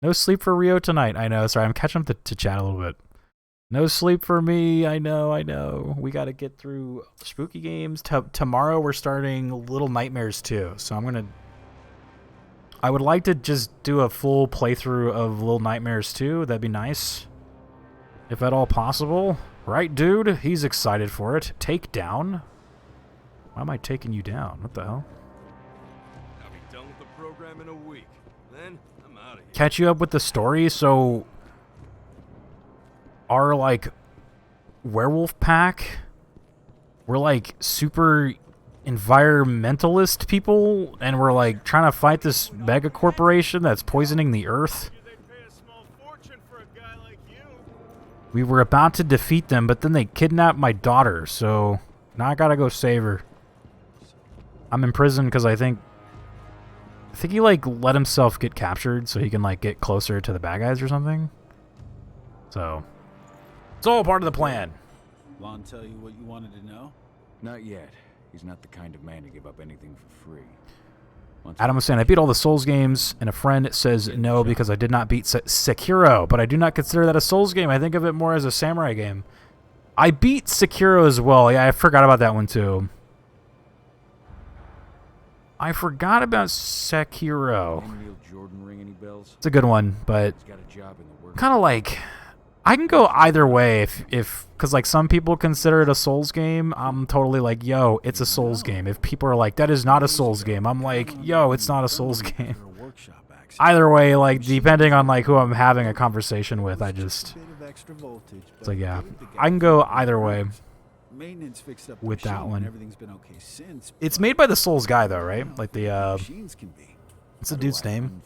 No sleep for Rio tonight. I know. Sorry, I'm catching up to chat a little bit. No sleep for me. I know. We got to get through spooky games. Tomorrow we're starting Little Nightmares 2. So I would like to just do a full playthrough of Little Nightmares 2. That'd be nice. If at all possible. Right, dude? He's excited for it. Take down? Why am I taking you down? What the hell? I'll be done with the program in a week. Then I'm out of here. Catch you up with the story. So our like werewolf pack, we're like super environmentalist people, and we're like trying to fight this mega corporation that's poisoning the earth. We were about to defeat them, but then they kidnapped my daughter, so now I gotta go save her. I'm in prison because I think he like let himself get captured so he can like get closer to the bad guys or something. So it's all part of the plan. Lon tell you what you wanted to know? Not yet. He's not the kind of man to give up anything for free. Adam was saying, I beat all the Souls games, and a friend says no because I did not beat Sekiro, but I do not consider that a Souls game. I think of it more as a samurai game. I beat Sekiro as well. Yeah, I forgot about that one too. I forgot about Sekiro. Jordan ring any bells? It's a good one, but He's got a job in the work. kind of like, I can go either way if because like some people consider it a Souls game. I'm totally like, yo, it's a Souls game. If people are like, that is not a Souls game, I'm like, yo, it's not a Souls game. Either way, like depending on like who I'm having a conversation with, it's like, yeah, I can go either way with that one. It's made by the Souls guy though, right? Like the what's the dude's name?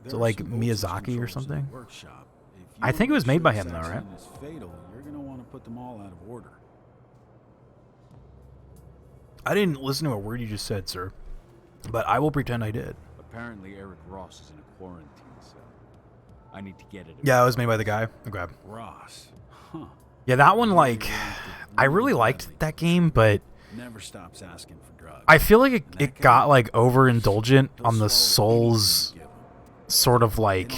Is it like Miyazaki or something? I think it was made by him, though, right? You're gonna want to put them all out of order. I didn't listen to a word you just said, sir, but I will pretend I did. Apparently, Eric Ross is in a quarantine cell. I need to get it. Yeah, it was made by the guy. Okay. Ross. Huh. Yeah, that one, like, I really liked that game, but Never stops asking for drugs. I feel like it got, like, overindulgent on the Souls sort of, like...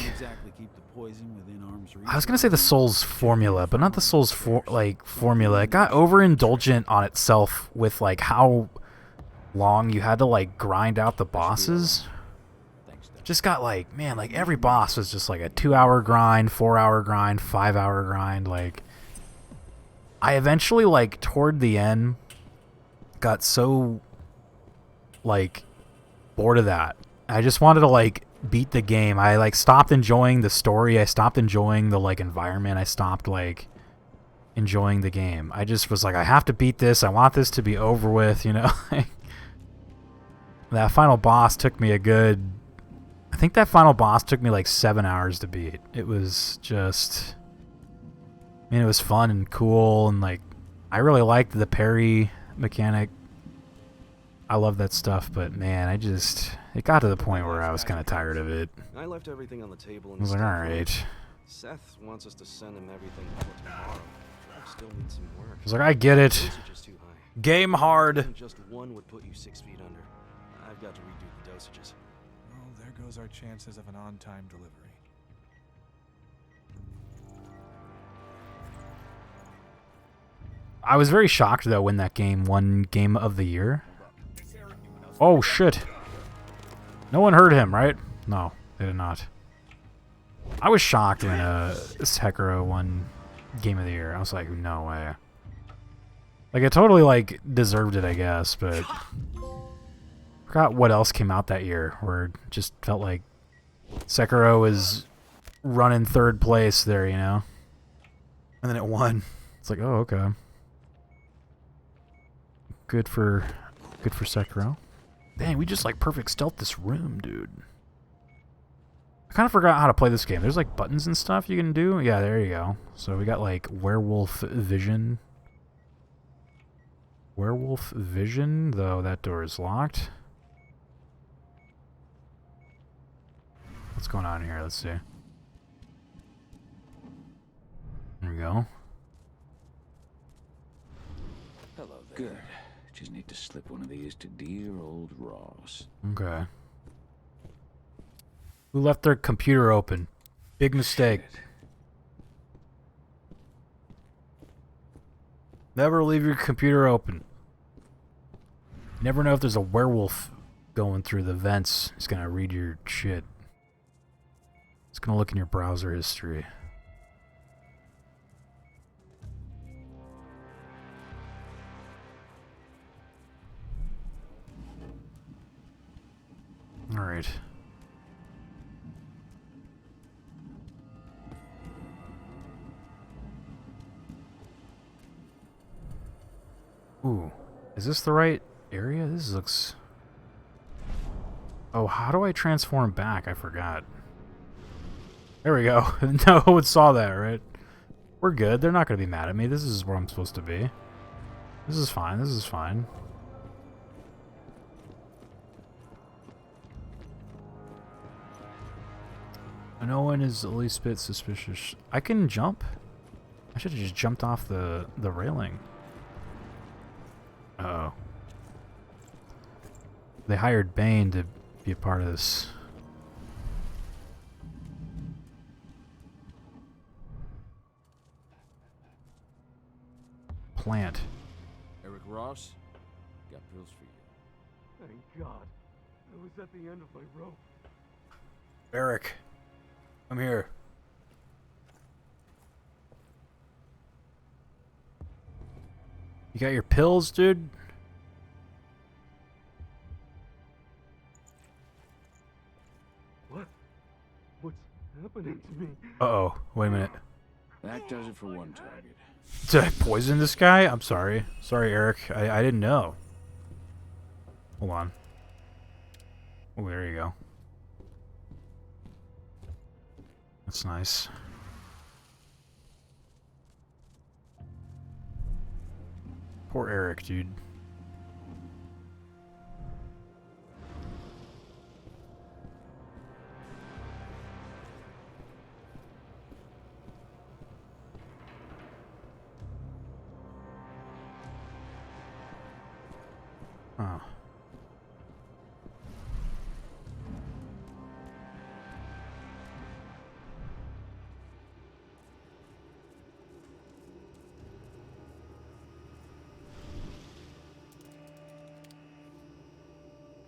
I was going to say the Souls formula, but not the Souls formula. It got overindulgent on itself with like how long you had to like grind out the bosses. Just got like, man, like every boss was just like a 2-hour grind, 4-hour grind, 5-hour grind. Like I eventually like toward the end got so like bored of that. I just wanted to like beat the game. I like stopped enjoying the story. I stopped enjoying the like environment. I stopped like enjoying the game. I just was like, I have to beat this. I want this to be over with, you know. That final boss took me I think that final boss took me like 7 hours to beat. It was just, I mean, it was fun and cool, and like I really liked the parry mechanic. I love that stuff, but man, it got to the point where I was kind of tired of it. I left everything on the table. I was like, all right. Seth wants us to send him everything for tomorrow. I still need some work. I was like, I get it. Dosages too high. Game hard. Just one would put you 6 feet under. I've got to redo the dosages. Well, there goes our chances of an on-time delivery. I was very shocked though when that game won Game of the Year. Oh shit. No one heard him, right? No, they did not. I was shocked when Sekiro won Game of the Year. I was like, no way. Like it totally like deserved it, I guess, but forgot what else came out that year where it just felt like Sekiro was running third place there, you know? And then it won. It's like, oh, okay. Good for Sekiro. Dang, we just like perfect stealth this room, dude. I kind of forgot how to play this game. There's like buttons and stuff you can do. Yeah, there you go. So we got like werewolf vision. Werewolf vision, though that door is locked. What's going on here? Let's see. There we go. Hello there. Good. Just need to slip one of these to dear old Ross. Okay. Who left their computer open? Big mistake. Never leave your computer open. You never know if there's a werewolf going through the vents. He's gonna read your shit. He's gonna look in your browser history. Alright. Ooh. Is this the right area? This looks... Oh, how do I transform back? I forgot. There we go. No one saw that, right? We're good. They're not going to be mad at me. This is where I'm supposed to be. This is fine. This is fine. No one is the least bit suspicious. I can jump? I should have just jumped off the railing. Uh-oh. They hired Bane to be a part of this. Plant. Eric Ross, got pills for you. Thank God. I was at the end of my rope. Eric, I'm here. You got your pills, dude? What? What's happening to me? Uh-oh. Wait a minute. That does it for one target. Did I poison this guy? I'm sorry. Sorry, Eric. I didn't know. Hold on. Oh, there you go. That's nice. Poor Eric, dude. Oh.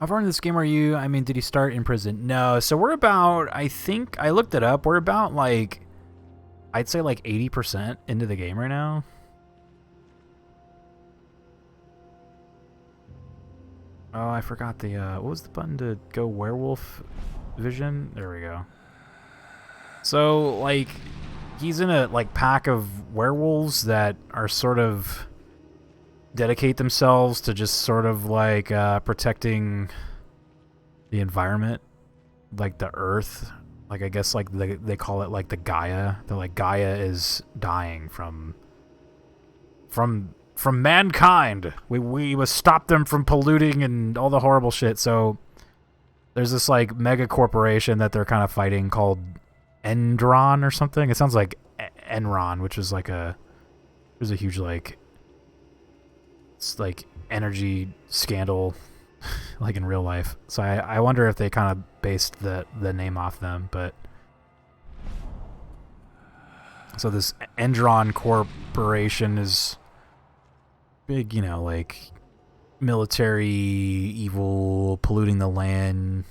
How far into this game are you? I mean, did he start in prison? No. So we're about, I think, I looked it up. We're about like, I'd say like 80% into the game right now. Oh, I forgot the, what was the button to go werewolf vision? There we go. So, like, he's in a, like, pack of werewolves that are sort of dedicate themselves to just sort of, like, protecting the environment, like the earth. Like, I guess, like, they call it, like, the Gaia. They're like, Gaia is dying from mankind. We must stop them from polluting and all the horrible shit. So there's this like mega corporation that they're kind of fighting called Enron or something. It sounds like Enron, which is like there's a huge like it's like energy scandal like in real life. So I wonder if they kind of based the name off them. But so this Enron corporation is big, you know, like military, evil, polluting the land,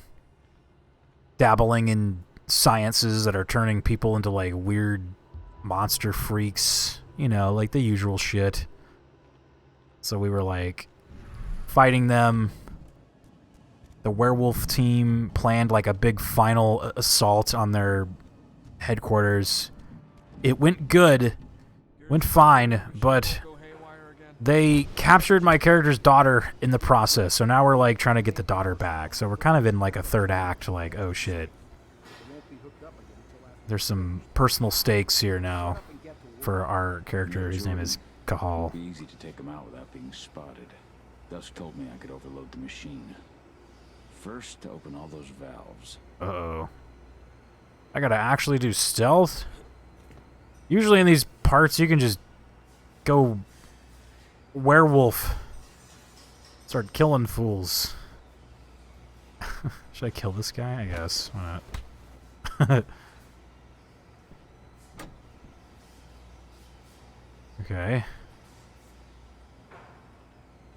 dabbling in sciences that are turning people into like weird monster freaks, you know, like the usual shit. So we were like fighting them. The werewolf team planned like a big final assault on their headquarters. It went good, went fine, but they captured my character's daughter in the process, so now we're like trying to get the daughter back. So we're kind of in like a third act, like, oh shit. There's some personal stakes here now for our character. His name is Kahal. It'd be easy to take him out without being spotted. Dusk told me I could overload the machine. First, to open all those valves. Uh-oh. I gotta actually do stealth? Usually in these parts you can just go werewolf. Start killing fools. Should I kill this guy? I guess. Why not? Okay.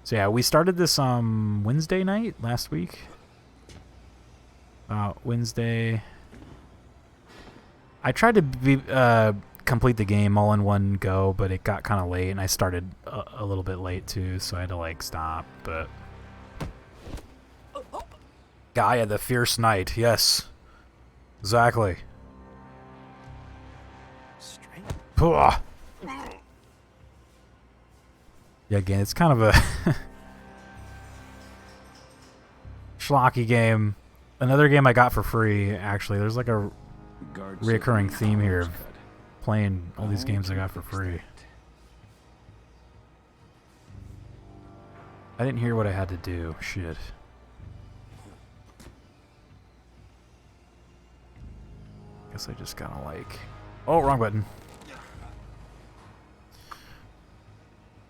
So yeah, we started this Wednesday night last week. Wednesday. I tried to complete the game all in one go, but it got kind of late, and I started a little bit late too, so I had to like stop. But Gaia, the Fierce Knight, yes, exactly. Straight. Pwah. Yeah, again, it's kind of a schlocky game. Another game I got for free, actually. There's like a reoccurring theme here of playing all these games I got for free. I didn't hear what I had to do. Shit. Guess I just gotta like... Oh, wrong button.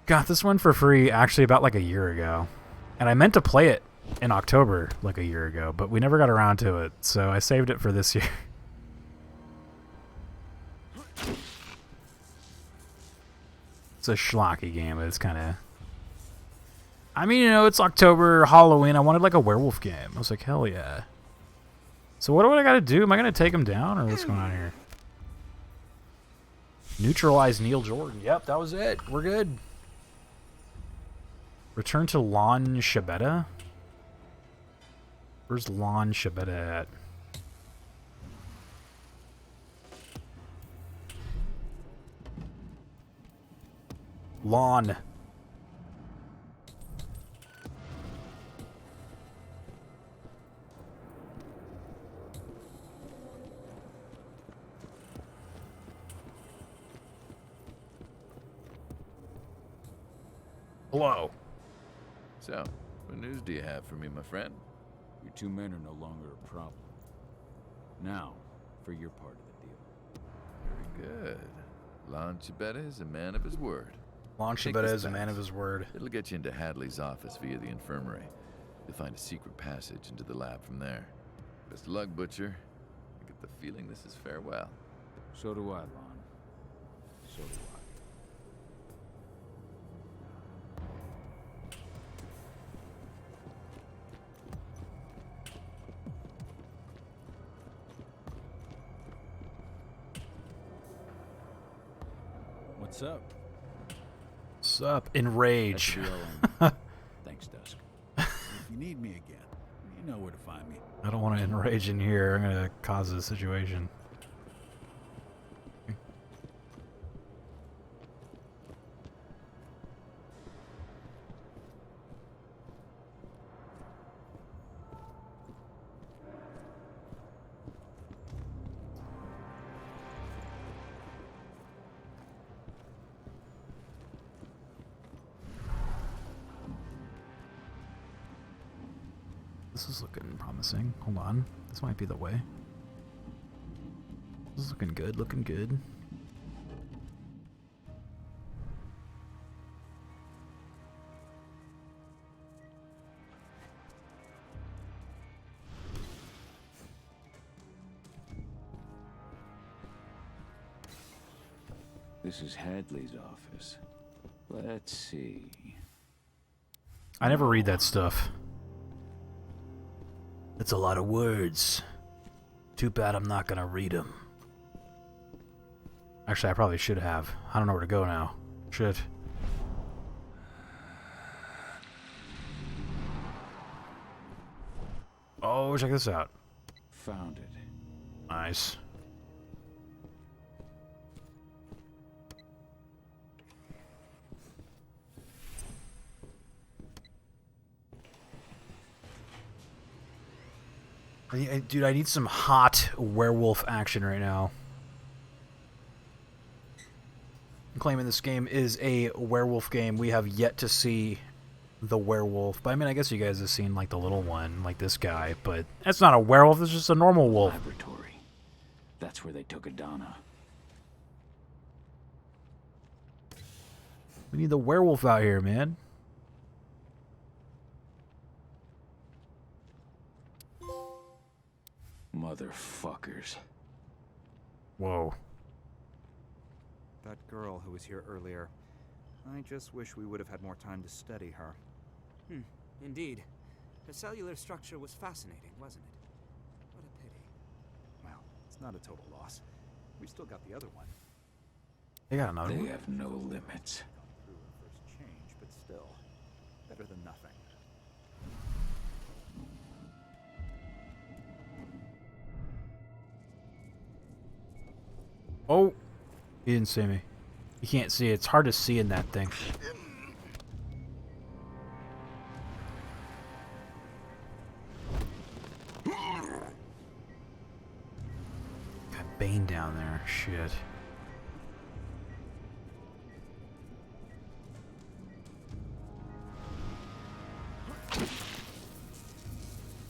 Got this one for free actually about like a year ago. And I meant to play it in October like a year ago, but we never got around to it, so I saved it for this year. It's a schlocky game, but it's kind of... I mean, you know, it's October, Halloween. I wanted like a werewolf game. I was like, hell yeah. So what do I got to do? Am I going to take him down, or what's going on here? Neutralize Neil Jordan. Yep, that was it. We're good. Return to Lon Shabeta. Where's Lon Shabeta at? Lon. Hello. So, what news do you have for me, my friend? Your two men are no longer a problem. Now, for your part of the deal. Very good. Lon Chibetta is a man of his word. Lon Take Shabeta this is a man pass. of his word. It'll get you into Hadley's office via the infirmary. You'll find a secret passage into the lab from there. Best of luck, Butcher. I get the feeling this is farewell. So do I, Lon. So do I. What's up? What's up? Enrage. Thanks, Dusk. If you need me again, you know where to find me. I don't want to enrage in here. I'm going to cause a situation. This is looking promising. Hold on. This might be the way. This is looking good, looking good. This is Hadley's office. Let's see. I never read that stuff. It's a lot of words. Too bad I'm not gonna read them. Actually, I probably should have. I don't know where to go now. Shit. Oh, check this out. Found it. Nice. Dude, I need some hot werewolf action right now. I'm claiming this game is a werewolf game. We have yet to see the werewolf. But I mean, I guess you guys have seen like the little one, like this guy. But that's not a werewolf. It's just a normal wolf. Laboratory. That's where they took Adana. We need the werewolf out here, man. Motherfuckers. Whoa. That girl who was here earlier. I just wish we would have had more time to study her. Indeed. Her cellular structure was fascinating, wasn't it? What a pity. Well, it's not a total loss. We still got the other one. They got another They one. have no limits. Through her first change, but still, better than nothing. Oh, he didn't see me. You can't see it. It's hard to see in that thing. Got Bane down there. Shit.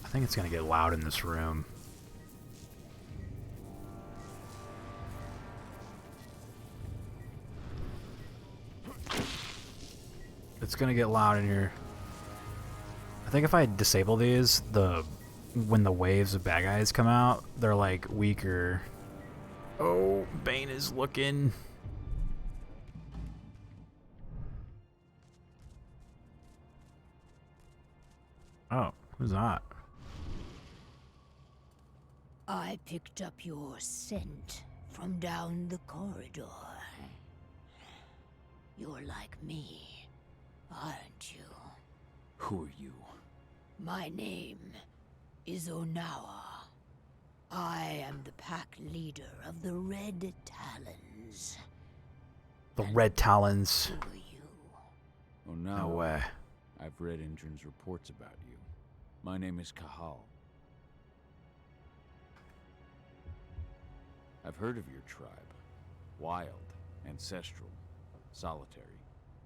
I think it's gonna get loud in this room. It's gonna get loud in here. I think if I disable these, when the waves of bad guys come out, they're like weaker. Oh, Bane is looking. Oh, who's that? I picked up your scent from down the corridor. You're like me, aren't you? Who are you? My name is Onawa. I am the pack leader of the Red Talons. The Red Talons. Who are you? Oh, No way. I've read Indran's reports about you. My name is Kahal. I've heard of your tribe. Wild, ancestral, solitary.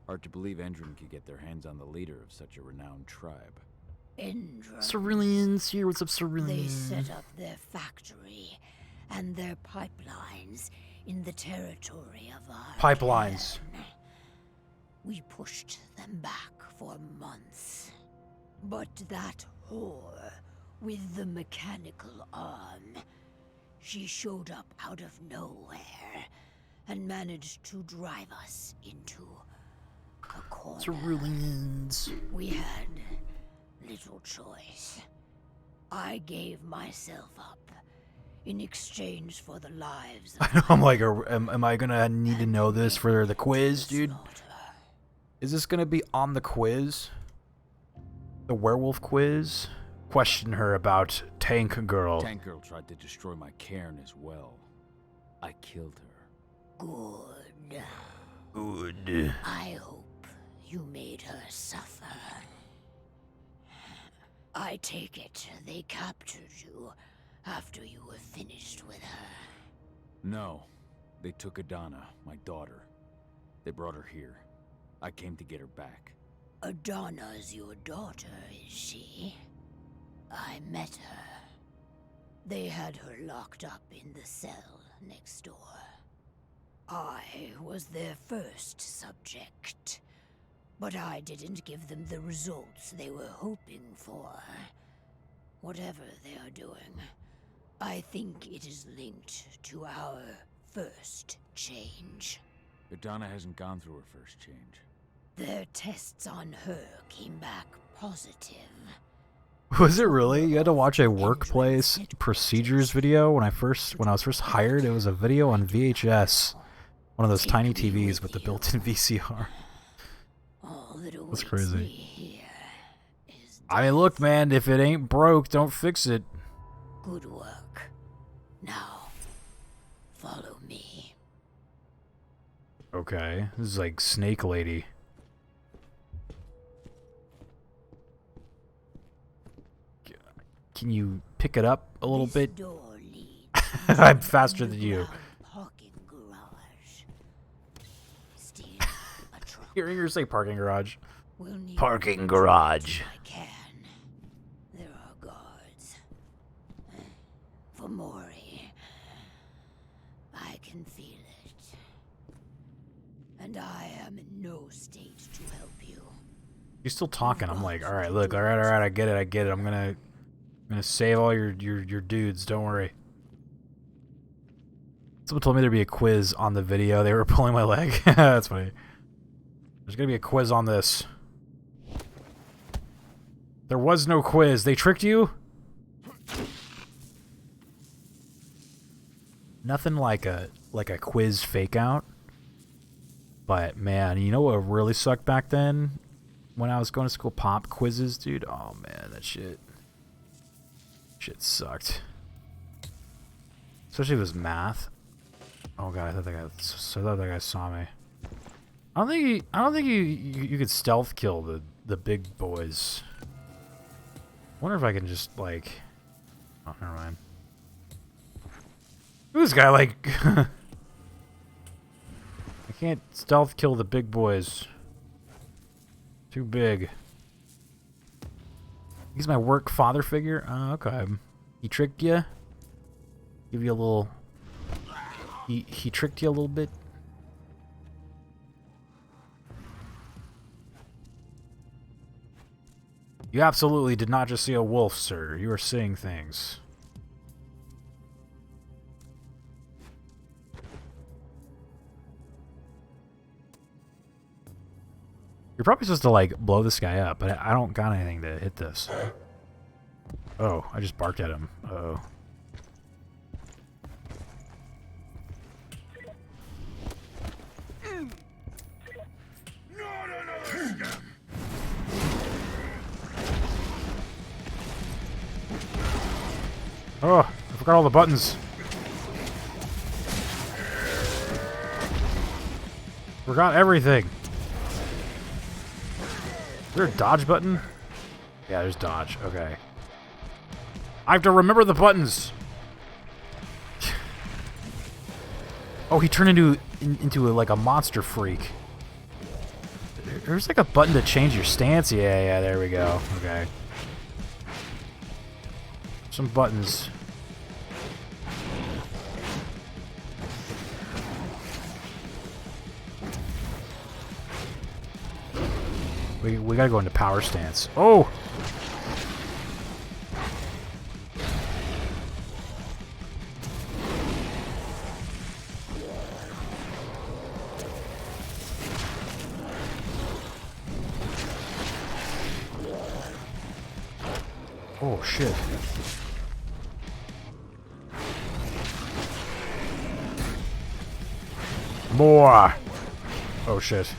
Hard to believe Endron could get their hands on the leader of such a renowned tribe. Endra. Ceruleans here. What's up, They Ceruleans? set up their factory and their pipelines in the territory of our Pipelines. clan. We pushed them back for months. But that whore with the mechanical arm, she showed up out of nowhere and managed to drive us into a corner. Ceruleans. We had little choice. I gave myself up in exchange for the lives of I'm like, am I gonna need to know this for the quiz, dude? slaughter. Is this gonna be on the quiz? The werewolf quiz? Question her about Tank Girl. Tank Girl tried to destroy my cairn as well. I killed her. Good. Good. I hope you made her suffer. I take it they captured you after you were finished with her. No. They took Adana, my daughter. They brought her here. I came to get her back. Adana's your daughter, is she? I met her. They had her locked up in the cell next door. I was their first subject, but I didn't give them the results they were hoping for. Whatever they are doing, I think it is linked to our first change. Adana hasn't gone through her first change. Their tests on her came back positive. Was it really? You had to watch a workplace procedures video when I was first hired. It was a video on VHS, one of those tiny TVs with the built-in VCR. All that That's awaits crazy. me here is I mean, look, man, if it ain't broke, don't fix it. good work. Now, follow me. Okay, this is like Snake Lady. Can you pick it up a little This bit? door leads I'm to faster an than you. underground parking garage. Steal a truck. Hearing her say parking garage. We'll need Parking as garage. much as I can. There are guards. For Mori, I can feel it. And I am in no state to help you. You're still talking. I'm like, all right, look, all right, I get it. I'm gonna save all your dudes. Don't worry. Someone told me there'd be a quiz on the video. They were pulling my leg. That's funny. There's gonna be a quiz on this. There was no quiz. They tricked you? Nothing like a quiz fake out. But man, you know what really sucked back then? When I was going to school, pop quizzes, dude. Oh man, that shit sucked. Especially if it was math. Oh god, I thought that guy saw me. I don't think you could stealth kill the big boys. Wonder if I can just like. Oh, never mind. This guy like. I can't stealth kill the big boys. Too big. He's my work father figure. Oh, okay. He tricked you. Give you a little. He tricked you a little bit. You absolutely did not just see a wolf, sir. You are seeing things. You're probably supposed to, like, blow this guy up, but I don't got anything to hit this. Oh, I just barked at him. Uh-oh. Oh, I forgot all the buttons. Forgot everything. Is there a dodge button? Yeah, there's dodge. Okay. I have to remember the buttons. Oh, he turned into like a monster freak. There's like a button to change your stance. Yeah, there we go. Okay. Some buttons. We gotta go into power stance. Oh! Oh shit. More! Oh shit.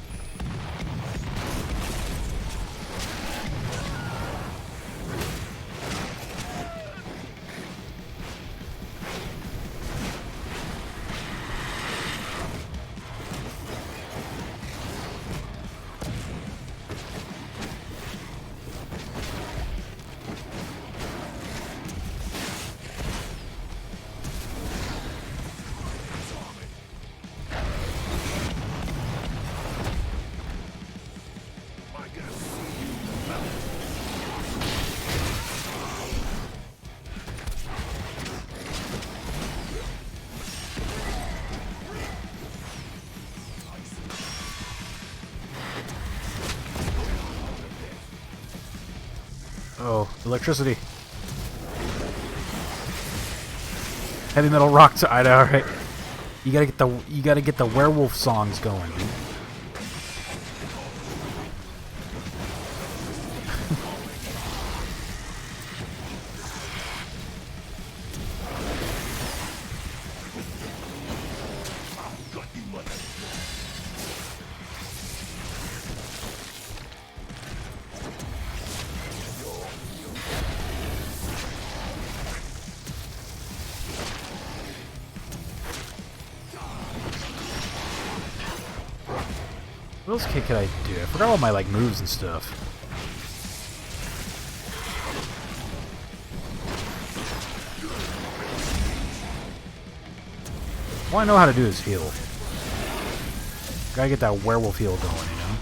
Oh, electricity. Heavy metal rock. I know, right? You gotta get the werewolf songs going, dude. What else could I do? I forgot all my like moves and stuff. All I know how to do is heal. Gotta get that werewolf heal going, you know?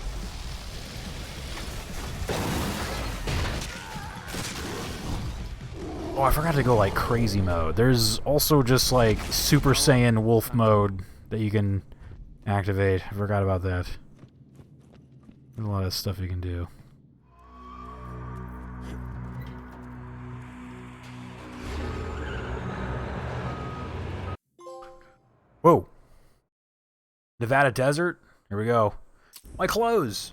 Oh, I forgot to go like crazy mode. There's also just like Super Saiyan wolf mode that you can activate. I forgot about that. There's a lot of stuff you can do. Whoa. Nevada desert? Here we go. My clothes!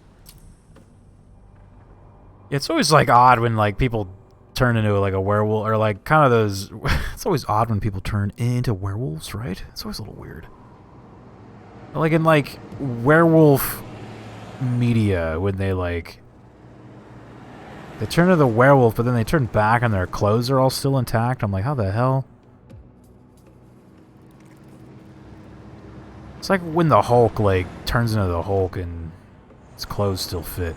It's always, like, odd when, like, people turn into, like, a werewolf, or, like, kind of those... It's always odd when people turn into werewolves, right? It's always a little weird. Like, in, like, werewolf media, when they, like... They turn into the werewolf, but then they turn back and their clothes are all still intact. I'm like, how the hell? It's like when the Hulk, like, turns into the Hulk and his clothes still fit.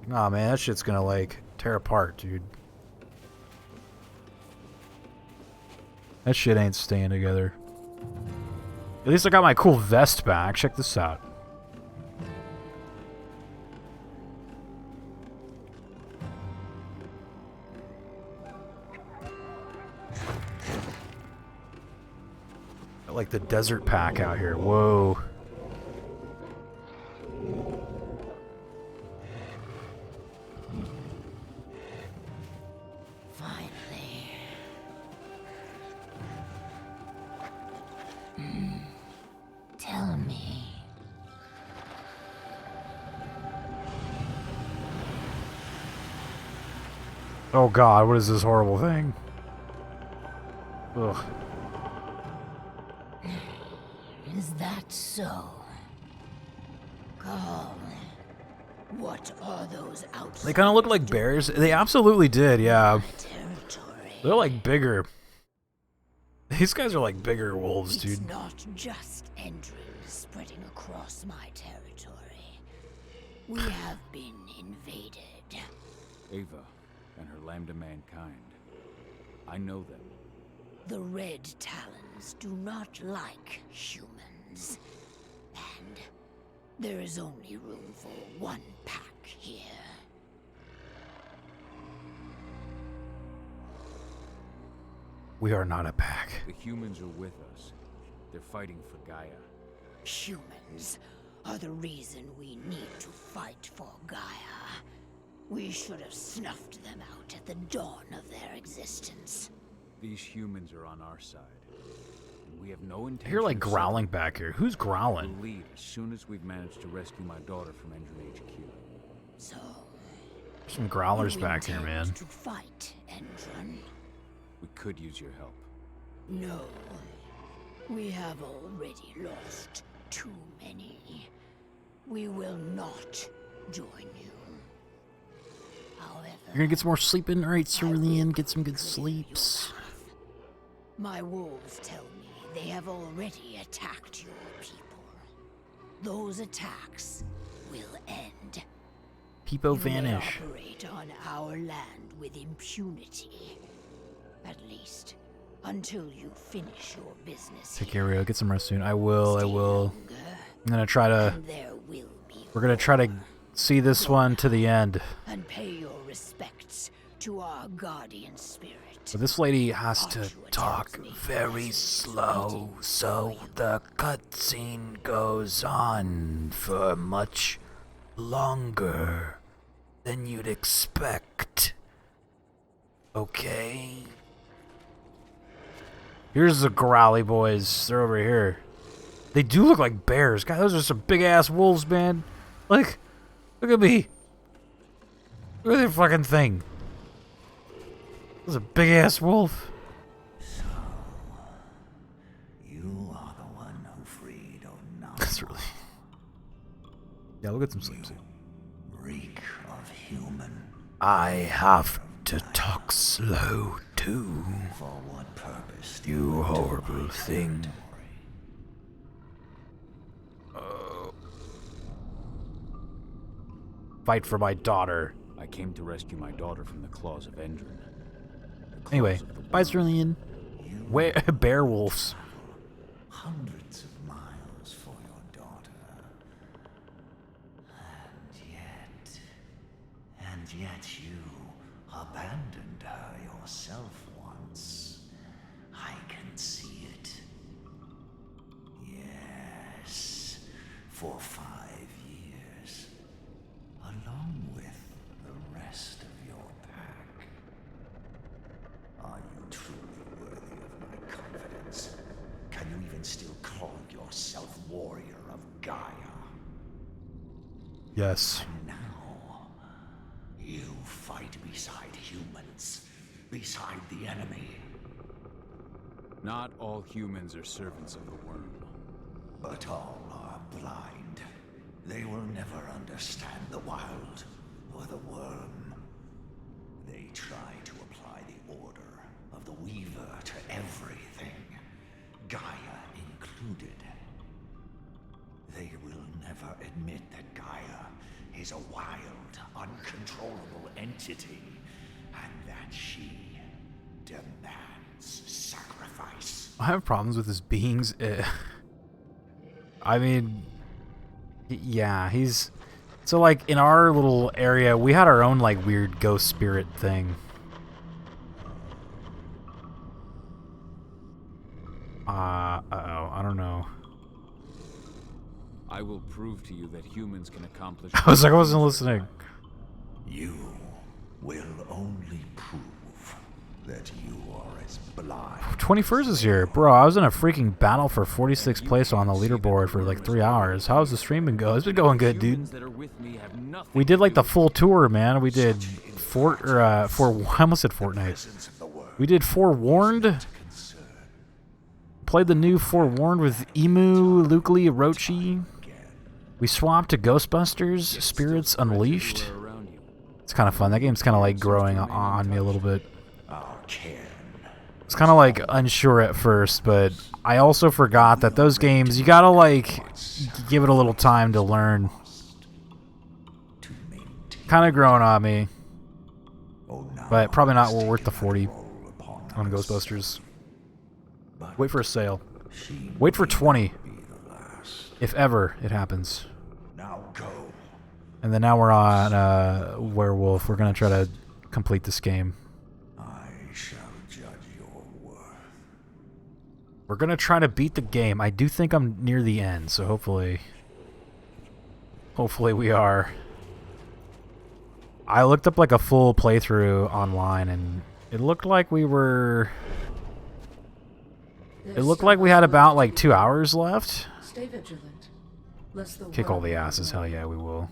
Nah, man, that shit's gonna, like, tear apart, dude. That shit ain't staying together. At least I got my cool vest back. Check this out. Got, like, the desert pack out here. Whoa. Tell me. Oh god, what is this horrible thing? Ugh. Is that so? Carl, what are those outsiders? They kind of look like bears. They absolutely did, yeah. Territory. They're like bigger. These guys are like bigger wolves, dude. It's not just Endrin spreading across my territory. We have been invaded. Ava and her lambda mankind. I know them. The Red Talons do not like humans. And there is only room for one pack here. We are not a pack. The humans are with us. They're fighting for Gaia. Humans are the reason we need to fight for Gaia. We should have snuffed them out at the dawn of their existence. These humans are on our side. And we have no intention. I hear like of growling back here. Who's growling? We'll leave as soon as we've managed to rescue my daughter from Endrin HQ. So, Some growlers you back here, intend man. to fight Endron? We could use your help. No. We have already lost too many. We will not join you. However, You're gonna get some more sleep in? Alright, Cerulean, get some good sleeps. my wolves tell me they have already attacked your people. Those attacks will end. Peepo You may vanish. operate on our land with impunity. At least, until you finish your business Take here. care, Rio. Get some rest soon. I will. Stay I'm gonna try to. and there will be We're gonna try to see this one to the end. and pay your respects to our guardian spirit. But this lady has to talk very slow, so the cutscene goes on for much longer than you'd expect. Okay? Here's the growly boys. They're over here. They do look like bears. God, those are some big-ass wolves, man. Like, look at me. Look at that fucking thing. This is a big-ass wolf. You are the one who freed Onama. That's really... Yeah, look at some sleeps. Reek of human. I have to talk slow, too. For what purpose do You enter horrible my thing. territory? Fight for my daughter. I came to rescue my daughter from the claws of Endrin. The claws Anyway, of the bye, Cerulean. Where bear wolves? Hundreds of miles for your daughter. And yet you abandoned her yourself once. I can see it. Yes, for 5 years. Along with the rest of your pack. Are you truly worthy of my confidence? Can you still call yourself warrior of Gaia. Yes. And now, you fight beside humans, beside the enemy. Not all humans are servants of the worm. But all are blind. They will never understand the wild or the worm. They try to apply the order of the Weaver to everything, Gaia included. They will never admit that Gaia is a wild, uncontrollable entity, and that she demands sacrifice. I have problems with his beings. I mean, yeah, he's... So, like, in our little area, we had our own, like, weird ghost spirit thing. Uh-oh, I don't know. I will prove to you that humans can accomplish... I was like, I wasn't listening. You will only prove that you are as blind. 21st is here. Bro, I was in a freaking battle for 46th place on the leaderboard for like 3 hours. How's the stream been going? It's been going good, dude. We did like the full tour, man. We did I almost said Fortnite. We did Forewarned. Played the new Forewarned with Emu, Lukely, Orochi. We swapped to Ghostbusters, Spirits Unleashed. It's kind of fun. That game's kind of like growing on me a little bit. It's kind of like unsure at first, but I also forgot that those games, you gotta like give it a little time to learn. Kind of growing on me, but probably not worth the 40 on Ghostbusters. Wait for a sale. Wait for 20, if ever it happens. And then now we're on Werewolf. We're gonna try to complete this game. We're gonna try to beat the game. I do think I'm near the end, so hopefully we are. I looked up like a full playthrough online, and it looked like we were... It looked like we had about like 2 hours left. Stay vigilant. Kick all the asses, hell yeah, we will.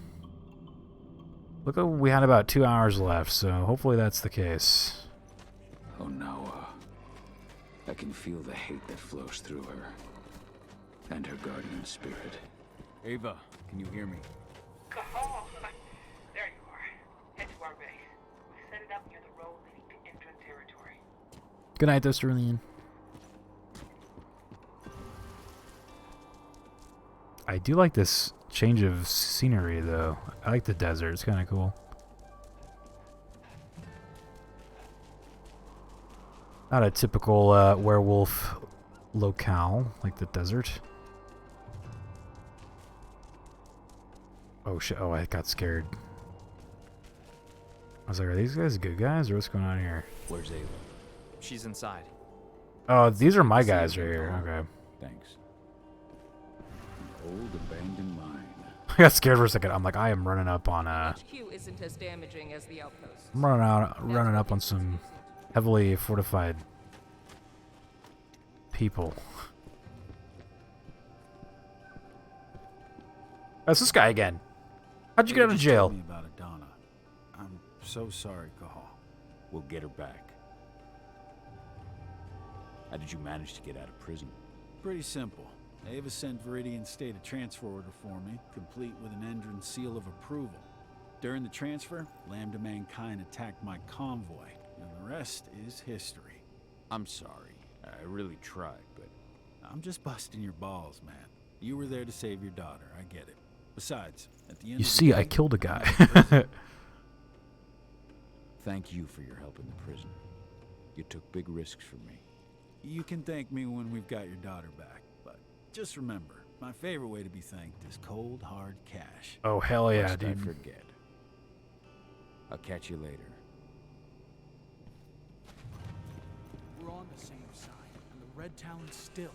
Look like we had about 2 hours left, so hopefully that's the case. Oh no, I can feel the hate that flows through her. And her guardian spirit. Ava, can you hear me? Cahal! There you are. Head to our base. We set it up near the road leading to Endron territory. Good night, Sterling. I do like this change of scenery, though. I like the desert. It's kind of cool. Not a typical werewolf locale, like the desert. Oh shit, oh I got scared. I was like, are these guys good guys, or what's going on here? Where's Ava? She's inside. Oh, these are my guys right here, okay. Thanks. An old abandoned mine. I got scared for a second. I'm like, I am running up on HQ isn't as damaging as the outpost. I'm running up on some heavily fortified people. That's this guy again. How'd you get out of jail? Tell me about Adana. I'm so sorry, Cahal. We'll get her back. How did you manage to get out of prison? Pretty simple. Ava sent Viridian State a transfer order for me, complete with an Endron seal of approval. During the transfer, Lambda Mankind attacked my convoy, and the rest is history. I'm sorry. I really tried, but... I'm just busting your balls, man. You were there to save your daughter, I get it. Besides, at the end You of see, the day, I killed a guy. Thank you for your help in the prison. You took big risks for me. you can thank me when we've got your daughter back, but just remember, my favorite way to be thanked is cold, hard cash. Oh, hell yeah, Lest I dude. forget. I'll catch you later. We're on the same side, and the Red Talon's still.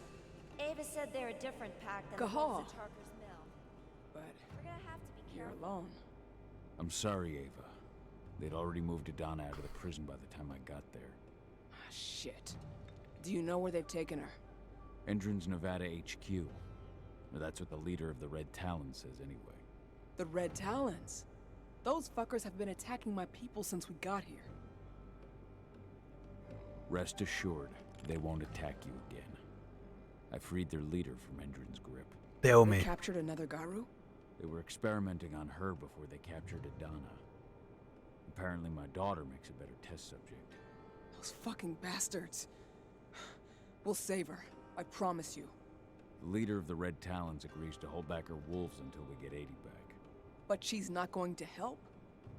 Ava said they're a different pack than the Gahal. ones at Tarker's Mill. But We're gonna have to be you're careful. alone. I'm sorry, Ava. They'd already moved Adana out of the prison by the time I got there. Ah, shit. Do you know where they've taken her? Endron's Nevada HQ. Or that's what the leader of the Red Talon says anyway. The Red Talons? Those fuckers have been attacking my people since we got here. Rest assured, they won't attack you again. I freed their leader from Endron's grip. They owe me. Captured another Garu? They were experimenting on her before they captured Adana. Apparently my daughter makes a better test subject. Those fucking bastards. We'll save her, I promise you. The leader of the Red Talons agrees to hold back her wolves until we get 80 back. But she's not going to help?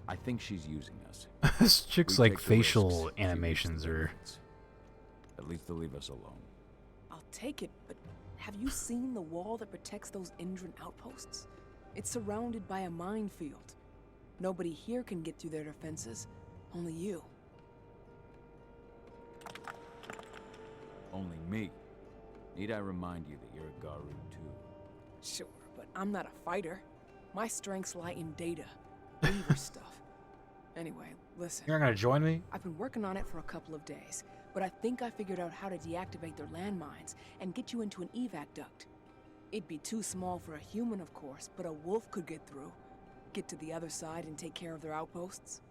I think she's using us. This chick's We like take the facial risks, she animations makes the are. difference. At least they'll leave us alone. I'll take it, but have you seen the wall that protects those Endron outposts? It's surrounded by a minefield. Nobody here can get through their defenses. Only you. Only me. Need I remind you that you're a Garu too? Sure, but I'm not a fighter. My strengths lie in data. Weaver stuff. Anyway, listen. You're not gonna join me? I've been working on it for a couple of days, but I think I figured out how to deactivate their landmines and get you into an evac duct. It'd be too small for a human, of course, but a wolf could get through. Get to the other side and take care of their outposts.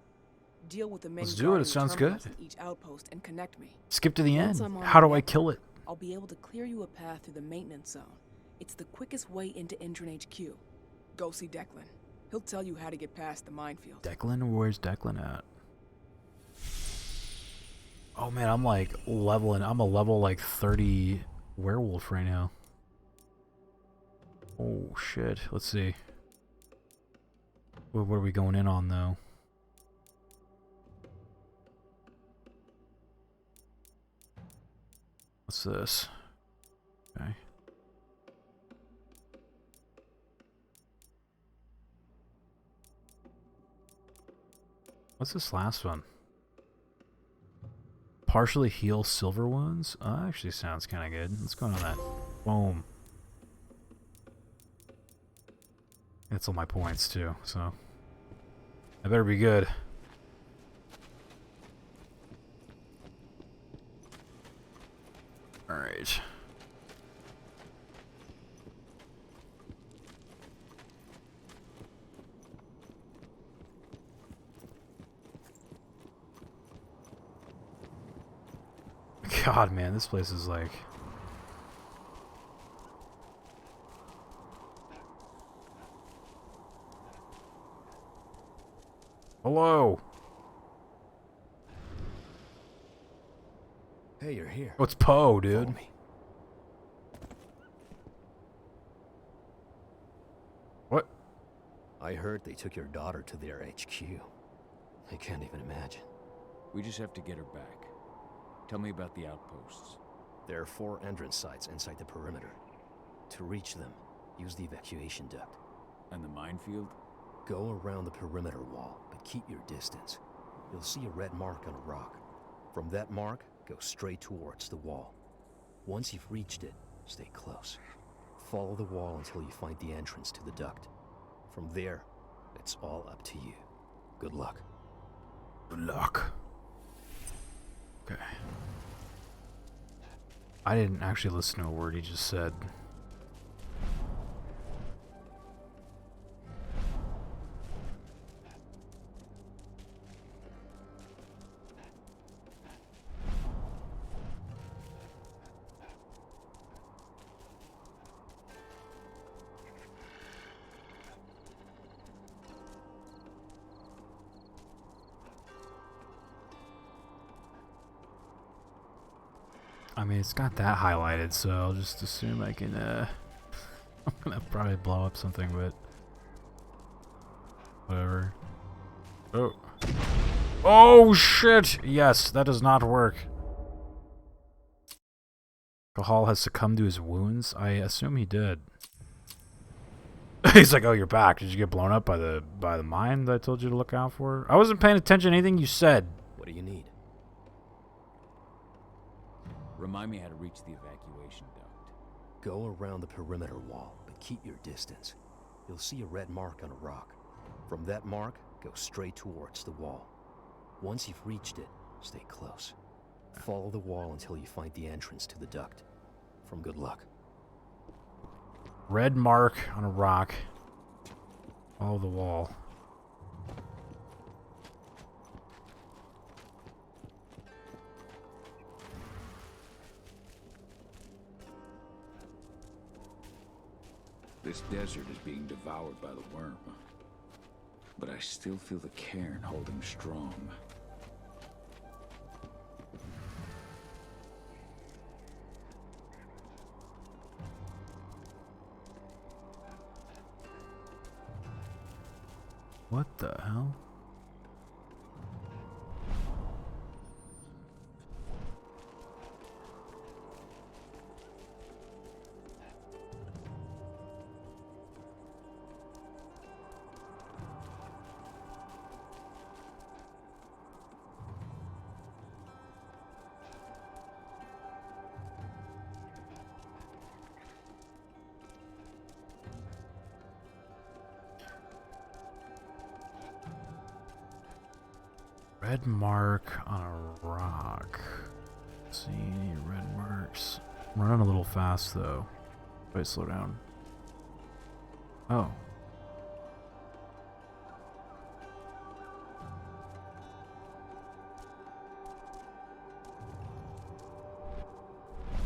Deal with the main Let's do it, guard it and the sounds terminals good. in each outpost and connect me. Skip to the Once end. I'm on How the do I network, kill it? I'll be able to clear you a path through the maintenance zone. It's the quickest way into Endron HQ. Go see Declan. He'll tell you how to get past the minefield. Declan? Where's Declan at? Oh man, I'm like leveling. I'm a level like 30 werewolf right now. Oh shit. Let's see. What are we going in on though? What's this? Okay. What's this last one? Partially heal silver wounds? Actually sounds kind of good. Let's go on that. Boom. That's all my points too, so I better be good. Alright. God, man, this place is like... Hello! Hey, you're here. Oh, it's Poe, dude. Follow me. What? I heard they took your daughter to their HQ. I can't even imagine. We just have to get her back. Tell me about the outposts. There are 4 entrance sites inside the perimeter. To reach them, use the evacuation duct. And the minefield? Go around the perimeter wall, but keep your distance. You'll see a red mark on a rock. From that mark, go straight towards the wall. Once you've reached it, stay close. Follow the wall until you find the entrance to the duct. From there, it's all up to you. Good luck. Good luck. Okay. I didn't actually listen to a word he just said. I mean, it's got that highlighted, so I'll just assume I can, I'm gonna probably blow up something, but... whatever. Oh. Oh, shit! Yes, that does not work. Cahal has succumbed to his wounds? I assume he did. He's like, oh, you're back. Did you get blown up by the mine that I told you to look out for? I wasn't paying attention to anything you said. What do you need? Remind me how to reach the evacuation duct. Go around the perimeter wall, but keep your distance. You'll see a red mark on a rock. From that mark, go straight towards the wall. Once you've reached it, stay close. Follow the wall until you find the entrance to the duct. from good luck. Red mark on a rock. Follow the wall. This desert is being devoured by the worm. But I still feel the cairn holding strong. What the hell? Red mark on a rock. Let's see any red marks. I'm running a little fast though. Wait, slow down. Oh.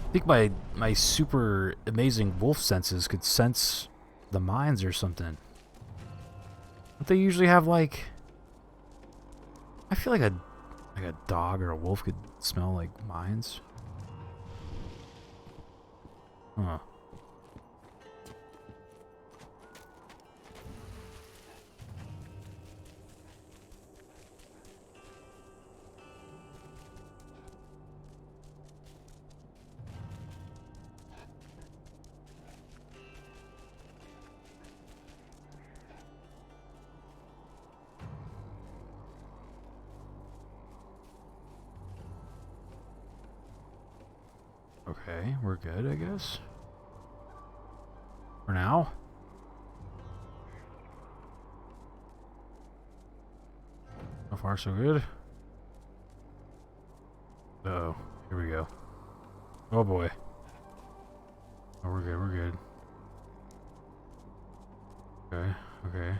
I think my super amazing wolf senses could sense the mines or something. Don't they usually have like... I feel like a dog or a wolf could smell like mines. Huh. Okay, we're good, I guess. For now. So far, so good. Oh, here we go. Oh boy. Oh, we're good, we're good. Okay, okay.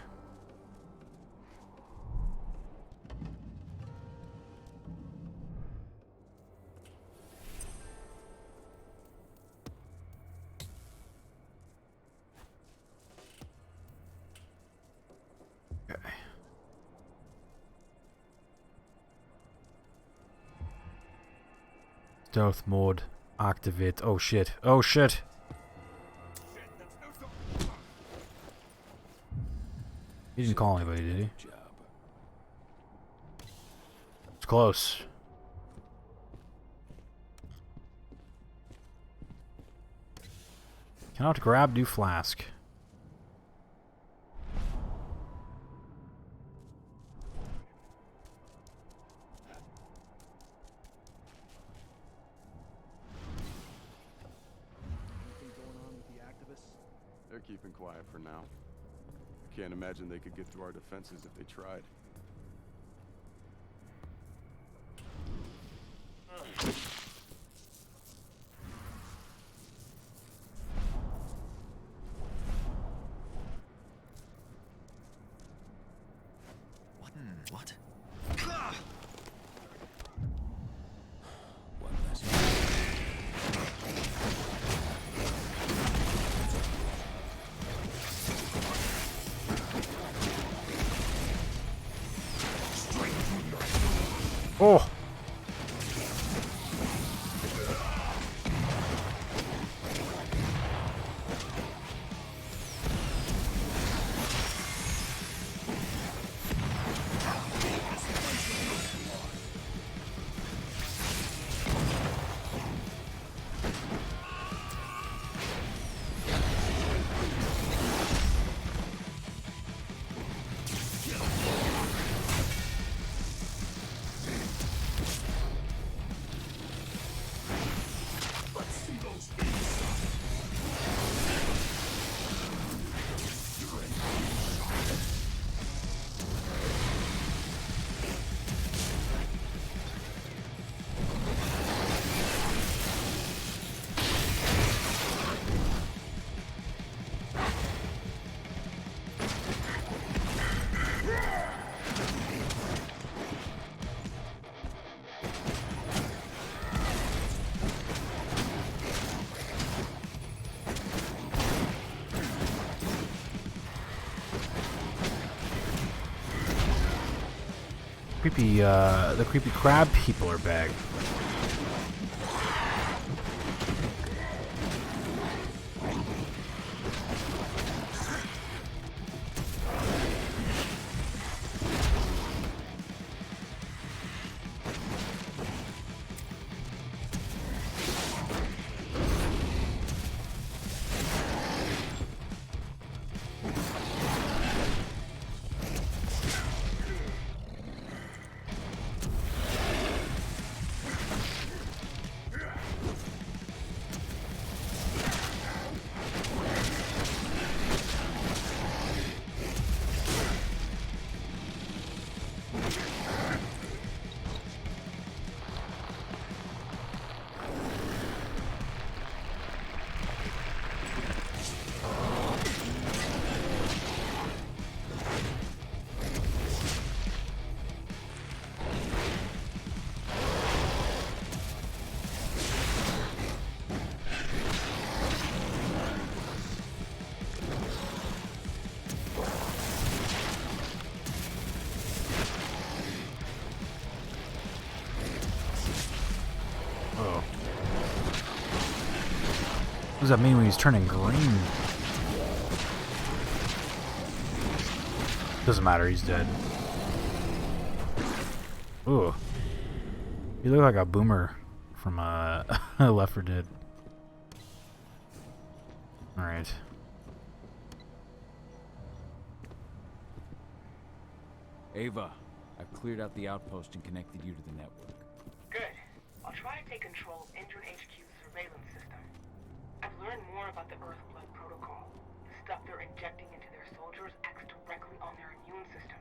Stealth mode activate. Oh shit. Oh shit. He didn't call anybody, did he? It's close. Cannot grab new flask. They're keeping quiet for now. Can't imagine they could get through our defenses if they tried. What? Oh! The creepy crab people are back. What does that mean when he's turning green? Doesn't matter, he's dead. Ooh. You look like a boomer from Left 4 Dead. Alright. Ava, I've cleared out the outpost and connected you to the network. Good. I'll try to take control of Endron HQ's surveillance system. I've learned more about the Earthblood protocol. The stuff they're injecting into their soldiers acts directly on their immune system.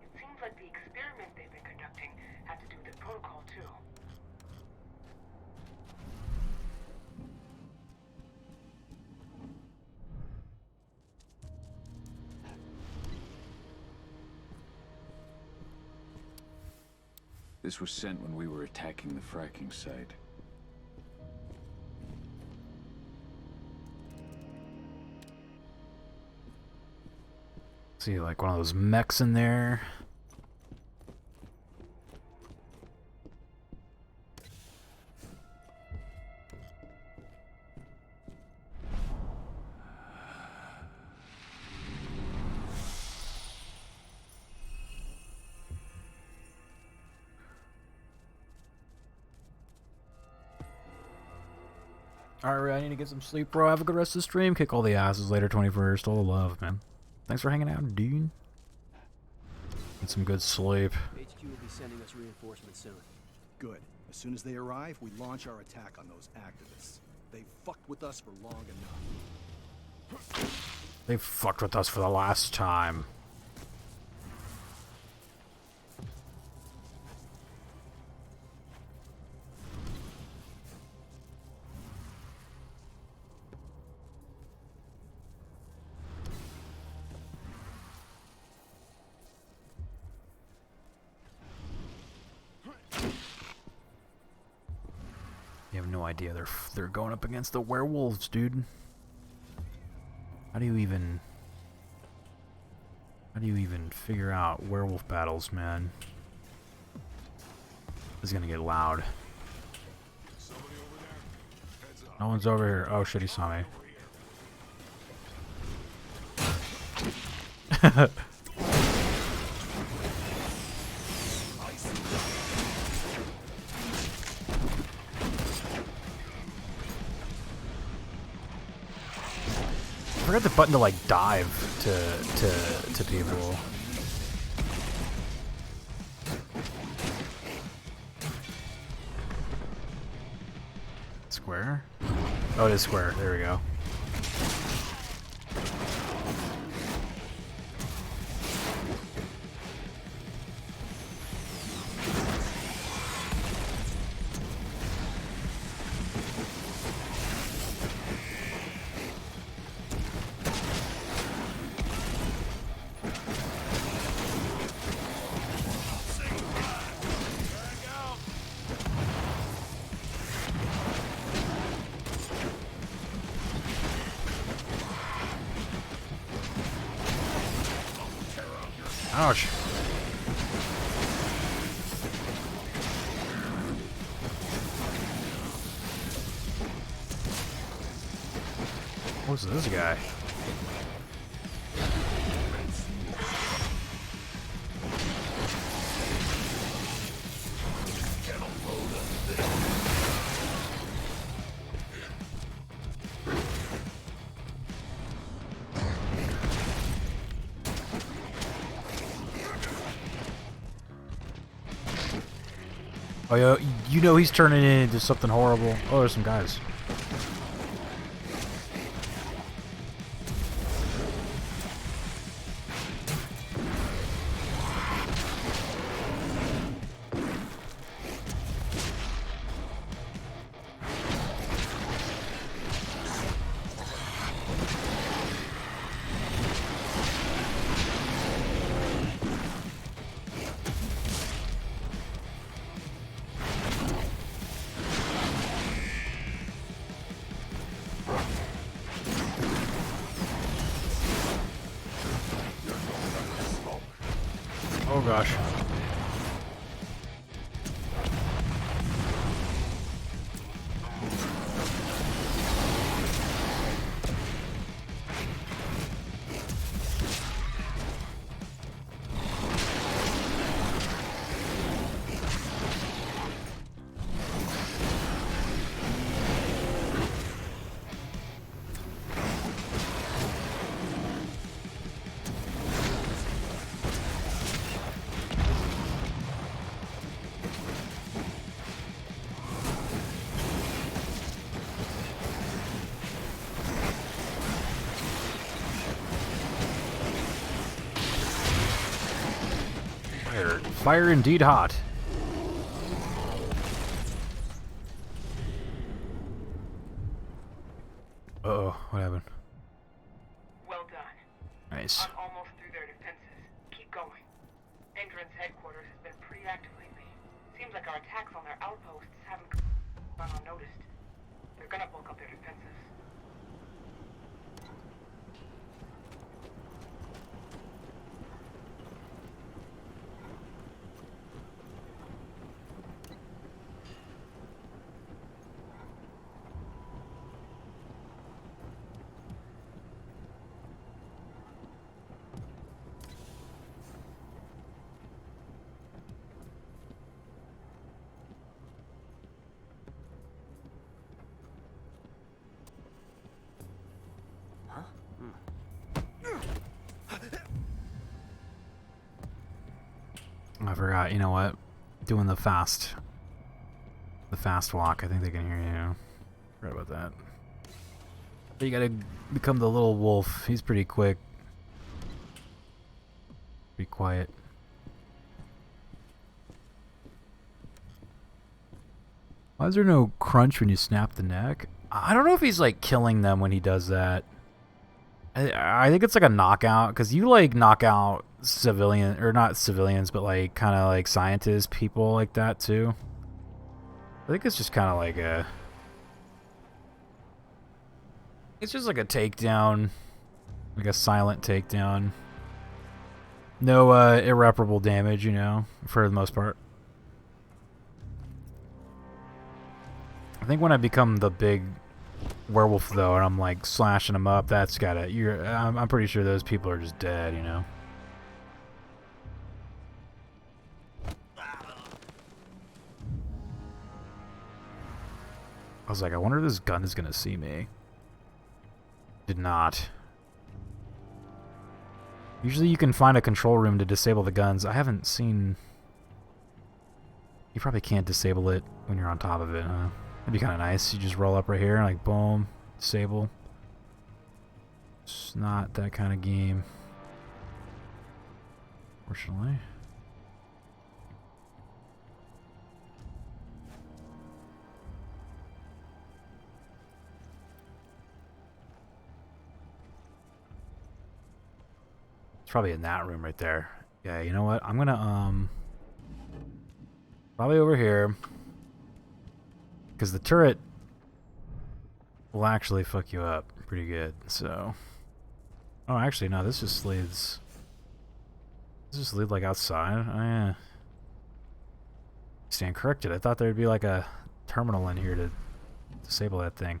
It seems like the experiment they've been conducting had to do with the protocol too. This was sent when we were attacking the fracking site. See, like one of those mechs in there. Alright, I need to get some sleep, bro. Have a good rest of the stream. Kick all the asses later, 21st. All the love, man. Thanks for hanging out, dude. Get some good sleep. HQ will be sending us reinforcements soon. Good. As soon as they arrive, we launch our attack on those activists. They've fucked with us for long enough. They fucked with us for the last time. You have no idea they're going up against the werewolves, dude. How do you even figure out werewolf battles, man? This is gonna get loud. No one's over here. Oh shit, he saw me. I forgot the button to like dive to people. Square? Oh, it is square. There we go. Ouch. What's this guy? Oh, yeah, you know he's turning into something horrible. Oh, there's some guys. Oh gosh. Fire indeed hot. Uh-oh, what happened? Well done. Nice. I'm almost through their defenses. Keep going. Endron's headquarters has been pretty active lately. Seems like our attacks on their outposts haven't gone unnoticed. They're gonna bulk up their defenses. I forgot, you know what? Doing the fast walk. I think they can hear you. Forgot about that. But you gotta become the little wolf. He's pretty quick. Be quiet. Why is there no crunch when you snap the neck? I don't know if he's like killing them when he does that. I think it's like a knockout, because you like knock out civilian, or not civilians, but like kind of like scientists, people like that too. I think it's just kind of like a, it's just like a takedown, like a silent takedown. No irreparable damage, you know, for the most part. I think when I become the big werewolf though, and I'm like slashing them up, that's gotta, I'm pretty sure those people are just dead, you know. I was like, I wonder if this gun is gonna see me. Did not. Usually you can find a control room to disable the guns. I haven't seen... You probably can't disable it when you're on top of it, huh? That'd be kind of nice. You just roll up right here and like, boom, disable. It's not that kind of game, fortunately. It's probably in that room right there. Yeah, you know what? I'm gonna, probably over here. Because the turret will actually fuck you up pretty good, so... Oh, actually, no, this just leads... Does this lead, like, outside? Oh, yeah. Stand corrected. I thought there'd be, like, a terminal in here to disable that thing.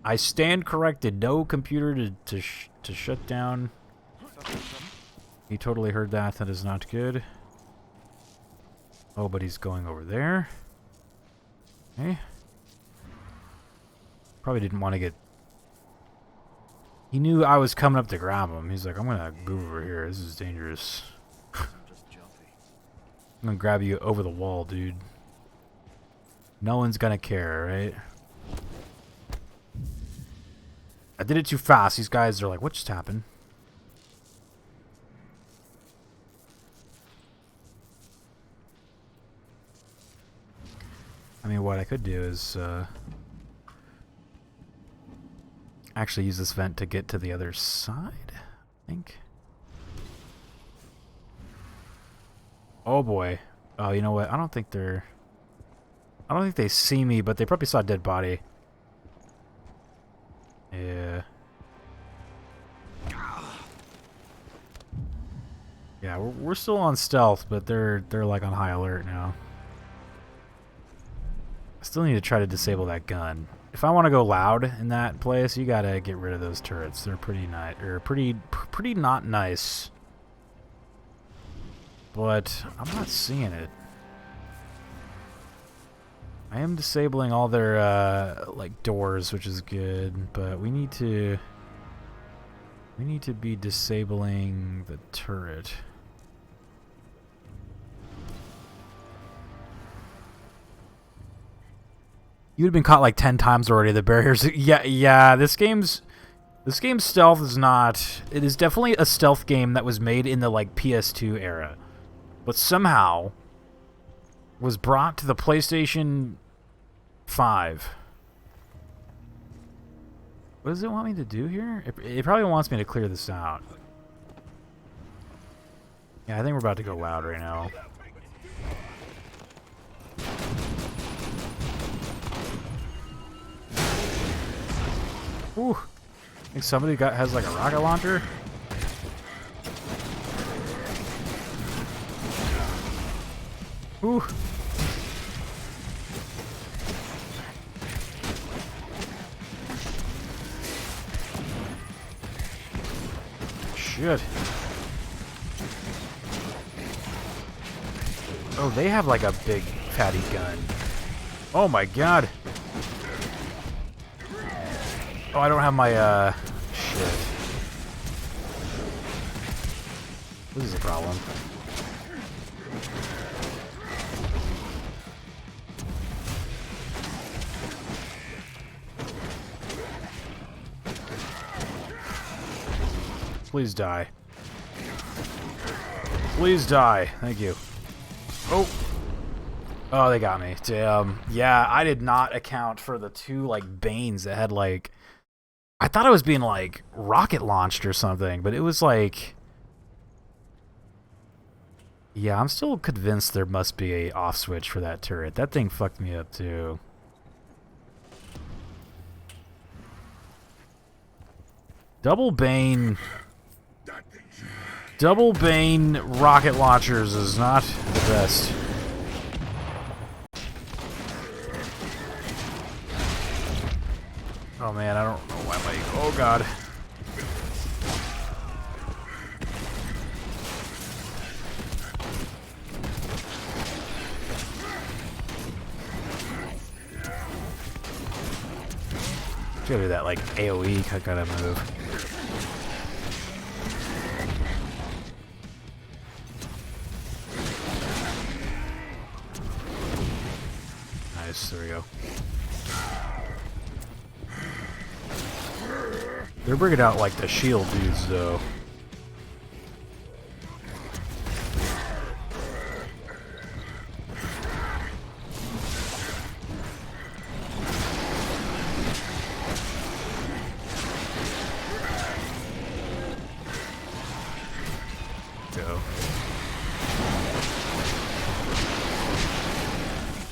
I stand corrected. No computer to shut down. He totally heard that. That is not good. Oh, but he's going over there. Okay. Probably didn't want to get... He knew I was coming up to grab him. He's like, I'm going to move over here. This is dangerous. I'm going to grab you over the wall, dude. No one's going to care, right? I did it too fast. These guys are like, what just happened? I mean, what I could do is actually use this vent to get to the other side, I think. Oh boy. Oh, you know what? I don't think they see me, but they probably saw a dead body. Yeah. Yeah, we're still on stealth, but they're like on high alert now. I still need to try to disable that gun. If I want to go loud in that place, you gotta get rid of those turrets. They're pretty nice, or pretty not nice. But I'm not seeing it. I am disabling all their like doors, which is good, but we need to be disabling the turret. You would have been caught like 10 times already. The barriers. Yeah. This game's stealth is not. It is definitely a stealth game that was made in the like PS2 era, but somehow was brought to the PlayStation 5. What does it want me to do here? It probably wants me to clear this out. Yeah, I think we're about to go loud right now. Ooh. I think somebody has like a rocket launcher. Ooh. Shit. Oh, they have like a big fatty gun. Oh my god. Oh, I don't have my, shit. This is a problem. Please die. Please die. Thank you. Oh. Oh, they got me. Damn. Yeah, I did not account for the two, like, Banes that had, like... I thought I was being, like, rocket launched or something, but it was, like... Yeah, I'm still convinced there must be a off switch for that turret. That thing fucked me up, too. Double Bane rocket launchers is not the best. Oh man, I don't know why my... Oh god. Gotta do that like AoE kind of move. Nice, there we go. They're bringing out like the shield dudes though. Go.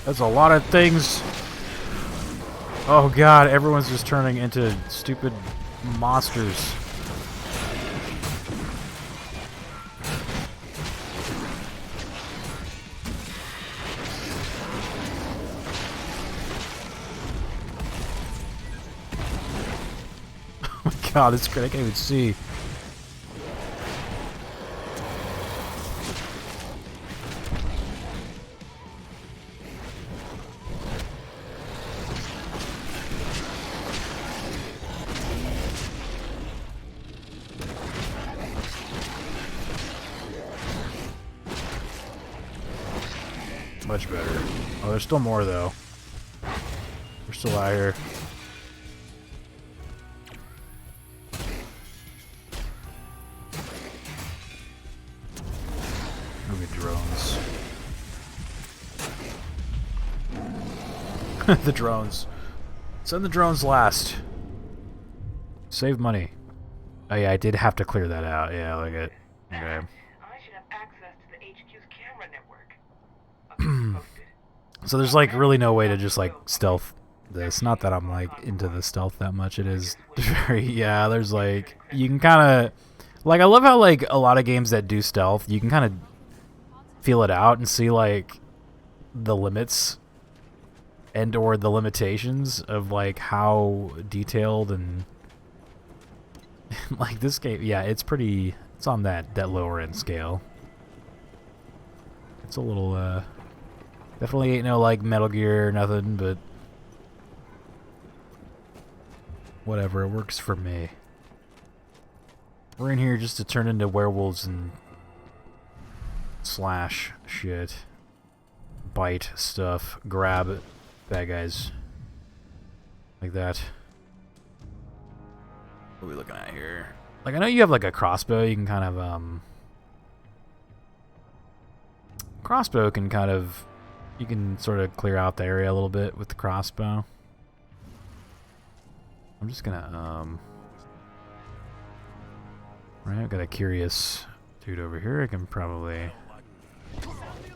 That's a lot of things. Oh god, everyone's just turning into stupid monsters. god, it's great. I can't even see. Much better. Oh, there's still more though. We're still out here. Maybe drones. The drones. Send the drones last. Save money. Oh yeah, I did have to clear that out. Yeah, look at. Okay. So there's like really no way to just like stealth this. Not that I'm like into the stealth that much. It is very, yeah, there's like, you can kind of, like, I love how like a lot of games that do stealth, you can kind of feel it out and see like the limits and or the limitations of like how detailed and like this game, yeah, it's pretty, it's on that lower end scale. It's a little, definitely ain't no like Metal Gear or nothing, but whatever, it works for me. We're in here just to turn into werewolves and slash shit, bite stuff, grab bad guys like that. What are we looking at here? Like, I know you have like a crossbow, you can kind of crossbow can kind of, you can sort of clear out the area a little bit with the crossbow. I'm just gonna, right, I've got a curious dude over here. I can probably,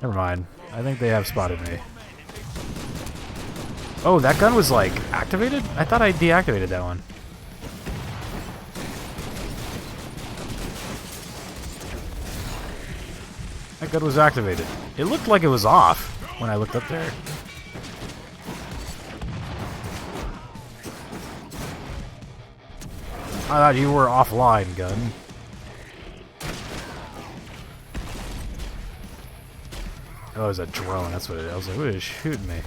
never mind. I think they have spotted me. Oh, that gun was like activated? I thought I deactivated that one. That gun was activated. It looked like it was off when I looked up there. I thought you were offline, gun. Oh, it was a drone. That's what it is. I was like, who is shooting me?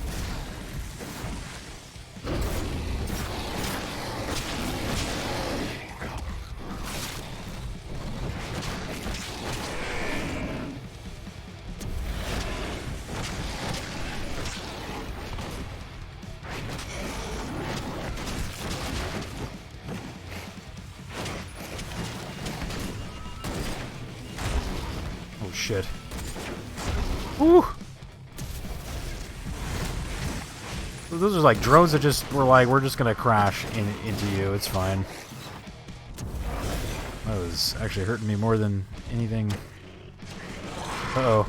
Oh shit. Woo! Those are like drones that just were like, we're just gonna crash into you, it's fine. That was actually hurting me more than anything. Uh-oh.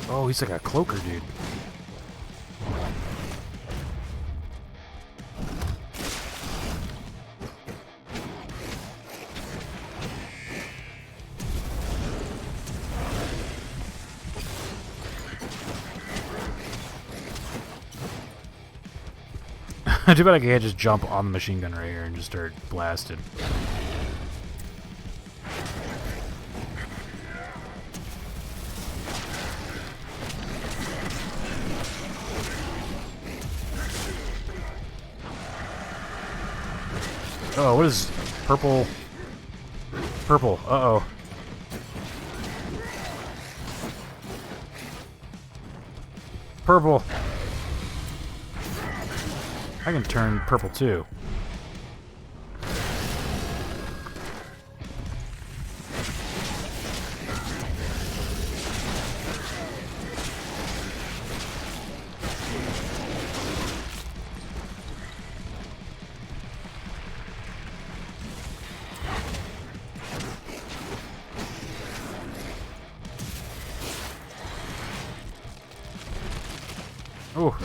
Oh, he's like a cloaker dude. Too bad I can't just jump on the machine gun right here and just start blasting. Oh, what is purple? Purple. Uh-oh. Purple. I can turn purple too. Oh.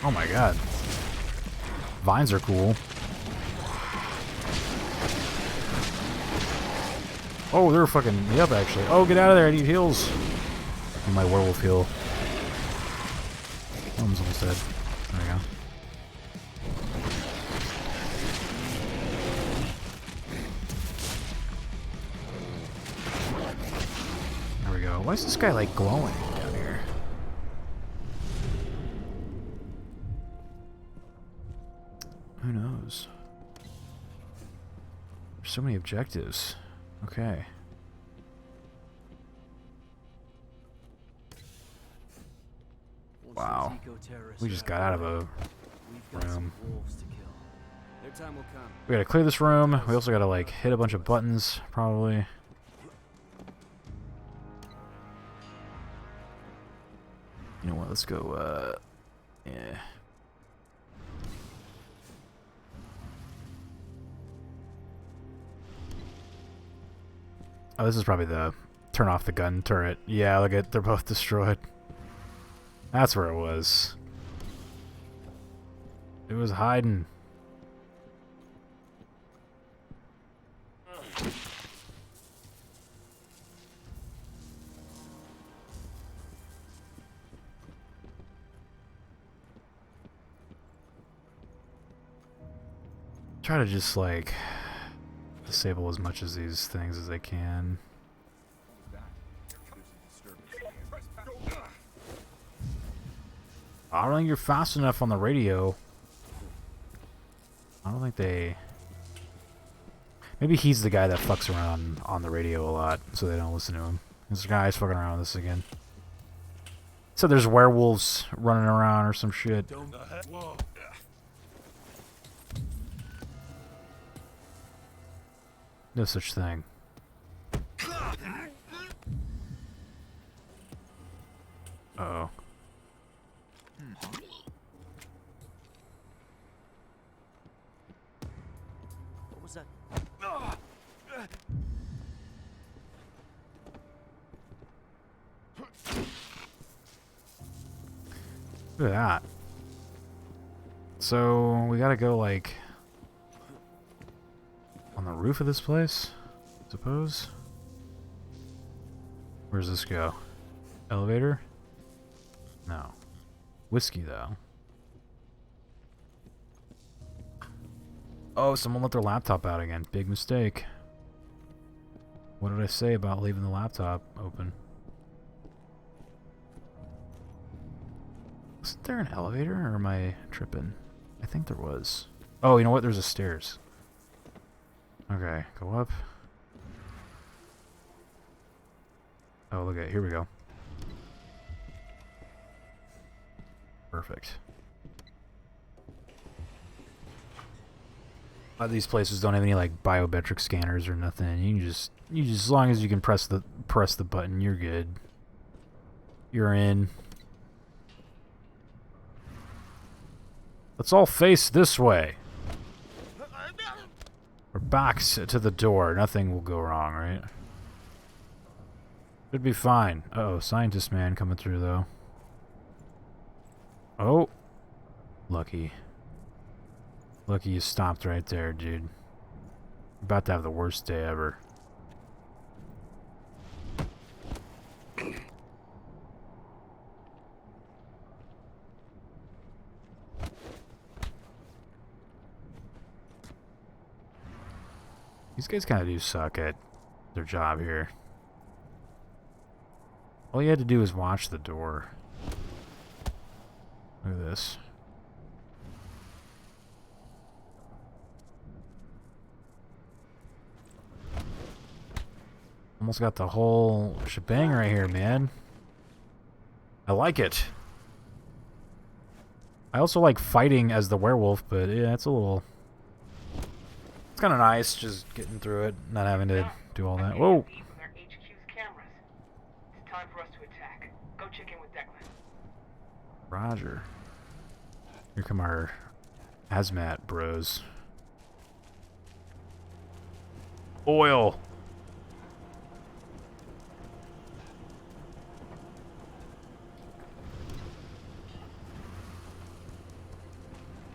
Oh my god. Vines are cool. Oh, they're fucking me up, actually. Oh, get out of there. I need heals. Need my werewolf heal. One's almost dead. There we go. There we go. Why is this guy, like, glowing down here? Who knows? There's so many objectives. Okay. Wow. We just got out of a room. Their time will come. We gotta clear this room. We also gotta, like, hit a bunch of buttons, probably. You know what? Let's go, yeah. Oh, this is probably the turn off the gun turret. Yeah, look at, they're both destroyed. That's where it was. It was hiding. Try to just, like, disable as much of these things as I can. I don't think you're fast enough on the radio. I don't think they... Maybe he's the guy that fucks around on the radio a lot, so they don't listen to him. This guy's fucking around with this again. So there's werewolves running around or some shit. No such thing. Uh-oh. What was that? Look at that. So we gotta go, like, on the roof of this place, I suppose. Where does this go? Elevator? No. Whiskey, though. Oh, someone let their laptop out again. Big mistake. What did I say about leaving the laptop open? Wasn't there an elevator, or am I tripping? I think there was. Oh, you know what? There's a stairs. Okay, go up. Oh, look at it. Here we go. Perfect. A lot of these places don't have any, like, biometric scanners or nothing. You just as long as you can press the button, you're good. You're in. Let's all face this way. We're backs to the door. Nothing will go wrong, right? Should be fine. Uh-oh, scientist man coming through, though. Oh. Lucky. Lucky you stopped right there, dude. You're about to have the worst day ever. These guys kind of do suck at their job here. All you had to do is watch the door. Look at this. Almost got the whole shebang right here, man. I like it. I also like fighting as the werewolf, but yeah, it's a little... It's kind of nice just getting through it, not having to do all that. Whoa! It's time for us to attack. Go check in with Declan. Roger. Here come our hazmat bros. Oil!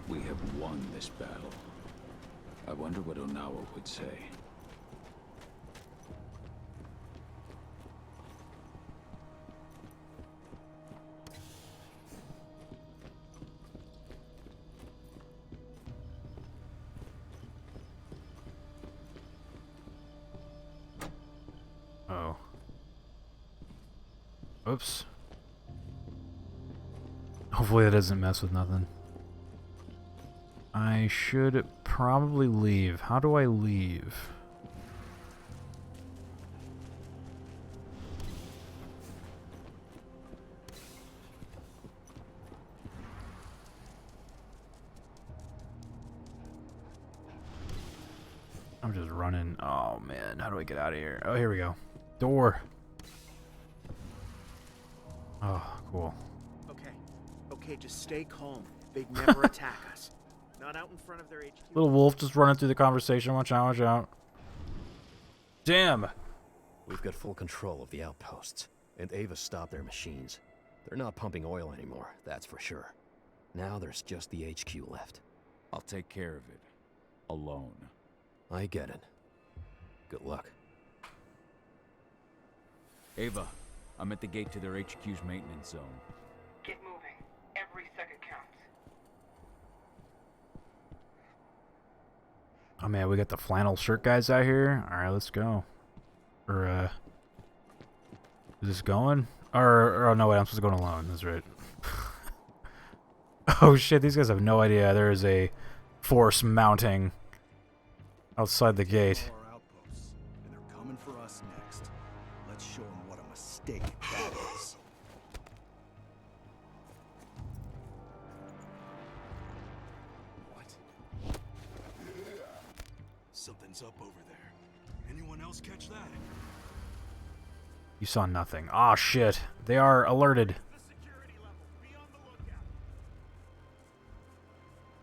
We have won this battle. I wonder what Onawa would say. Oops. Hopefully that doesn't mess with nothing. I should probably leave. How do I leave? I'm just running. Oh man, how do I get out of here? Oh, here we go. Door. Oh, cool. Okay, just stay calm. They'd never attack us. Not out in front of their HQ. Little wolf just running through the conversation. Watch out, watch out. Damn. We've got full control of the outposts, and Ava stopped their machines. They're not pumping oil anymore, that's for sure. Now there's just the HQ left. I'll take care of it. Alone. I get it. Good luck. Ava, I'm at the gate to their HQ's maintenance zone. Get moving. Every second counts. Oh man, we got the flannel shirt guys out here. Alright, let's go. Or, is this going? Or, oh no, wait, I'm supposed to go alone. That's right. Oh shit, these guys have no idea there is a force mounting outside the gate. Our outposts, and they're coming for us next. Let's show them what a mistake that is. What? Something's up over there. Anyone else catch that? You saw nothing. Ah, shit. They are alerted.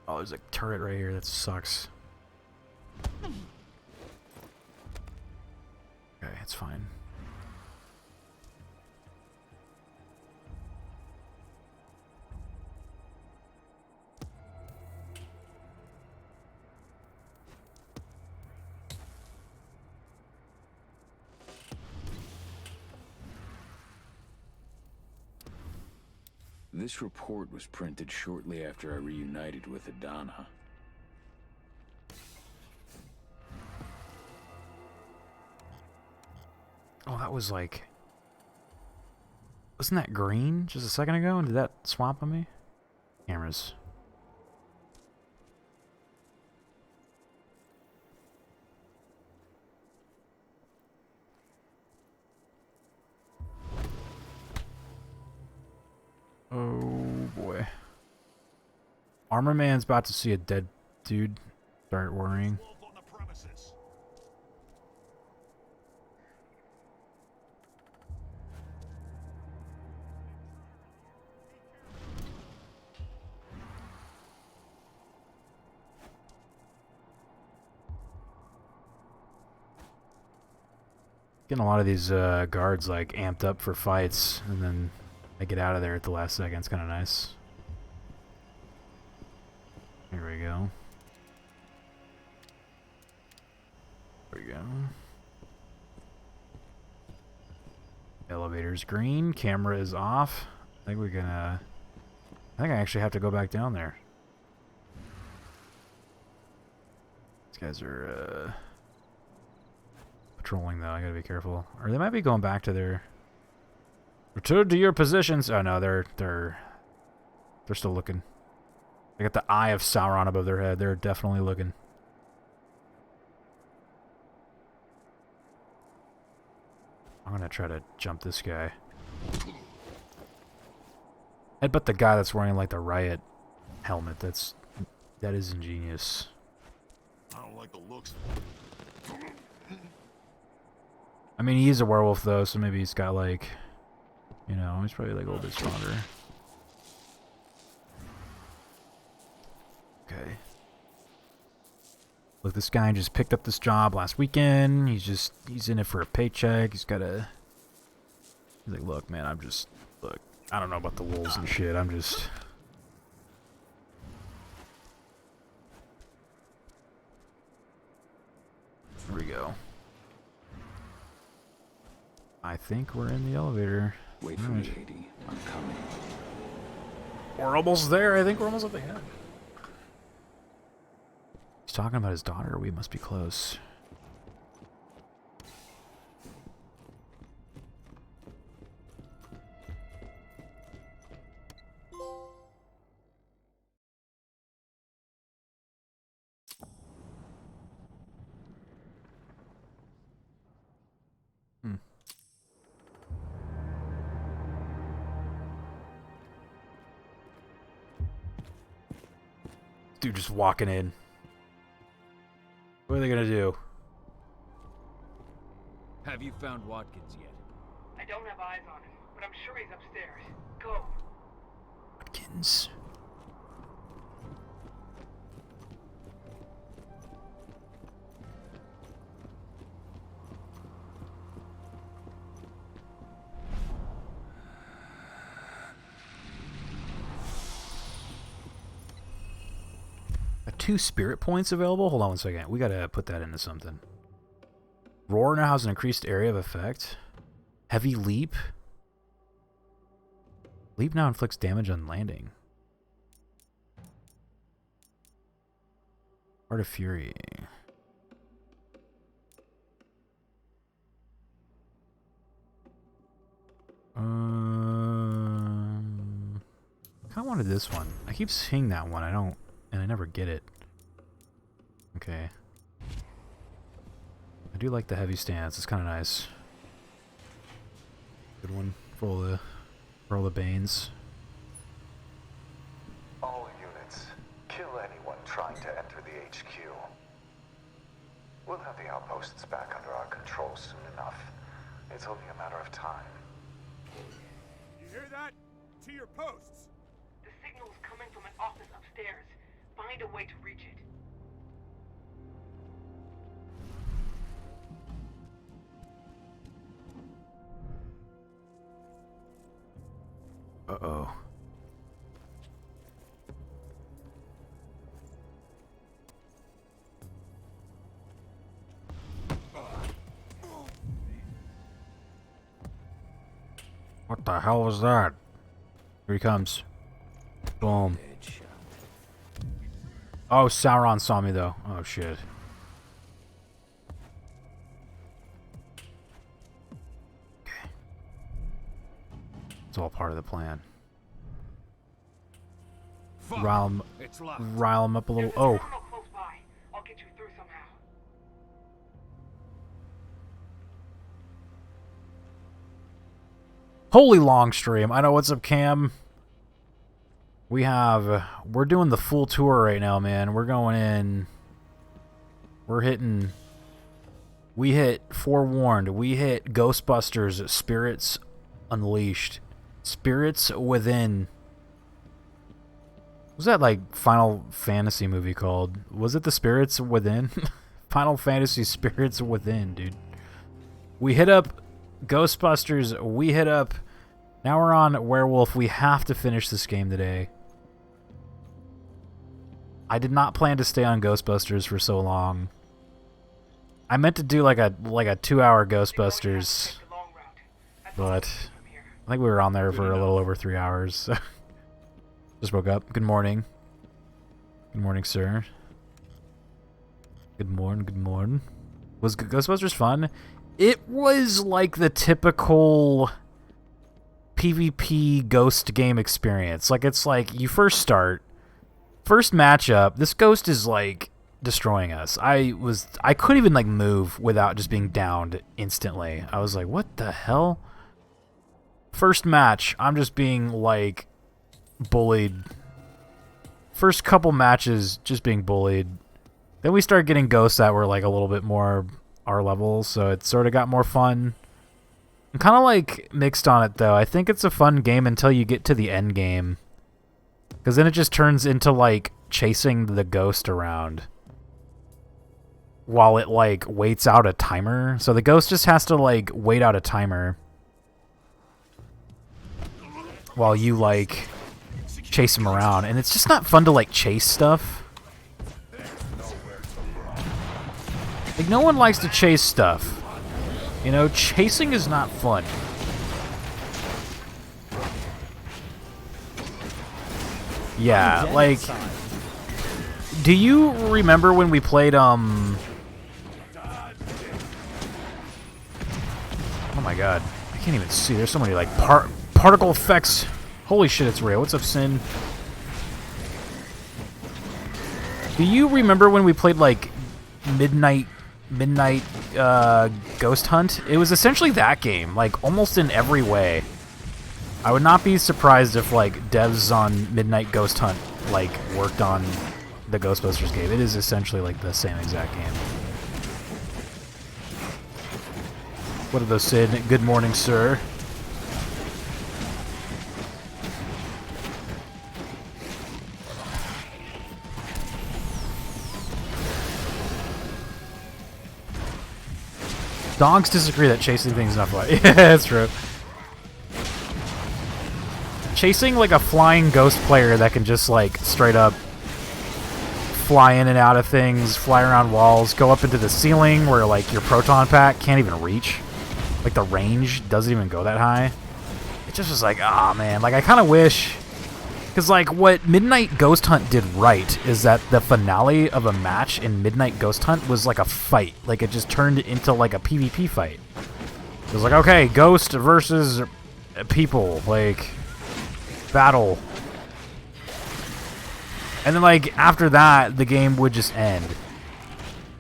Oh, there's a turret right here. That sucks. Okay, it's fine. This report was printed shortly after I reunited with Adana. Oh, that was like... Wasn't that green just a second ago? And did that swap on me? Cameras. Oh boy. Armor Man's about to see a dead dude. Start worrying. Getting a lot of these guards like amped up for fights, and then they get out of there at the last second. It's kind of nice. Here we go. There we go. Elevator's green. Camera is off. I think we're gonna... I think I actually have to go back down there. These guys are patrolling though. I gotta be careful. Or they might be going back to their... Return to your positions. Oh no, they're still looking. They got the eye of Sauron above their head. They're definitely looking. I'm gonna try to jump this guy. Headbutt the guy that's wearing like the riot helmet. That is ingenious. I don't like the looks. I mean, he is a werewolf though, so maybe he's got like, you know, he's probably like a little bit stronger. Okay. Look, this guy just picked up this job last weekend. He's in it for a paycheck. He's like, look, man, look, I don't know about the wolves and shit. I'm just... Here we go. I think we're in the elevator. Wait for me, lady. I'm coming. We're almost there. I think we're almost at the end. He's talking about his daughter. We must be close. Dude just walking in. What are they gonna do? Have you found Watkins yet? I don't have eyes on him, but I'm sure he's upstairs. Go. Watkins. Two spirit points available? Hold on one second. We gotta put that into something. Roar now has an increased area of effect. Heavy leap. Leap now inflicts damage on landing. Heart of Fury. I kinda wanted this one. I keep seeing that one. And I never get it. Okay. I do like the heavy stance. It's kind of nice. Good one for all the Banes. All units, kill anyone trying to enter the HQ. We'll have the outposts back under our control soon enough. It's only a matter of time. You hear that? To your posts! The signal's coming from an office upstairs. Find a way to reach it. Uh-oh. What the hell was that? Here he comes. Boom. Oh, Sauron saw me though. Oh shit. Okay. It's all part of the plan. Rile him up a little. Oh. I'll get you through somehow. Holy long stream. I know. What's up, Cam? We're doing the full tour right now, man. We're going in. We hit Forewarned. We hit Ghostbusters, Spirits Unleashed. Spirits Within. What was that like Final Fantasy movie called? Was it the Spirits Within? Final Fantasy Spirits Within, dude. We hit up Ghostbusters. We hit up. Now we're on Werewolf. We have to finish this game today. I did not plan to stay on Ghostbusters for so long. I meant to do like a 2-hour Ghostbusters, but I think we were on there for a little over 3 hours. Just woke up. Good morning. Good morning, sir. Good morning. Good morning. Was Ghostbusters fun? It was like the typical PvP ghost game experience. Like, it's like you first matchup, this ghost is like destroying us. I couldn't even like move without just being downed instantly. I was like, what the hell? First match, I'm just being like bullied. First couple matches, just being bullied. Then we started getting ghosts that were like a little bit more our level, so it sort of got more fun. I'm kind of like mixed on it though. I think it's a fun game until you get to the end game. Because then it just turns into, like, chasing the ghost around while it, like, waits out a timer. So the ghost just has to, like, wait out a timer while you, like, chase him around. And it's just not fun to, like, chase stuff. Like, no one likes to chase stuff. You know, chasing is not fun. Yeah, like, do you remember when we played, oh my god, I can't even see, there's so many, like, particle effects. Holy shit, it's real. What's up, Sin? Do you remember when we played, like, Midnight Ghost Hunt? It was essentially that game, like, almost in every way. I would not be surprised if, like, devs on Midnight Ghost Hunt, like, worked on the Ghostbusters game. It is essentially like the same exact game. What are those, Sid? Good morning, sir. Dogs disagree that chasing things is not fun. Yeah, that's true. Chasing like a flying ghost player that can just like straight up fly in and out of things, fly around walls, go up into the ceiling where like your proton pack can't even reach. Like the range doesn't even go that high. It just was like, ah, man. Like I kind of wish, because like what Midnight Ghost Hunt did right is that the finale of a match in Midnight Ghost Hunt was like a fight. Like it just turned into like a PvP fight. It was like, okay, ghost versus people, like battle. And then like after that, the game would just end.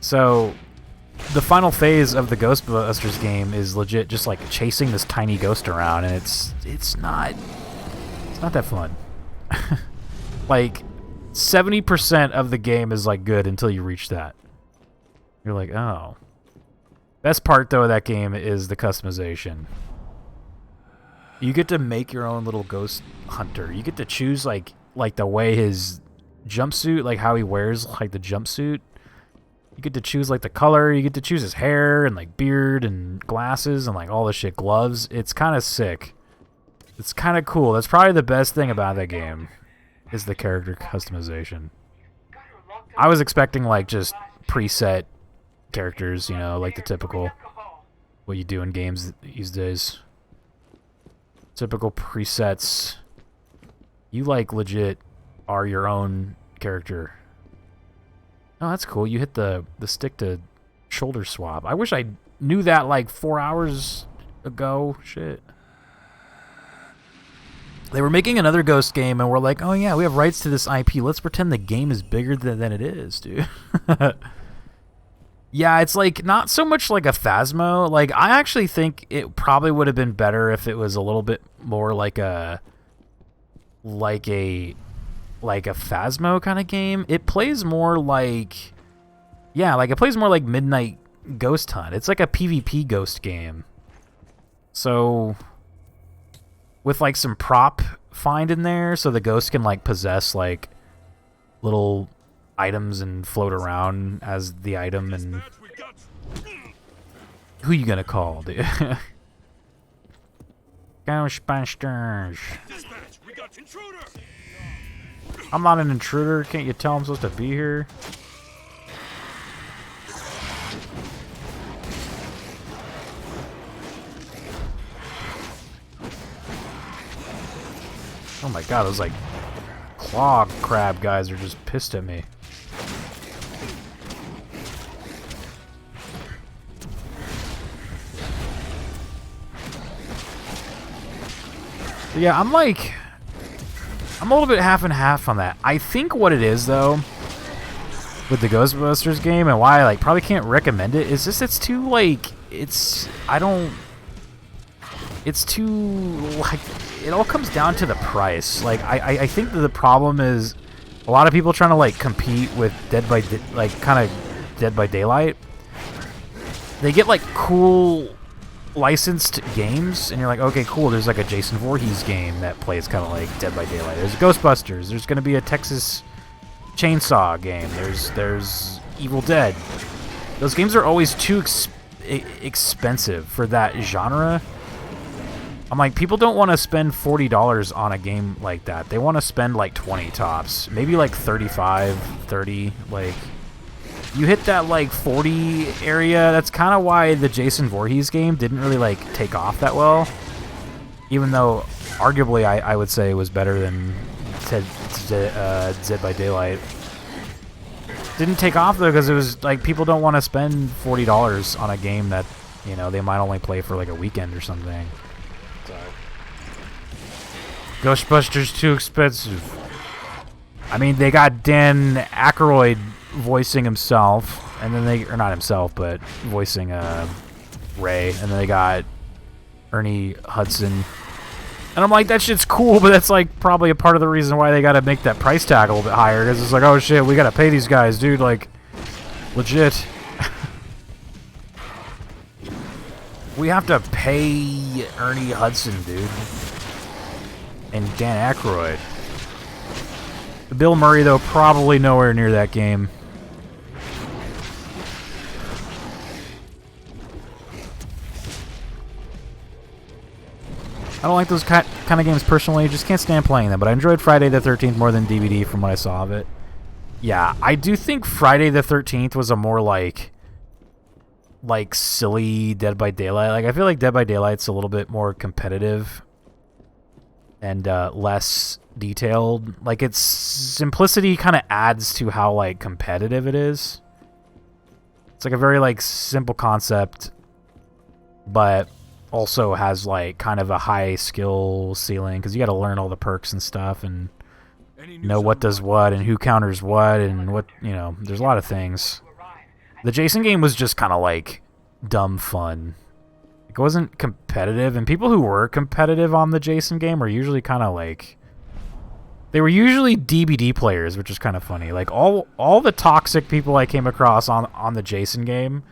So the final phase of the Ghostbusters game is legit just like chasing this tiny ghost around, and it's not that fun. Like 70% of the game is like good until you reach that. You're like, oh. Best part though of that game is the customization. You get to make your own little ghost hunter. You get to choose like the way his jumpsuit, like how he wears like the jumpsuit. You get to choose like the color. You get to choose his hair and like beard and glasses and like all this shit, gloves. It's kind of sick. It's kind of cool. That's probably the best thing about that game, is the character customization. I was expecting like just preset characters, you know, like the typical what you do in games these days. Typical presets. You like legit are your own character. Oh, that's cool. You hit the stick to shoulder swap. I wish I knew that like 4 hours ago. Shit. They were making another Ghost game, and we're like, oh yeah, we have rights to this IP. Let's pretend the game is bigger than it is, dude. Yeah, it's like not so much like a Phasmo. Like I actually think it probably would have been better if it was a little bit more like a Phasmo kind of game. It plays more like, yeah, like it plays more like Midnight Ghost Hunt. It's like a PvP ghost game. So with like some prop find in there, so the ghost can like possess like little items and float around as the item. And who you gonna call, dude? Ghostbusters. I'm not an intruder. Can't you tell I'm supposed to be here? Oh my god, those like claw crab guys are just pissed at me. Yeah, I'm a little bit half and half on that. I think what it is though with the Ghostbusters game, and why I like probably can't recommend it, is just it's too like it's too like, it all comes down to the price. Like I think that the problem is a lot of people trying to like compete with Dead by Daylight. They get like cool licensed games, and you're like, okay, cool. There's like a Jason Voorhees game that plays kind of like Dead by Daylight. There's Ghostbusters. There's going to be a Texas Chainsaw game. There's Evil Dead. Those games are always too expensive for that genre. I'm like, people don't want to spend $40 on a game like that. They want to spend like 20 tops, maybe like 35, 30. Like, you hit that like 40 area. That's kind of why the Jason Voorhees game didn't really like take off that well. Even though arguably I would say it was better than Dead by Daylight. Didn't take off though because it was like people don't want to spend $40 on a game that, you know, they might only play for like a weekend or something. Sorry. Ghostbusters too expensive. I mean, they got Dan Aykroyd voicing himself, and then or not himself, but voicing Ray, and then they got Ernie Hudson And I'm like, that shit's cool, but that's like probably a part of the reason why they gotta make that price tag a little bit higher, because it's like, oh shit, we gotta pay these guys, dude, like, legit. We have to pay Ernie Hudson, dude. And Dan Aykroyd. Bill Murray, though, probably nowhere near that game. I don't like those kind of games personally. Just can't stand playing them. But I enjoyed Friday the 13th more than DVD from what I saw of it. Yeah, I do think Friday the 13th was a more like silly Dead by Daylight. Like I feel like Dead by Daylight's a little bit more competitive and less detailed. Like its simplicity kind of adds to how like competitive it is. It's like a very like simple concept, but also has like kind of a high skill ceiling because you got to learn all the perks and stuff and know what does what and who counters what and what, you know, there's a lot of things. The Jason game was just kind of like dumb fun. It wasn't competitive, and people who were competitive on the Jason game were usually kind of like, they were usually DBD players, which is kind of funny. Like all the toxic people I came across on the Jason game,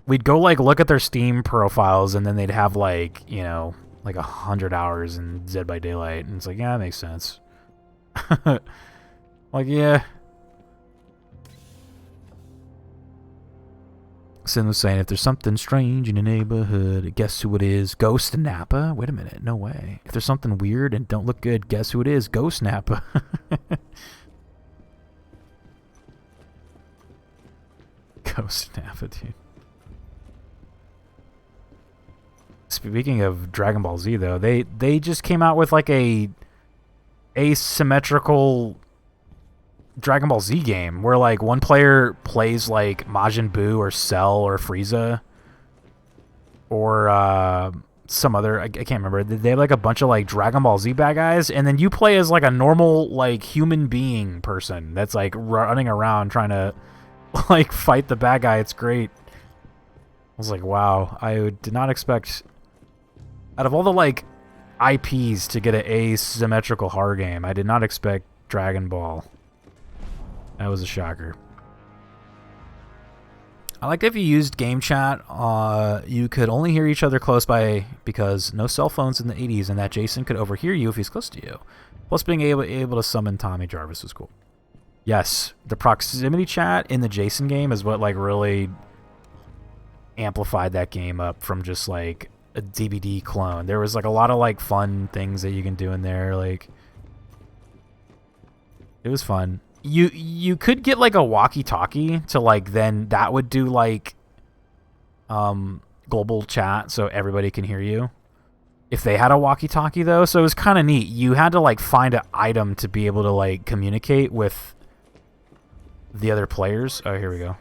we'd go like look at their Steam profiles, and then they'd have like, you know, like 100 hours in Dead by Daylight, and it's like, yeah, that makes sense. Like, yeah. Sin was saying, if there's something strange in the neighborhood, guess who it is? Ghost Napa? Wait a minute, no way. If there's something weird and don't look good, guess who it is? Ghost Napa. Ghost Napa, dude. Speaking of Dragon Ball Z, though, they just came out with like a asymmetrical Dragon Ball Z game where like one player plays like Majin Buu or Cell or Frieza or some other, I can't remember. They have like a bunch of like Dragon Ball Z bad guys, and then you play as like a normal like human being person that's like running around trying to like fight the bad guy. It's great. I was like, wow, I did not expect, out of all the like IPs to get an asymmetrical horror game, I did not expect Dragon Ball. That was a shocker. I like if you used game chat, you could only hear each other close by because no cell phones in the 80s, and that Jason could overhear you if he's close to you. Plus being able to summon Tommy Jarvis was cool. Yes, the proximity chat in the Jason game is what like really amplified that game up from just like a DVD clone. There was like a lot of like fun things that you can do in there. Like, it was fun. You could get like a walkie-talkie to like, then that would do like global chat so everybody can hear you if they had a walkie-talkie though. So it was kind of neat. You had to like find an item to be able to like communicate with the other players. Oh, here we go.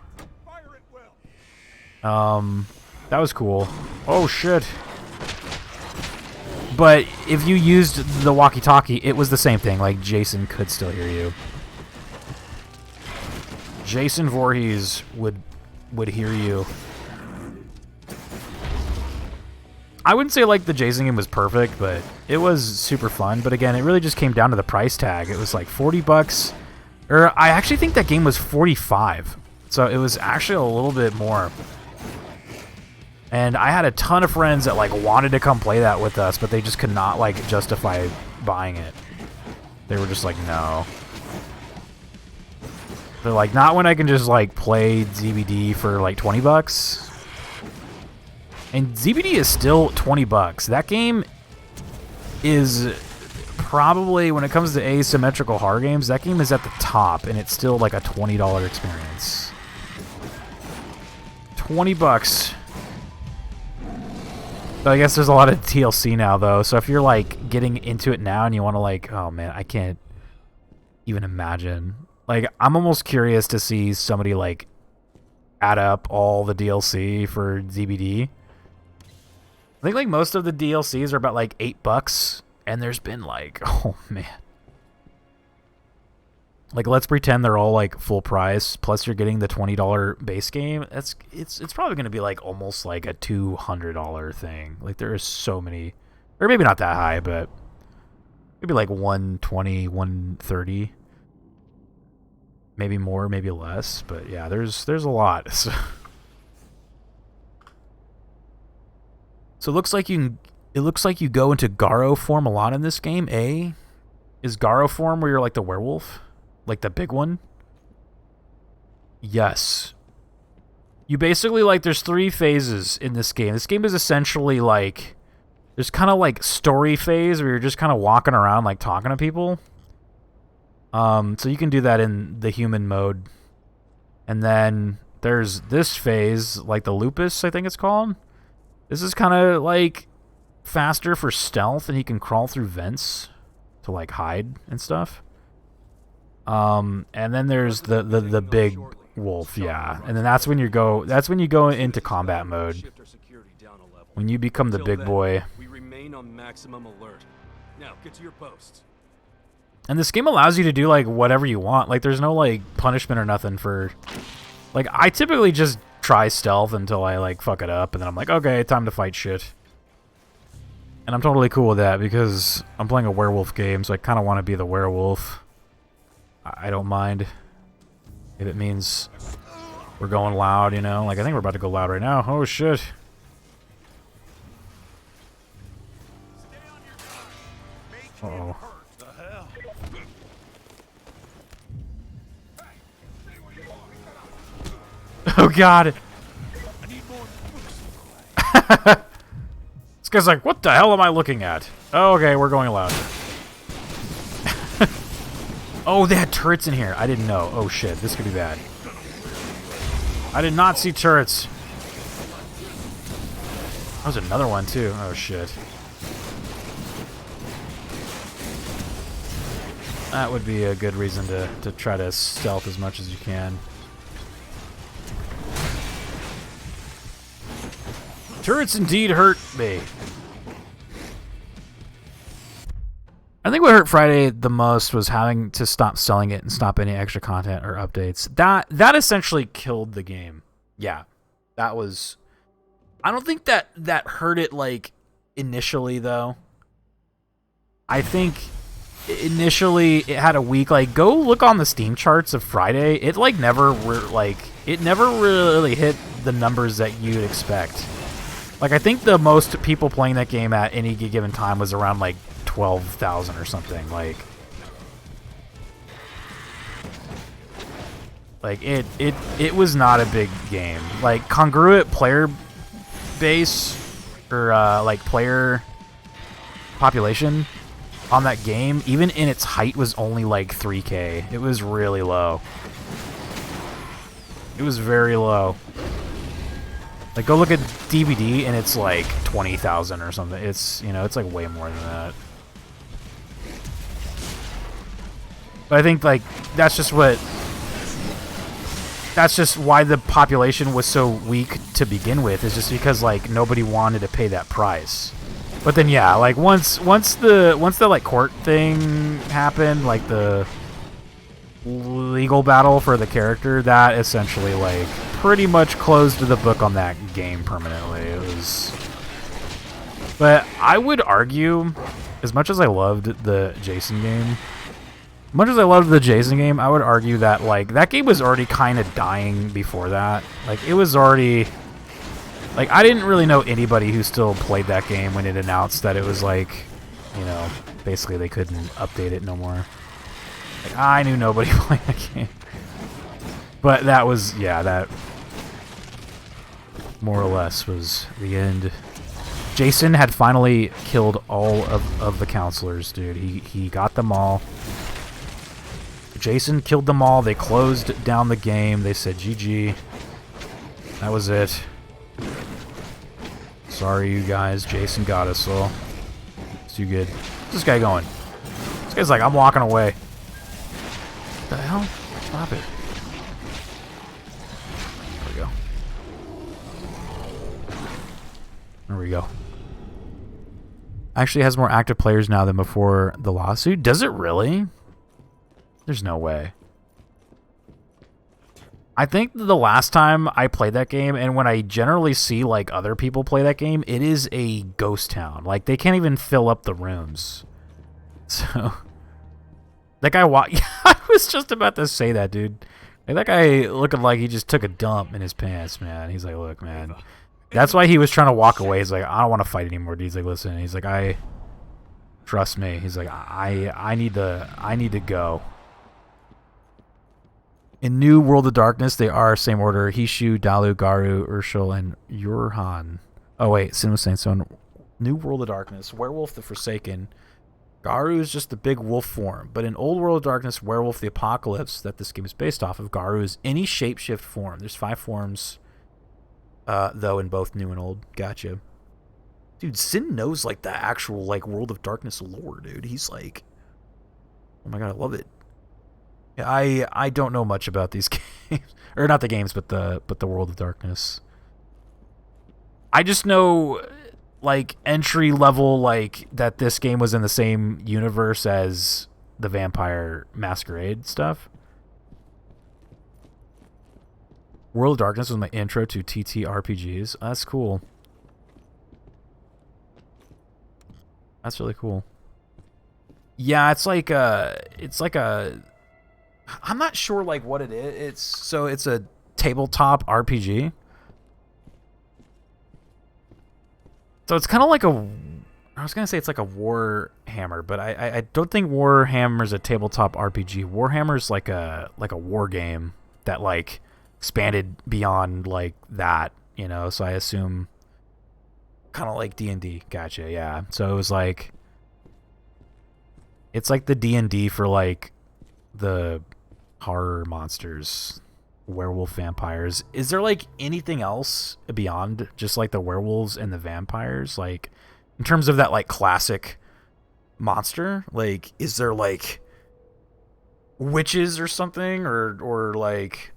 That was cool. Oh shit. But if you used the walkie-talkie, it was the same thing. Like Jason could still hear you. Jason Voorhees would hear you. I wouldn't say like the Jason game was perfect, but it was super fun. But again, it really just came down to the price tag. It was like $40, or I actually think that game was $45. So it was actually a little bit more. And I had a ton of friends that like wanted to come play that with us, but they just could not like justify buying it. They were just like, no. They're like, not when I can just like play ZBD for like $20. And ZBD is still $20. That game is probably, when it comes to asymmetrical horror games, that game is at the top, and it's still like a $20 experience. $20. So I guess there's a lot of TLC now, though. So if you're like getting into it now and you want to like, oh man, I can't even imagine. Like, I'm almost curious to see somebody like add up all the DLC for ZBD. I think like most of the DLCs are about like $8, and there's been like, oh man. Like, let's pretend they're all like full price, plus you're getting the $20 base game. It's probably going to be like almost like a $200 thing. Like, there are so many Or maybe not that high, but maybe like 120, 130. Maybe more, maybe less, but yeah, there's a lot. So it looks like you go into Garo form a lot in this game. Is Garo form where you're like the werewolf? Like the big one? Yes. You basically, like, there's 3 phases in this game. This game is essentially like, there's kind of like story phase where you're just kind of walking around like talking to people. So you can do that in the human mode. And then there's this phase, like the lupus, I think it's called. This is kind of like faster for stealth, and you can crawl through vents to like hide and stuff. And then there's the big wolf, yeah. And then that's when you go into combat mode. When you become the big boy. We remain on maximum alert. Now get to your posts. And this game allows you to do like whatever you want. Like there's no like punishment or nothing for, like, I typically just try stealth until I like fuck it up, and then I'm like, okay, time to fight shit. And I'm totally cool with that because I'm playing a werewolf game, so I kind of want to be the werewolf. I don't mind if it means we're going loud, you know? Like, I think we're about to go loud right now. Oh, shit. Uh-oh. Oh, God. This guy's like, what the hell am I looking at? Oh, okay, we're going loud. Oh, they had turrets in here. I didn't know. Oh, shit. This could be bad. I did not see turrets. That was another one, too. Oh, shit. That would be a good reason to try to stealth as much as you can. Turrets indeed hurt me. I think what hurt Friday the most was having to stop selling it and stop any extra content or updates. That essentially killed the game. Yeah. That was... I don't think that hurt it, like, initially, though. I think initially it had a week. Like, go look on the Steam charts of Friday. It, like, never really hit the numbers that you'd expect. Like, I think the most people playing that game at any given time was around, like, 12,000 or something. Like it was not a big game. Like, congruent player base or like player population on that game, even in its height, was only like 3K. It was really low. It was very low. Like, go look at DVD and it's like 20,000 or something. It's, you know, it's like way more than that. But I think, like, that's just why the population was so weak to begin with, is just because, like, nobody wanted to pay that price. But then, yeah, like, once the like court thing happened, like the legal battle for the character, that essentially, like, pretty much closed the book on that game permanently. It was... But I would argue, as much as I loved the Jason game, I would argue that, like, that game was already kind of dying before that. Like, it was already... Like, I didn't really know anybody who still played that game when it announced that it was, like, you know, basically they couldn't update it no more. Like, I knew nobody playing that game. But that was, yeah, that more or less was the end. Jason had finally killed all of the counselors, dude. He got them all. Jason killed them all. They closed down the game. They said GG. That was it. Sorry, you guys. Jason got us all. It's too good. Where's this guy going? This guy's like, I'm walking away. What the hell? Stop it. There we go. There we go. Actually has more active players now than before the lawsuit. Does it really? There's no way. I think the last time I played that game, and when I generally see like other people play that game, it is a ghost town. Like they can't even fill up the rooms. So that guy, I was just about to say that, dude. Like, that guy looking like he just took a dump in his pants, man. He's like, look, man. That's why he was trying to walk away. He's like, I don't want to fight anymore, dude. He's like, listen. He's like, trust me. He's like, I need to go. In New World of Darkness, they are same order: Hishu, Dalu, Garu, Urshel, and Yurhan. Oh wait, Sin was saying so. In New World of Darkness, Werewolf the Forsaken, Garu is just the big wolf form. But in Old World of Darkness, Werewolf the Apocalypse, that this game is based off of, Garu is any shapeshift form. There's 5 forms, though, in both New and Old. Gotcha. Dude, Sin knows like the actual like World of Darkness lore, dude. He's like, oh my god, I love it. I don't know much about these games, or not the games, but the World of Darkness. I just know like entry level, like that this game was in the same universe as the Vampire Masquerade stuff. World of Darkness was my intro to TTRPGs. That's cool. That's really cool. Yeah, it's like a I'm not sure like what it is. It's a tabletop RPG. So it's kind of like I was gonna say it's like a Warhammer, but I don't think Warhammer's a tabletop RPG. Warhammer's like a war game that like expanded beyond like that, you know. So I assume kind of like D&D. Gotcha. Yeah. So it was like it's like the D&D for like the horror monsters, werewolf, vampires. Is there like anything else beyond just like the werewolves and the vampires, like in terms of that like classic monster? Like is there like witches or something, or like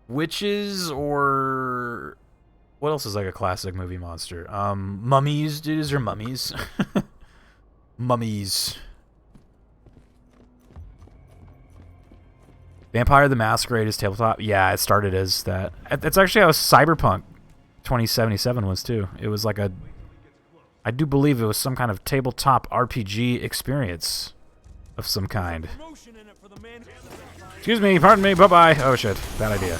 witches, or what else is like a classic movie monster? Mummies, dude. Is there mummies? Mummies. Vampire the Masquerade is tabletop. Yeah, it started as that. It's actually how Cyberpunk 2077 was too. It was like I do believe it was some kind of tabletop RPG experience of some kind. Excuse me, pardon me, bye-bye. Oh shit, bad idea.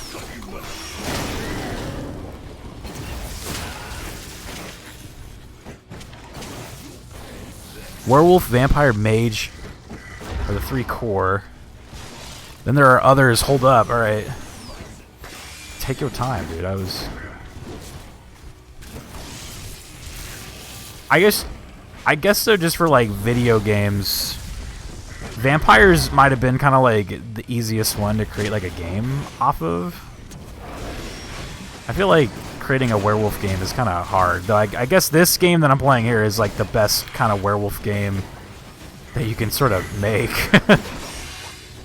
Werewolf, Vampire, Mage are the 3 core. Then there are others. Hold up. All right. Take your time, dude. I guess so, just for like video games. Vampires might have been kind of like the easiest one to create like a game off of. I feel like creating a werewolf game is kind of hard. Though I guess this game that I'm playing here is like the best kind of werewolf game that you can sort of make.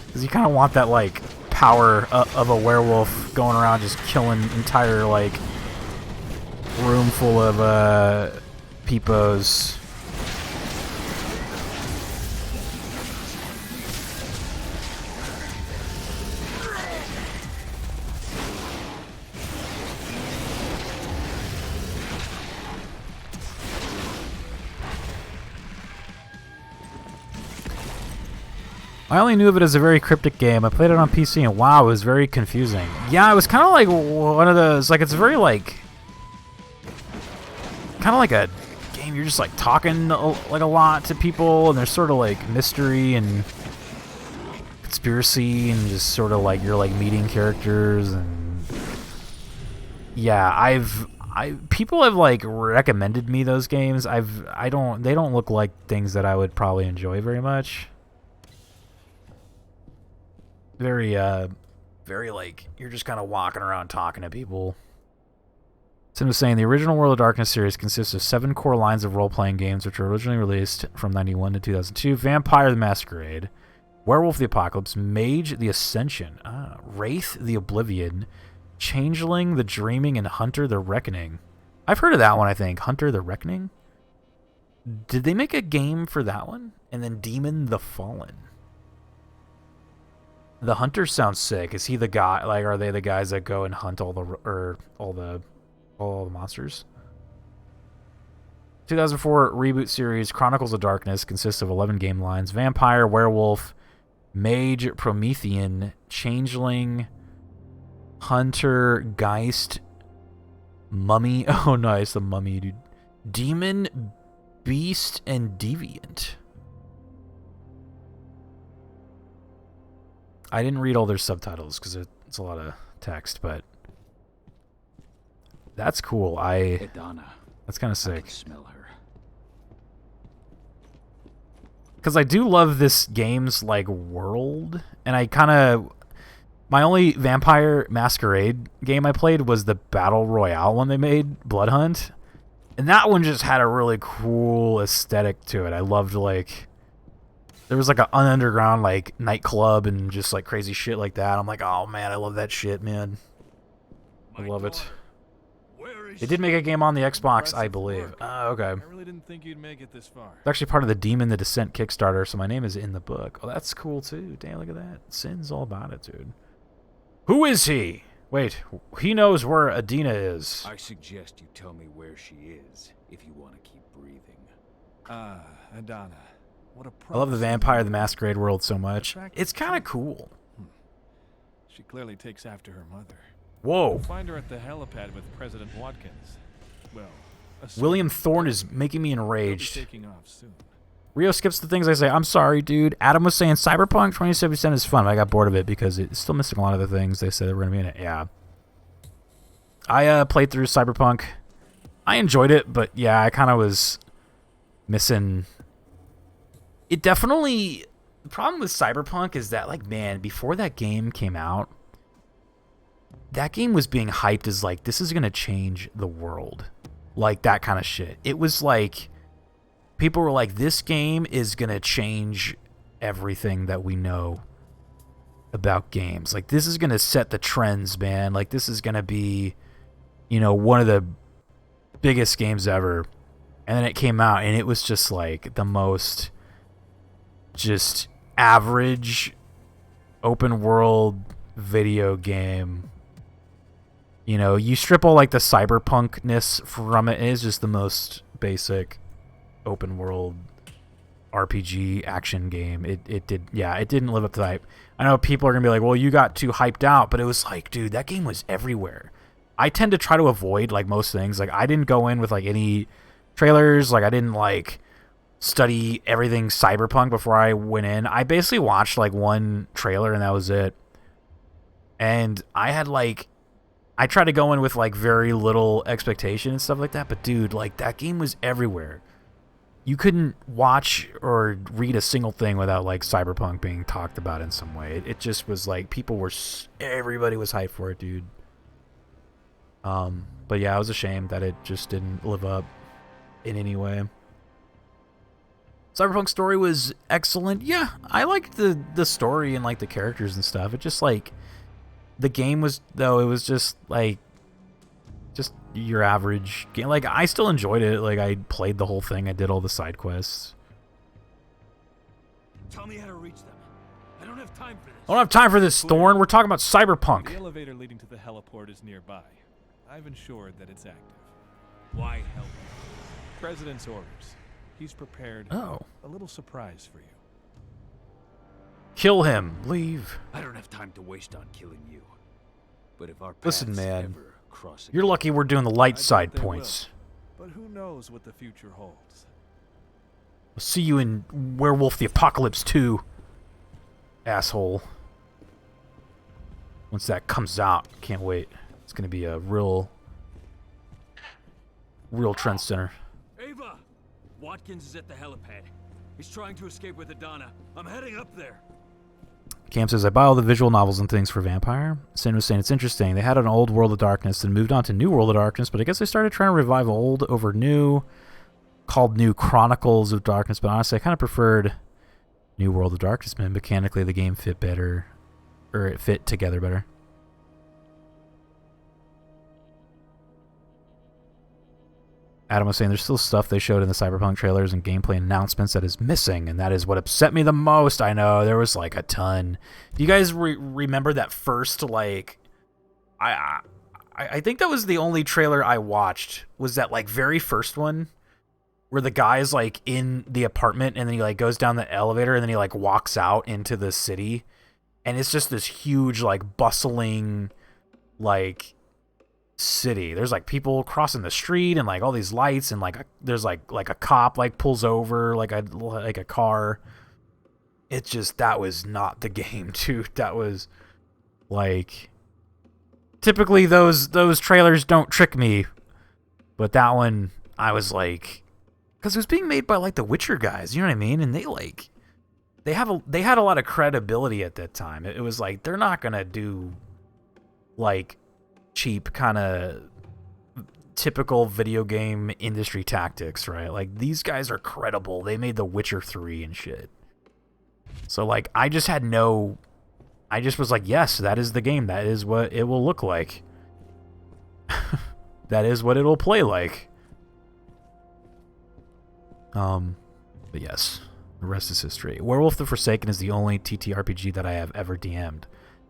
Because you kind of want that like power of a werewolf going around just killing entire like room full of peepos. I only knew of it as a very cryptic game. I played it on PC and wow, it was very confusing. Yeah, it was kind of like one of those, like it's very like, kind of like a game you're just like talking like a lot to people, and there's sort of like mystery and conspiracy and just sort of like you're like meeting characters. And yeah, people have like recommended me those games. They don't look like things that I would probably enjoy very much. Very like you're just kind of walking around talking to people. Tim was saying the original World of Darkness series consists of 7 core lines of role-playing games, which were originally released from 1991 to 2002: Vampire the Masquerade, Werewolf the Apocalypse, Mage the Ascension, Wraith the Oblivion, Changeling the Dreaming, and Hunter the Reckoning. I've heard of that one, I think. Hunter the Reckoning? Did they make a game for that one? And then Demon the Fallen. The hunter sounds sick. Is he the guy? Like, are they the guys that go and hunt all the monsters? 2004 reboot series Chronicles of Darkness consists of 11 game lines: Vampire, Werewolf, Mage, Promethean, Changeling, Hunter, Geist, Mummy. Oh, nice, the Mummy, dude. Demon, Beast, and Deviant. I didn't read all their subtitles because it's a lot of text, but that's cool. That's kind of sick. I can smell her. Because I do love this game's like world, and I kind of, my only Vampire Masquerade game I played was the Battle Royale one they made, Blood Hunt, and that one just had a really cool aesthetic to it. I loved like, there was like an underground like nightclub and just like crazy shit like that. I'm like, oh man, I love that shit, man. I love it. They did make a game on the Xbox, I believe. Okay. I really didn't think you'd make it this far. It's actually part of the Demon the Descent Kickstarter, so my name is in the book. Oh, that's cool too. Damn, look at that. Sin's all about it, dude. Who is he? Wait, he knows where Adina is. I suggest you tell me where she is, if you want to keep breathing. Adana. What a I love the Vampire the Masquerade world so much. It's kind of cool. She clearly takes after her mother. Whoa. We'll find her at the helipad with President Watkins. Well, William Thorne is making me enraged. Taking off soon. Rio skips the things I say. I'm sorry, dude. Adam was saying Cyberpunk 2077 is fun. But I got bored of it because it's still missing a lot of the things they said they were going to be in it. Yeah. I played through Cyberpunk. I enjoyed it, but yeah, I kind of was missing. It definitely. The problem with Cyberpunk is that, like, man, before that game came out, that game was being hyped as like, this is going to change the world. Like that kind of shit. It was like, people were like, this game is going to change everything that we know about games. Like, this is going to set the trends, man. Like, this is going to be, you know, one of the biggest games ever. And then it came out and it was just like the most just average open world video game. You know, you strip all like the cyberpunkness from it, and it's just the most basic open world RPG action game. It didn't live up to the hype. I know people are gonna be like, well, you got too hyped out, but it was like, dude, that game was everywhere. I tend to try to avoid like most things. Like, I didn't go in with like any trailers. Like, I didn't like study everything Cyberpunk before I went in. I basically watched like one trailer and that was it. And I had like, I tried to go in with like very little expectation and stuff like that, but dude, like that game was everywhere. You couldn't watch or read a single thing without like Cyberpunk being talked about in some way. It just was like everybody was hyped for it, dude. But yeah, I was ashamed that it just didn't live up in any way. Cyberpunk story was excellent. Yeah, I liked the story and like the characters and stuff. It just like, the game was, though, it was just like just your average game. Like, I still enjoyed it. Like, I played the whole thing. I did all the side quests. Tell me how to reach them. I don't have time for this. I don't have time for this, Thorn. We're talking about Cyberpunk. The elevator leading to the heliport is nearby. I've ensured that it's active. Why help? President's orders. He's prepared a little surprise for you. Kill him. Leave. I don't have time to waste on killing you. But if our Listen, man. ever cross You're lucky we're doing the light I bet side they points. will. But who knows what the future holds? I'll see you in Werewolf the Apocalypse 2, asshole. Once that comes out, can't wait. It's gonna be a real trend center. Ava! Watkins is at the helipad. He's trying to escape with Adana. I'm heading up there. Cam says, I buy all the visual novels and things for Vampire. Sin was saying, it's interesting. They had an old World of Darkness and moved on to New World of Darkness, but I guess they started trying to revive old over new, called New Chronicles of Darkness, but honestly, I kind of preferred New World of Darkness, man. Mechanically, the game fit better, or it fit together better. Adam was saying there's still stuff they showed in the Cyberpunk trailers and gameplay announcements that is missing, and that is what upset me the most. I know, there was like a ton. Do you guys remember that first, like... I think that was the only trailer I watched, was that like very first one where the guy is like in the apartment and then he like goes down the elevator and then he like walks out into the city, and it's just this huge like bustling like city. There's like people crossing the street and like all these lights, and like there's like a cop like pulls over like a car. It's just, that was not the game, dude. That was like, typically those trailers don't trick me, but that one I was like, because it was being made by like the Witcher guys, you know what I mean? And they had a lot of credibility at that time. It was like, they're not gonna do like cheap kind of typical video game industry tactics, right? Like, these guys are credible. They made The Witcher 3 and shit. So like, I just was like, yes, that is the game. That is what it will look like. That is what it'll play like. But yes, the rest is history. Werewolf the Forsaken is the only TTRPG that I have ever DM'd,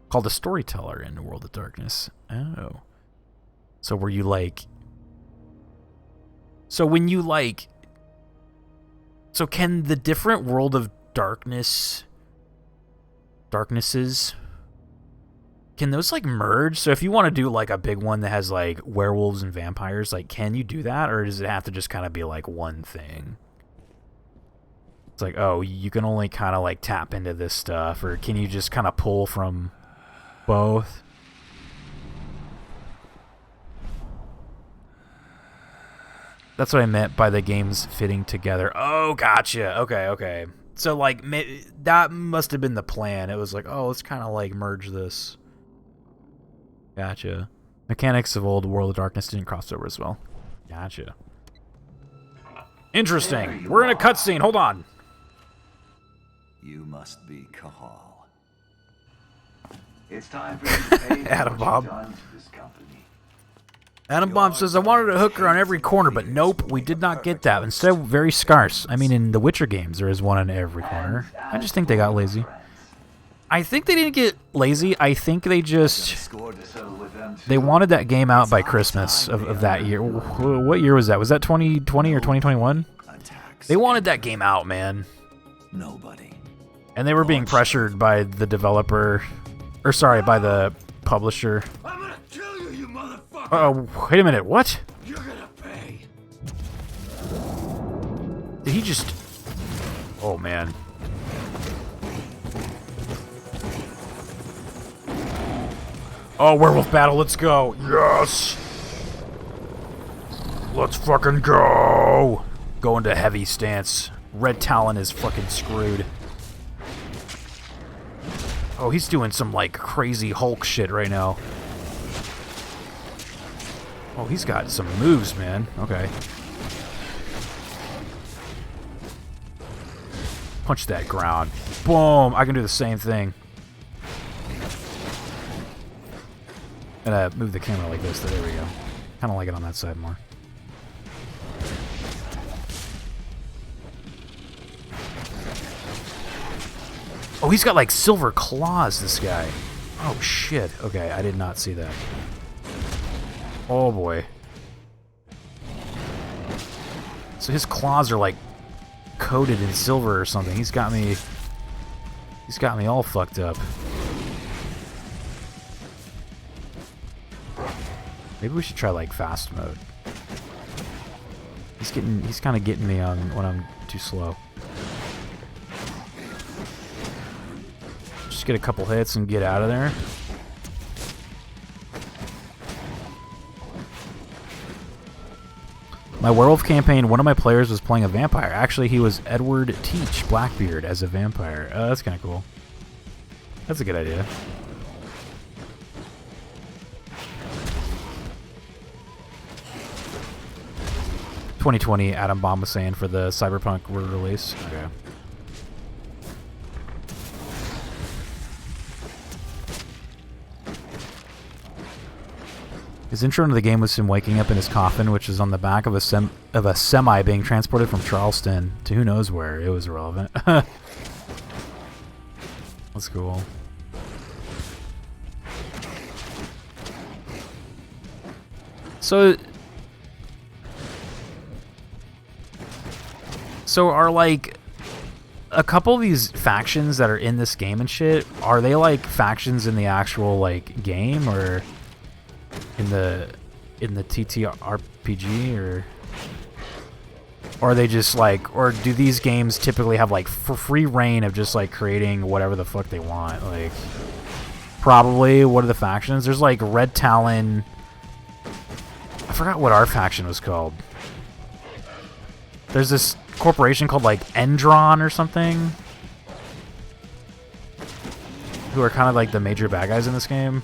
called a storyteller in World of Darkness. Oh. So were you like... So when you like... So can the different World of Darknesses, can those like merge? So if you want to do like a big one that has like werewolves and vampires, like, can you do that? Or does it have to just kind of be like one thing? It's like, oh, you can only kind of like tap into this stuff, or can you just kind of pull from both? That's what I meant by the games fitting together. Oh, gotcha. Okay. So, like, that must have been the plan. It was like, oh, let's kind of, like, merge this. Gotcha. Mechanics of old World of Darkness didn't cross over as well. Gotcha. Interesting. We're in a cutscene. Hold on. You must be Cahal. It's time for you to pay Adam what Bob. you've done to this company. Adam Bomb says, I wanted a hooker on every corner, but nope, we did not get that. Instead, very scarce. I mean, in the Witcher games, there is one on every corner. I just think they got lazy. I think they didn't get lazy. I think they just... They wanted that game out by Christmas of that year. What year was that? Was that 2020 or 2021? They wanted that game out, man. Nobody. And they were being pressured by the developer... Or, sorry, by the publisher. Oh, wait a minute, what? You're gonna pay. Did he just... Oh, man. Oh, werewolf battle, let's go. Yes! Let's fucking go! Go into heavy stance. Red Talon is fucking screwed. Oh, he's doing some, like, crazy Hulk shit right now. Oh, he's got some moves, man. Okay. Punch that ground. Boom! I can do the same thing. Gotta move the camera like this. There we go. Kind of like it on that side more. Oh, he's got like silver claws, this guy. Oh, shit. Okay, I did not see that. Oh boy. So his claws are like coated in silver or something. He's got me all fucked up. Maybe we should try like fast mode. He's kind of getting me on when I'm too slow. Just get a couple hits and get out of there. My werewolf campaign, one of my players was playing a vampire. Actually, he was Edward Teach Blackbeard as a vampire. That's kind of cool. That's a good idea. "2020," Adam Bomb was saying, for the Cyberpunk release. Okay. His intro into the game was him waking up in his coffin, which is on the back of a semi being transported from Charleston to who knows where. It was irrelevant. That's cool. So are like a couple of these factions that are in this game and shit, are they like factions in the actual like game or in the TTRPG or are they just like, or do these games typically have like free reign of just like creating whatever the fuck they want? Like probably what are the factions? There's like Red Talon. I forgot what our faction was called. There's this corporation called like Endron or something, who are kind of like the major bad guys in this game.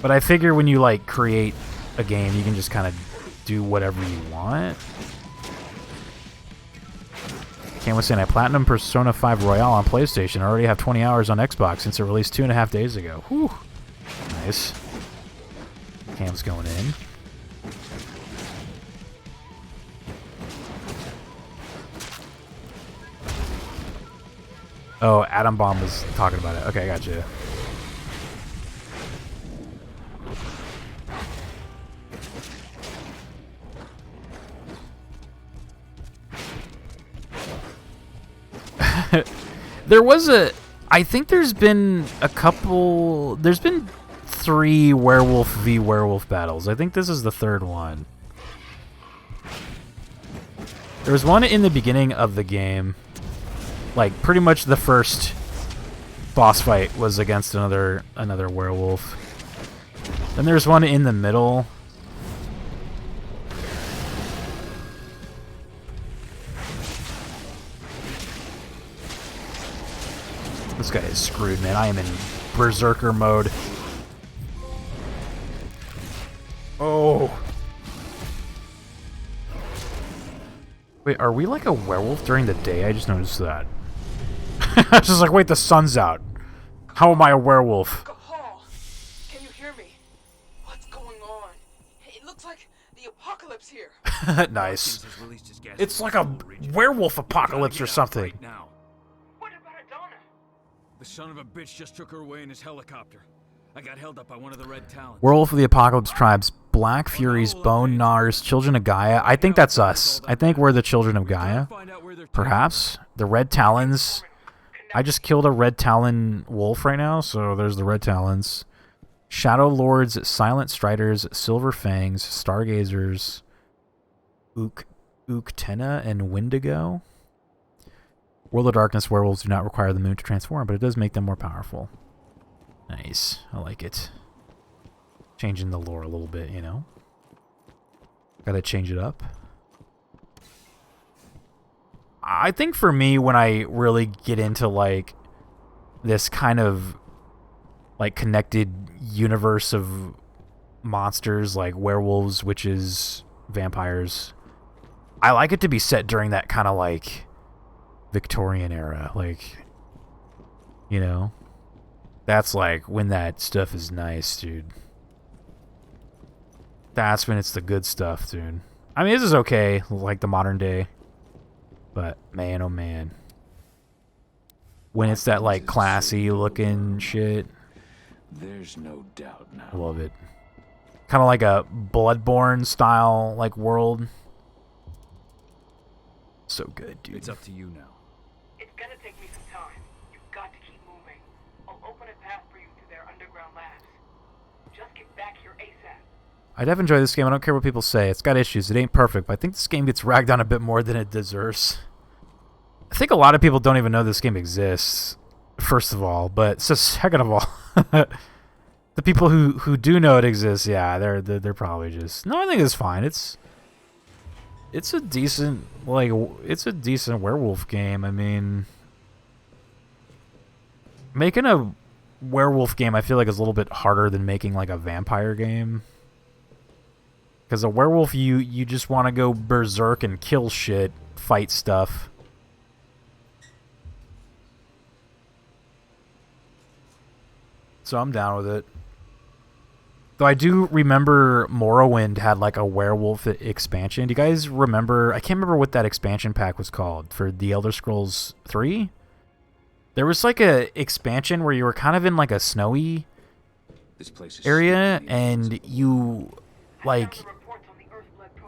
But I figure when you like create a game, you can just kind of do whatever you want. Cam was saying I platinum Persona 5 Royale on PlayStation. I already have 20 hours on Xbox since it released 2.5 days ago. Whew. Nice. Cam's going in. Oh, Atom Bomb was talking about it. Okay, I got you. I think there's been a couple, there's been 3 Werewolf v Werewolf battles. I think this is the 3rd one. There was one in the beginning of the game. Like, pretty much the first boss fight was against another werewolf. Then there's one in the middle. This guy is screwed, man. I am in berserker mode. Oh. Wait, are we like a werewolf during the day? I just noticed that. I was just like, wait, the sun's out. How am I a werewolf? Paul, can you hear me? What's going on? It looks like the apocalypse here. Nice. It's like a werewolf apocalypse or something. Right now. The son of a bitch just took her away in his helicopter. I got held up by one of the Red Talons. Werewolf of the Apocalypse Tribes, Black Furies, Bone Gnawers, Children of Gaia. I think that's us. I think we're the Children of Gaia. Perhaps. The Red Talons. I just killed a Red Talon wolf right now, so there's the Red Talons. Shadow Lords, Silent Striders, Silver Fangs, Stargazers, Uktena, and Wendigo. World of Darkness werewolves do not require the moon to transform, but it does make them more powerful. Nice. I like it. Changing the lore a little bit, you know? Gotta change it up. I think for me, when I really get into, like, this kind of, like, connected universe of monsters, like werewolves, witches, vampires, I like it to be set during that kind of, like, Victorian era, like, you know, that's like when that stuff is nice, dude. That's when it's the good stuff, dude. I mean, this is okay, like the modern day, but man, oh man, when it's that like classy looking shit, there's no doubt now. I love it. Kind of like a Bloodborne style like world. So good, dude. It's up to you now. It's gonna take me some time. You've got to keep moving. I'll open a path for you to their underground labs. Just get back here ASAP. I'd have enjoyed this game. I don't care what people say. It's got issues. It ain't perfect, but I think this game gets ragged on a bit more than it deserves. I think a lot of people don't even know this game exists, first of all, but so second of all, the people who do know it exists, yeah, they're probably just, no, I think it's fine. It's a decent, like, it's a decent werewolf game. I mean, making a werewolf game I feel like is a little bit harder than making like a vampire game. Because a werewolf, you just want to go berserk and kill shit, fight stuff. So I'm down with it. So I do remember Morrowind had like a werewolf expansion. Do you guys remember? I can't remember what that expansion pack was called for The Elder Scrolls 3. There was like a expansion where you were kind of in like a snowy area, and you like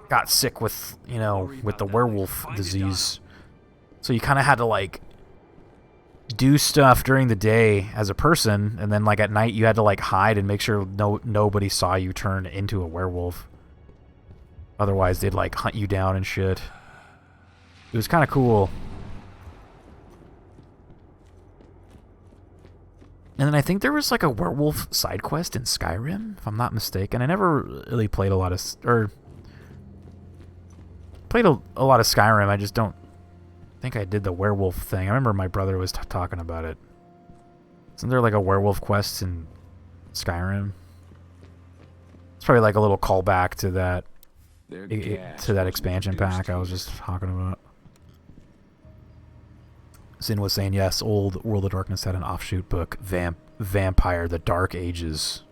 got sick with, you know, with the werewolf disease. So you kind of had to like do stuff during the day as a person, and then like at night you had to like hide and make sure nobody saw you turn into a werewolf. Otherwise they'd like hunt you down and shit. It was kind of cool. And then I think there was like a werewolf side quest in Skyrim, if I'm not mistaken. I never really played a lot of Skyrim. I just don't think I did the werewolf thing. I remember my brother was talking about it. Isn't there like a werewolf quest in Skyrim? It's probably like a little callback to that expansion pack I was just talking about. Zin was saying, yes, old World of Darkness had an offshoot book, Vampire, The Dark Ages.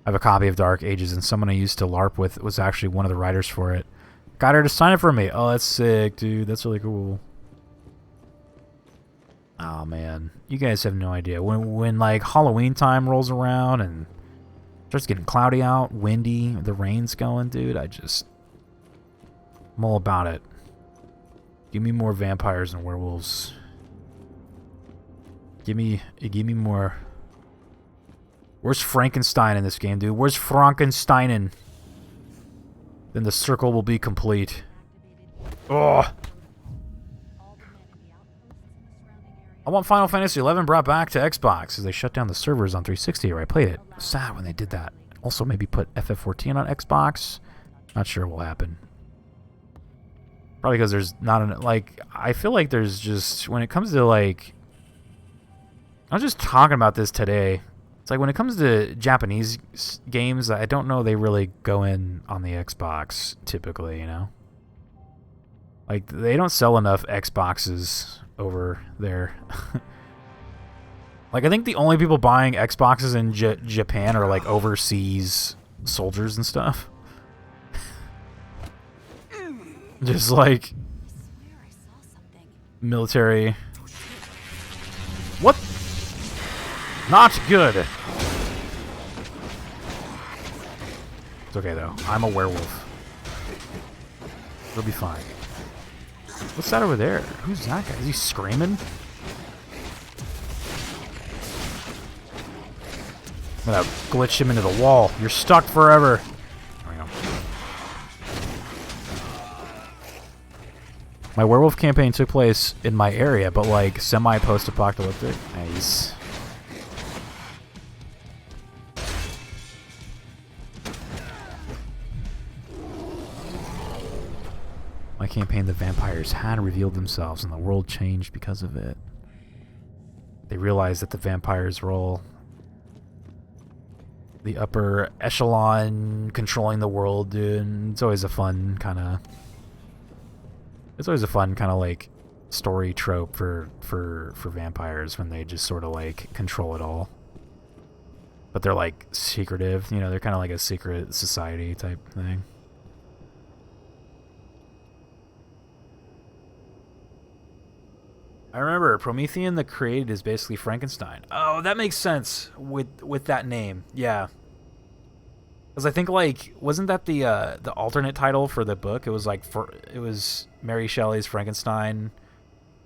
I have a copy of Dark Ages, and someone I used to LARP with was actually one of the writers for it. Got her to sign it for me. Oh, that's sick, dude. That's really cool. Oh, man. You guys have no idea. When like, Halloween time rolls around and starts getting cloudy out, windy, the rain's going, dude, I'm all about it. Give me more vampires and werewolves. Give me more. Where's Frankenstein in this game, dude? Where's Frankensteinin? Then the circle will be complete. Oh! I want Final Fantasy XI brought back to Xbox as they shut down the servers on 360 where I played it. Sad when they did that. Also maybe put FF14 on Xbox. Not sure what will happen. Probably because there's not an, like, I feel like there's just, when it comes to like, I was just talking about this today. It's like when it comes to Japanese games, I don't know they really go in on the Xbox typically, you know? Like, they don't sell enough Xboxes over there. Like, I think the only people buying Xboxes in Japan are like overseas soldiers and stuff. Just like military. What? Not good. It's okay though. I'm a werewolf. It'll be fine. What's that over there? Who's that guy? Is he screaming? I'm gonna glitch him into the wall. You're stuck forever. There we go. My werewolf campaign took place in my area, but like semi-post-apocalyptic. Nice. My campaign, the vampires had revealed themselves and the world changed because of it. They realized that the vampires role the upper echelon controlling the world, dude. And it's always a fun kind of like story trope for vampires when they just sort of like control it all. But they're like secretive, you know, they're kind of like a secret society type thing. I remember Promethean the Created is basically Frankenstein. Oh, that makes sense with that name. Yeah. Because I think like wasn't that the alternate title for the book? It was like it was Mary Shelley's Frankenstein,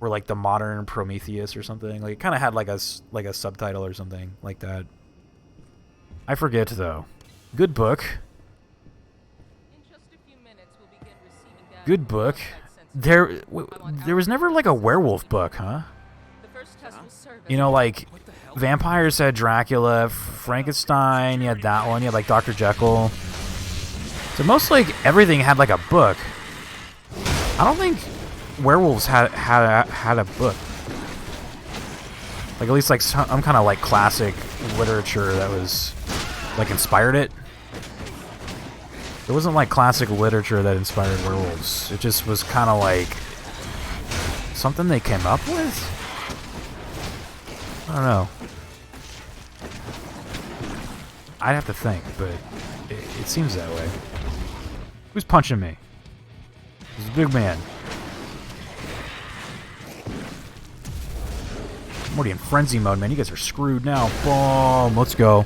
or like the modern Prometheus or something. Like it kind of had like a subtitle or something like that. I forget though. Good book. Good book. There was never like a werewolf book, huh? You know, like vampires had Dracula, Frankenstein, you had that one, you had like Dr. Jekyll. So most like everything had like a book. I don't think werewolves had a book. Like at least like some kind of like classic literature that was like inspired it. There wasn't like classic literature that inspired werewolves. It just was kind of like something they came up with? I don't know. I'd have to think, but it seems that way. Who's punching me? He's a big man. I'm already in frenzy mode, man. You guys are screwed now. Boom. Let's go.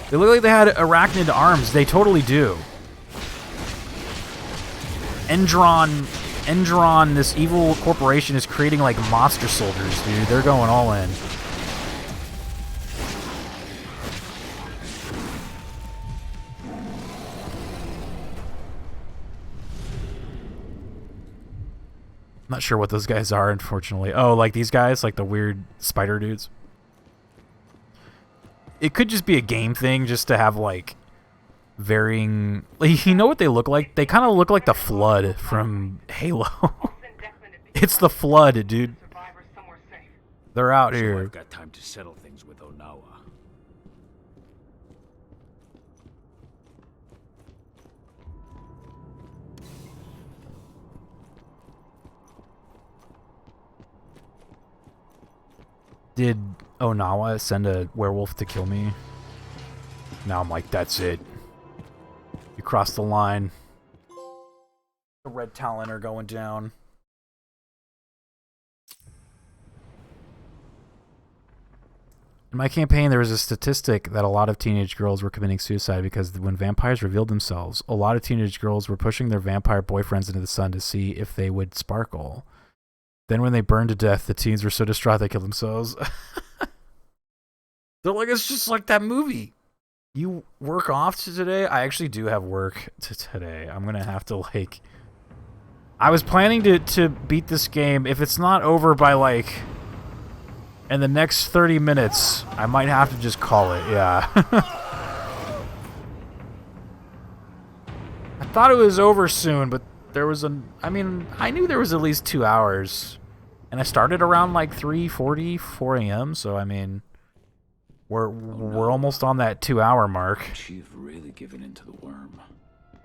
They look like they had arachnid arms. They totally do. Endron, this evil corporation is creating like monster soldiers, dude. They're going all in. Not sure what those guys are, unfortunately. Oh, like these guys, like the weird spider dudes. It could just be a game thing, just to have like varying. Like, you know what they look like? They kind of look like the Flood from Halo. It's the Flood, dude. They're out here. I've got time to settle things with Onawa. Did Onawa send a werewolf to kill me? Now I'm like, that's it. You crossed the line. The Red Talon are going down. In my campaign, there was a statistic that a lot of teenage girls were committing suicide because when vampires revealed themselves, a lot of teenage girls were pushing their vampire boyfriends into the sun to see if they would sparkle. Then when they burned to death, the teens were so distraught they killed themselves. They're like, it's just like that movie. You work off today? I actually do have work today. I'm going to have to, like... I was planning to beat this game. If it's not over by, like... in the next 30 minutes, I might have to just call it, yeah. I thought it was over soon, but there was I mean, I knew there was at least 2 hours. And I started around like 3:40, 4 a.m., so I mean... We're almost on that 2-hour mark. She's really given into the worm.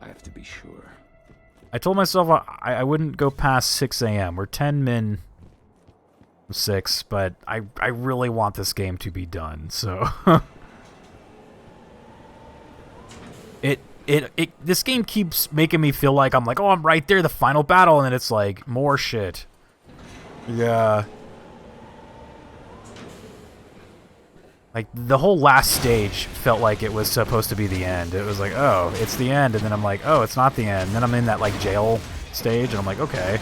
I have to be sure. I told myself I wouldn't go past 6 a.m. We're 10 min 6, but I really want this game to be done, so... This game keeps making me feel like I'm like, oh, I'm right there, the final battle, and then it's like, more shit. Yeah. Like, the whole last stage felt like it was supposed to be the end. It was like, oh, it's the end, and then I'm like, oh, it's not the end. And then I'm in that, like, jail stage, and I'm like, okay.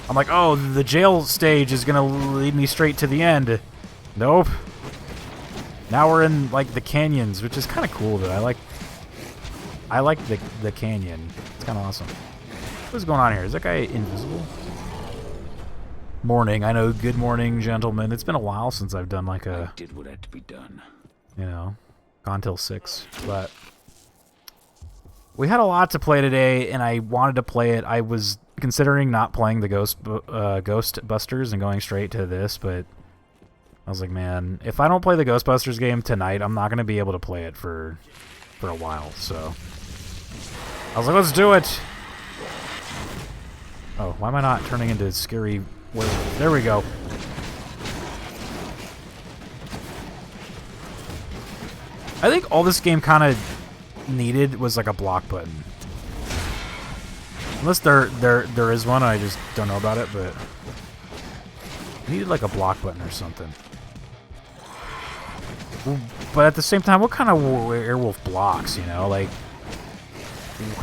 I'm like, oh, the jail stage is gonna lead me straight to the end. Nope. Now we're in, like, the canyons, which is kind of cool, though. I like the canyon. It's kind of awesome. What's going on here? Is that guy invisible? Morning. I know. Good morning, gentlemen. It's been a while since I've done like a... I did what had to be done. You know, gone till 6. But we had a lot to play today, and I wanted to play it. I was considering not playing the Ghostbusters and going straight to this, but I was like, man, if I don't play the Ghostbusters game tonight, I'm not going to be able to play it for a while. So I was like, let's do it. Oh, why am I not turning into scary... There we go. I think all this game kind of needed was like a block button. Unless there is one, I just don't know about it, but it needed like a block button or something. But at the same time, what kind of werewolf blocks, you know? Like,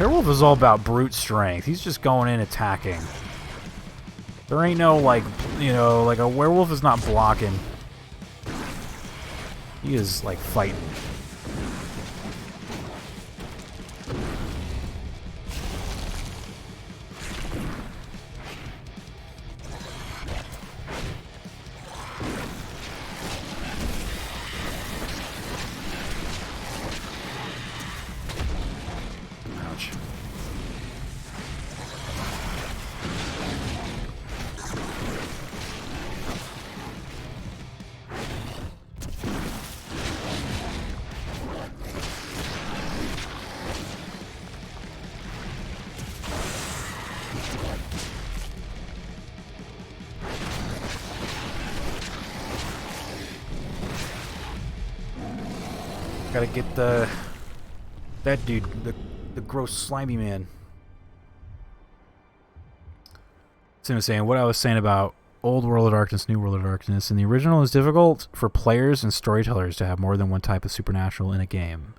werewolf is all about brute strength. He's just going in attacking. There ain't no, like, you know, like a werewolf is not blocking. He is, like, fighting. Ouch. Gotta get that dude, the gross slimy man. So I'm saying what I was saying about Old World of Darkness, New World of Darkness. In the original, it was difficult for players and storytellers to have more than one type of supernatural in a game,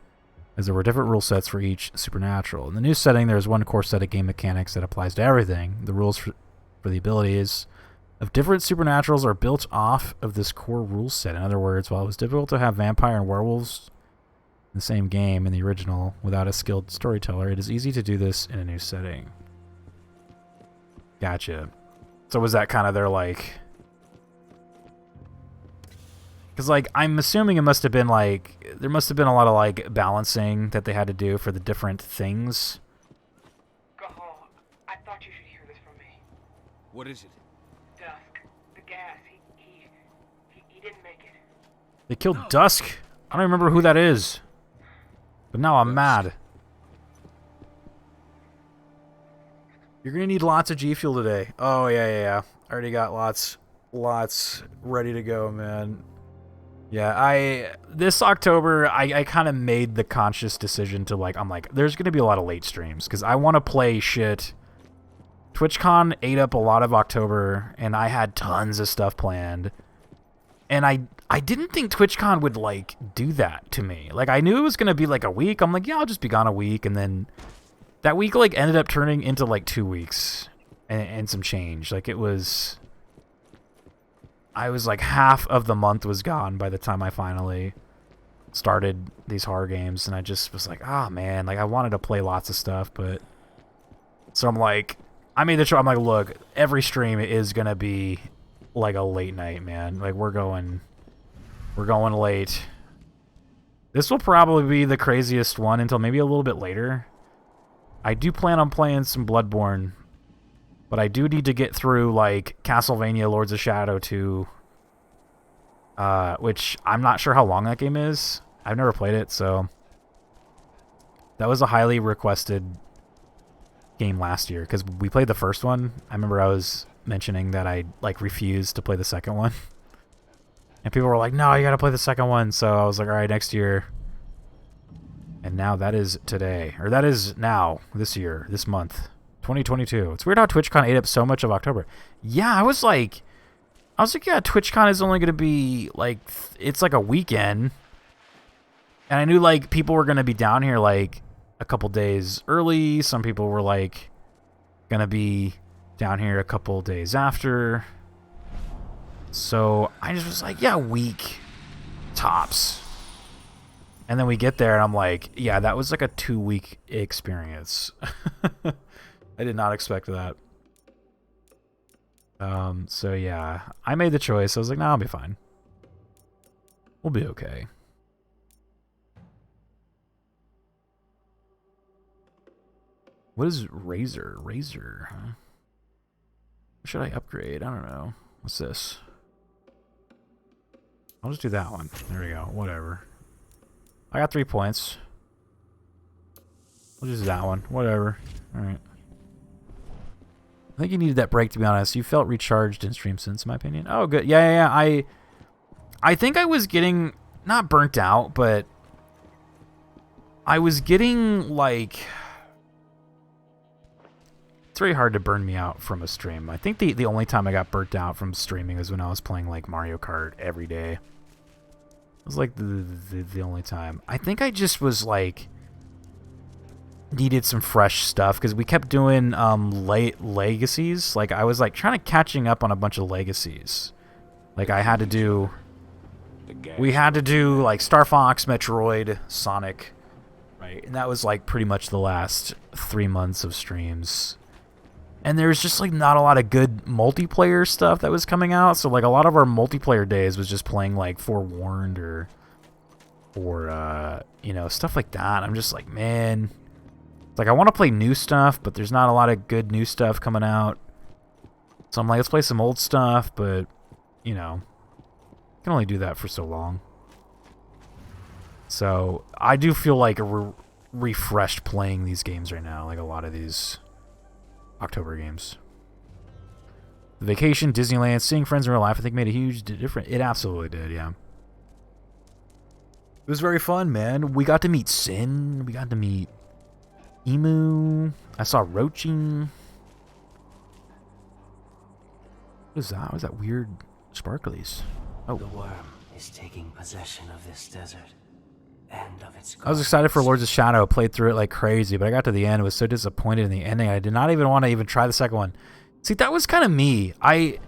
as there were different rule sets for each supernatural. In the new setting, there is one core set of game mechanics that applies to everything. The rules for the abilities of different supernaturals are built off of this core rule set. In other words, while it was difficult to have vampire and werewolves in the same game in the original without a skilled storyteller, it is easy to do this in a new setting. Gotcha. So was that kind of their, like... Because, like, I'm assuming it must have been, like... There must have been a lot of, like, balancing that they had to do for the different things. Gahal, I thought you should hear this from me. What is it? Dusk. The gas. He didn't make it. They killed Dusk? I don't remember who that is. But now I'm mad. You're gonna need lots of G Fuel today. Oh, yeah. I already got lots ready to go, man. Yeah, this October, I kind of made the conscious decision to, like, I'm like, there's gonna be a lot of late streams, because I want to play shit. TwitchCon ate up a lot of October, and I had tons of stuff planned. And I didn't think TwitchCon would, like, do that to me. Like, I knew it was gonna be, like, a week. I'm like, yeah, I'll just be gone a week, and then... That week, like, ended up turning into, like, 2 weeks and some change. Like, it was... I was, like, half of the month was gone by the time I finally started these horror games. And I just was like, ah, man. Like, I wanted to play lots of stuff, but... So I'm like... I made the choice. I'm like, look, every stream is going to be, like, a late night, man. Like, we're going late. This will probably be the craziest one until maybe a little bit later. I do plan on playing some Bloodborne, but I do need to get through, like, Castlevania Lords of Shadow 2, which I'm not sure how long that game is. I've never played it, so... That was a highly requested game last year, because we played the first one. I remember I was mentioning that I, like, refused to play the second one. And people were like, no, you gotta play the second one, so I was like, alright, next year. And now that is today. Or that is now, this year, this month. 2022. It's weird how TwitchCon ate up so much of October. Yeah, I was like, yeah, TwitchCon is only going to be, like, it's like a weekend. And I knew, like, people were going to be down here, like, a couple days early. Some people were, like, going to be down here a couple days after. So I just was like, yeah, a week. Tops. And then we get there, and I'm like, yeah, that was like a 2-week experience. I did not expect that. So yeah, I made the choice. I was like, nah, I'll be fine. We'll be okay. What is Razor? Razor, huh? Should I upgrade? I don't know. What's this? I'll just do that one. There we go. Whatever. I got 3 points. We'll just do that one. Whatever. Alright. I think you needed that break, to be honest. You felt recharged in stream since, in my opinion. Oh, good. Yeah. I think I was getting, not burnt out, but I was getting, like... It's very hard to burn me out from a stream. I think the only time I got burnt out from streaming was when I was playing, like, Mario Kart every day. It was like the only time. I think I just was like needed some fresh stuff because we kept doing legacies. Like I was like trying to catching up on a bunch of legacies. Like I had to do we had to do like Star Fox, Metroid, Sonic, right? And that was like pretty much the last 3 months of streams. And there's just like not a lot of good multiplayer stuff that was coming out. So like a lot of our multiplayer days was just playing like Forewarned or you know, stuff like that. I'm just like, man, it's like I want to play new stuff, but there's not a lot of good new stuff coming out. So I'm like, let's play some old stuff, but you know, I can only do that for so long. So I do feel like refreshed playing these games right now, like a lot of these October games. The vacation, Disneyland, seeing friends in real life, I think made a huge difference. It absolutely did, yeah. It was very fun, man. We got to meet Sin. We got to meet Emu. I saw Roaching. What is that? What was that weird sparklies? Oh. The worm is taking possession of this desert and of its. I was excited for Lords of Shadow. Played through it like crazy, but I got to the end. Was so disappointed in the ending. I did not even want to even try the second one. See, that was kind of me. I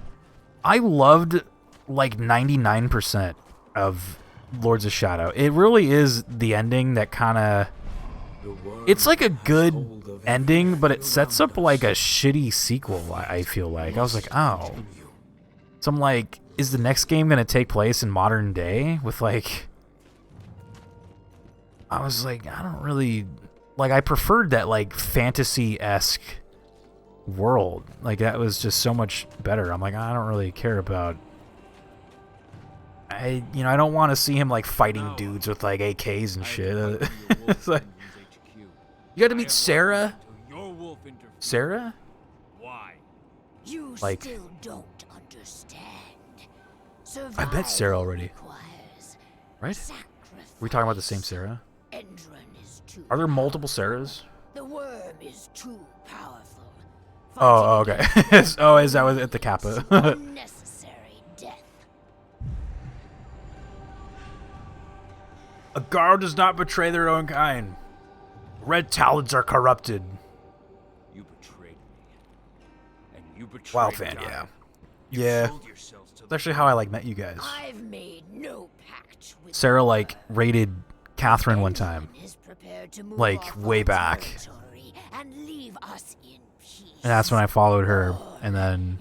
loved like 99% of Lords of Shadow. It really is the ending that kind of... It's like a good ending, but it sets up like a shitty sequel, I feel like. I was like, oh. So I'm like, is the next game going to take place in modern day? With like... I was like, I don't really... Like, I preferred that like fantasy-esque world. Like, that was just so much better. I'm like, I don't really care about... I don't want to see him like fighting dudes with like AKs and shit. It's like, you got to meet Sarah. Sarah? Why? You like, still don't understand. I met Sarah already. Right? We're we talking about the same Sarah? Are there multiple Sarahs? The worm is too powerful. Oh, okay. Oh, is that at the Kappa? Unnecessary death. A Garo does not betray their own kind. Red talons are corrupted. You betrayed me. And you betrayed WoW fan, yeah. Yeah. That's actually how I like met you guys. I've made no pact with Sarah like raided Catherine one time. Like way back. And leave us in peace. And that's when I followed her. And then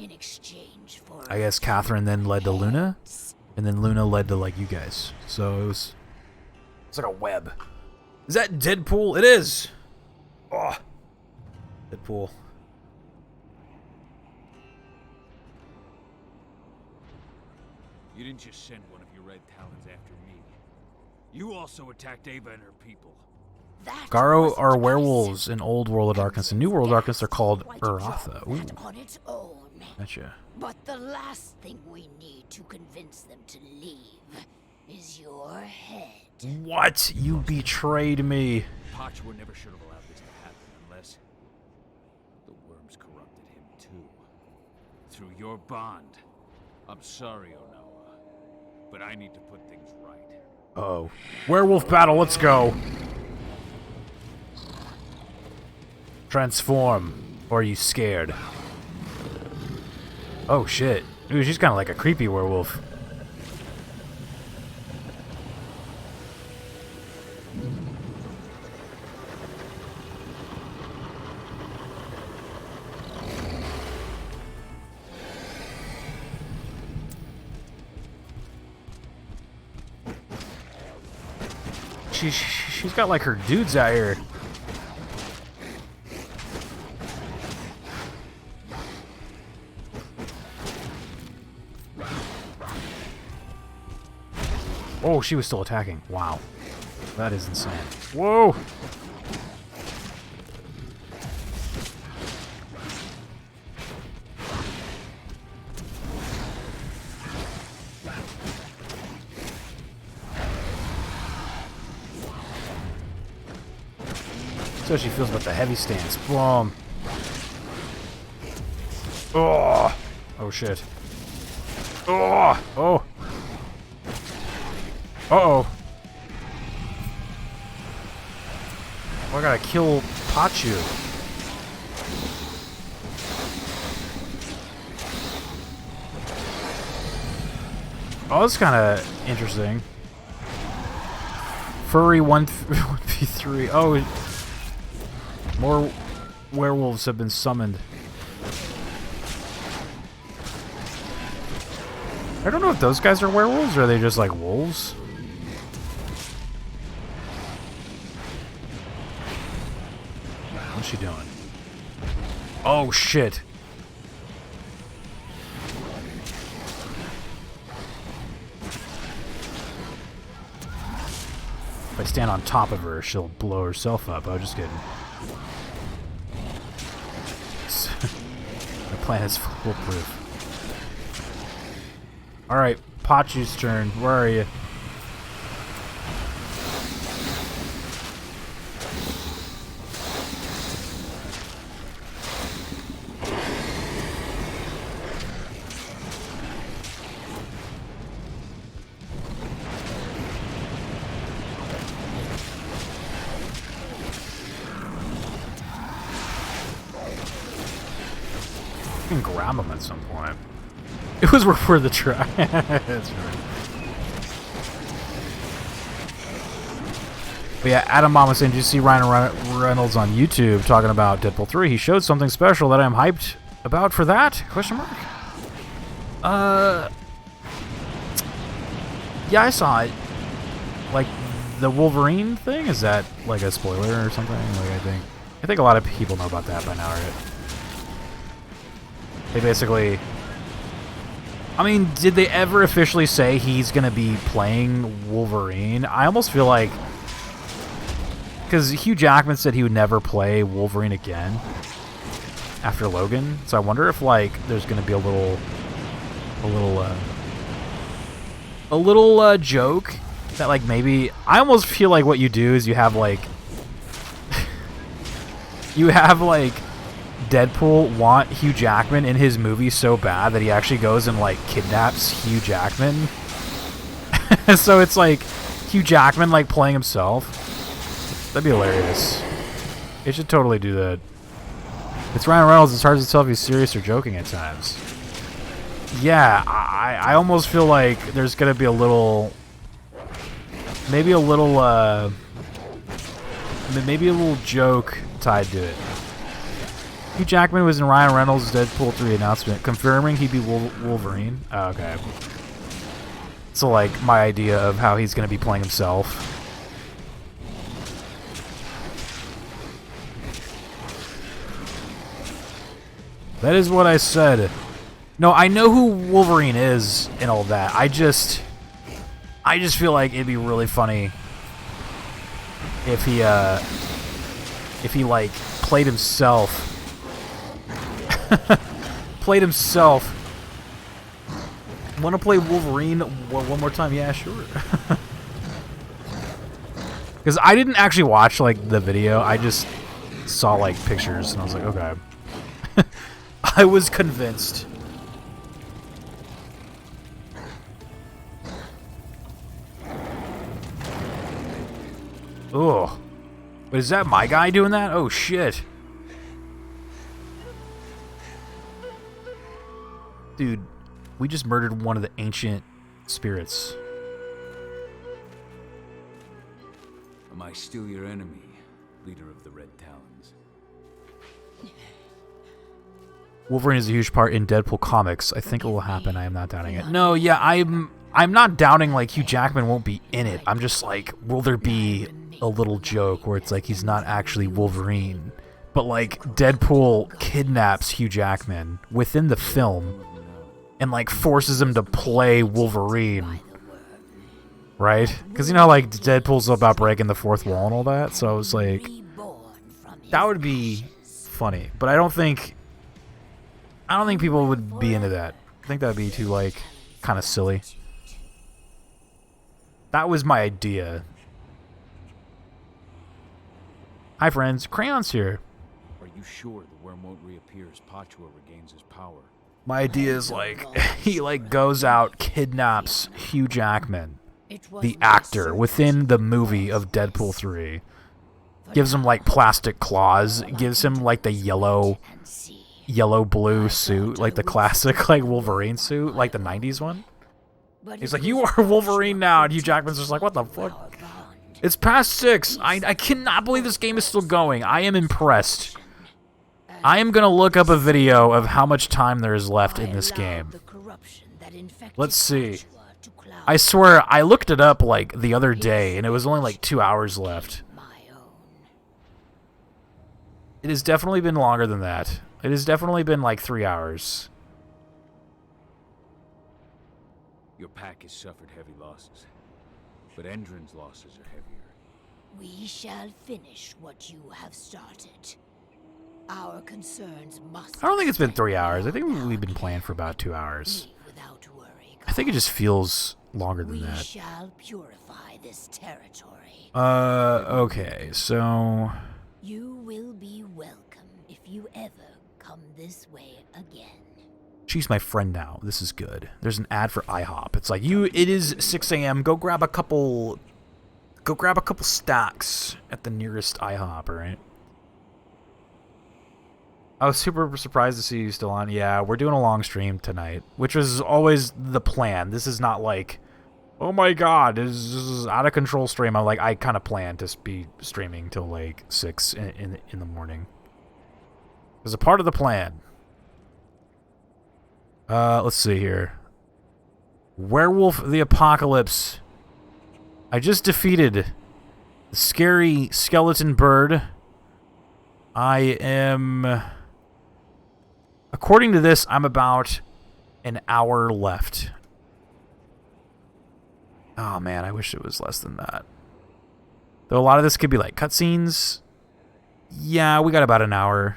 I guess Catherine then led to Luna. And then Luna led to like you guys. So it's like a web. Is that Deadpool? It is. Oh, Deadpool. You didn't just send one of your red talons after me. You also attacked Ava and her people. Garo are werewolves in Old World of Darkness. In New World of Darkness, they're called Uratha. Ooh. On its own. Gotcha. But the last thing we need to convince them to leave is your head. What? You betrayed me. Pachwa never should have allowed this to happen unless the worms corrupted him too. Through your bond. I'm sorry, Onoa, but I need to put things right. Uh-oh. Werewolf battle, let's go. Transform. Or are you scared? Oh shit. Ooh, she's kind of like a creepy werewolf. She's got like her dudes out here. Oh, she was still attacking. Wow. That is insane. Whoa! So she feels about the heavy stance. Boom. Oh! Oh shit. Oh! Oh! Uh-oh. Oh, I gotta kill Pachu. Oh, that's kind of interesting. Furry 1v3. Oh, more werewolves have been summoned. I don't know if those guys are werewolves or are they just like wolves. What's she doing? Oh shit. If I stand on top of her, she'll blow herself up. Oh, just kidding. My plan is foolproof. Alright, Pachu's turn. Where are you? can grab him at some point. It was worth the try. That's right. But yeah, Adam Mama saying, did you see Ryan Reynolds on YouTube talking about Deadpool 3? He showed something special that I'm hyped about for that? Question mark? Yeah, I saw it. Like, the Wolverine thing? Is that, like, a spoiler or something? Like, I think a lot of people know about that by now, right? They basically... I mean, did they ever officially say he's gonna be playing Wolverine? I almost feel like... Because Hugh Jackman said he would never play Wolverine again after Logan. So I wonder if, like, there's gonna be a little joke that, like, maybe... I almost feel like what you do is you have, like... you have, like, Deadpool want Hugh Jackman in his movie so bad that he actually goes and, like, kidnaps Hugh Jackman. So it's, like, Hugh Jackman, like, playing himself. That'd be hilarious. It should totally do that. It's Ryan Reynolds. It's hard to tell if he's serious or joking at times. Yeah, I almost feel like there's gonna be a little... Maybe a little joke tied to it. Hugh Jackman was in Ryan Reynolds' Deadpool 3 announcement, confirming he'd be Wolverine. Oh, okay. So, like, my idea of how he's gonna be playing himself. That is what I said. No, I know who Wolverine is and all that. I just feel like it'd be really funny if he like played himself. Played himself. Want to play Wolverine one more time? Yeah, sure. Because I didn't actually watch like the video. I just saw like pictures and I was like, okay. I was convinced. Ugh. But is that my guy doing that? Oh, shit. Dude, we just murdered one of the ancient spirits. Am I still your enemy, leader of the Red Talons? Wolverine is a huge part in Deadpool comics. I think it will happen. I am not doubting it. No, yeah, I'm not doubting like Hugh Jackman won't be in it. I'm just like, will there be a little joke where it's like he's not actually Wolverine, but like Deadpool kidnaps Hugh Jackman within the film and like forces him to play Wolverine, right? Because you know, like Deadpool's about breaking the fourth wall and all that. So I was like, that would be funny, but I don't think people would be into that. I think that'd be too like kind of silly. That was my idea. Hi friends, Crayon's here. Are you sure the worm won't reappear as Pachua regains his power? My idea is like he like goes out, kidnaps Hugh Jackman, the actor, within the movie of Deadpool 3. Gives him like plastic claws, gives him like the yellow blue suit, like the classic like Wolverine suit, like the 90s one. He's like, you are Wolverine now, and Hugh Jackman's just like, what the fuck? It's past 6. I cannot believe this game is still going. I am impressed. I am gonna look up a video of how much time there is left in this game. Let's see. I swear, I looked it up like the other day, and it was only like 2 hours left. It has definitely been longer than that. It has definitely been like 3 hours. Your pack has suffered heavy losses, but Endron's losses are heavier. We shall finish what you have started. Our concerns must... I don't think it's been 3 hours. I think we've been playing for about 2 hours. I think it just feels longer than that. We shall purify this territory. Okay, so... You will be welcome if you ever come this way again. She's my friend now. This is good. There's an ad for IHOP. It's like, it is 6 a.m. Go grab a couple stacks at the nearest IHOP, alright? I was super surprised to see you still on. Yeah, we're doing a long stream tonight, which was always the plan. This is not like, oh my god, this is out of control stream. I kind of plan to be streaming till like 6 in the morning. It was a part of the plan. Let's see here. Werewolf the Apocalypse. I just defeated the scary skeleton bird. I am... According to this, I'm about an hour left. Oh man, I wish it was less than that. Though a lot of this could be like cutscenes. Yeah, we got about an hour.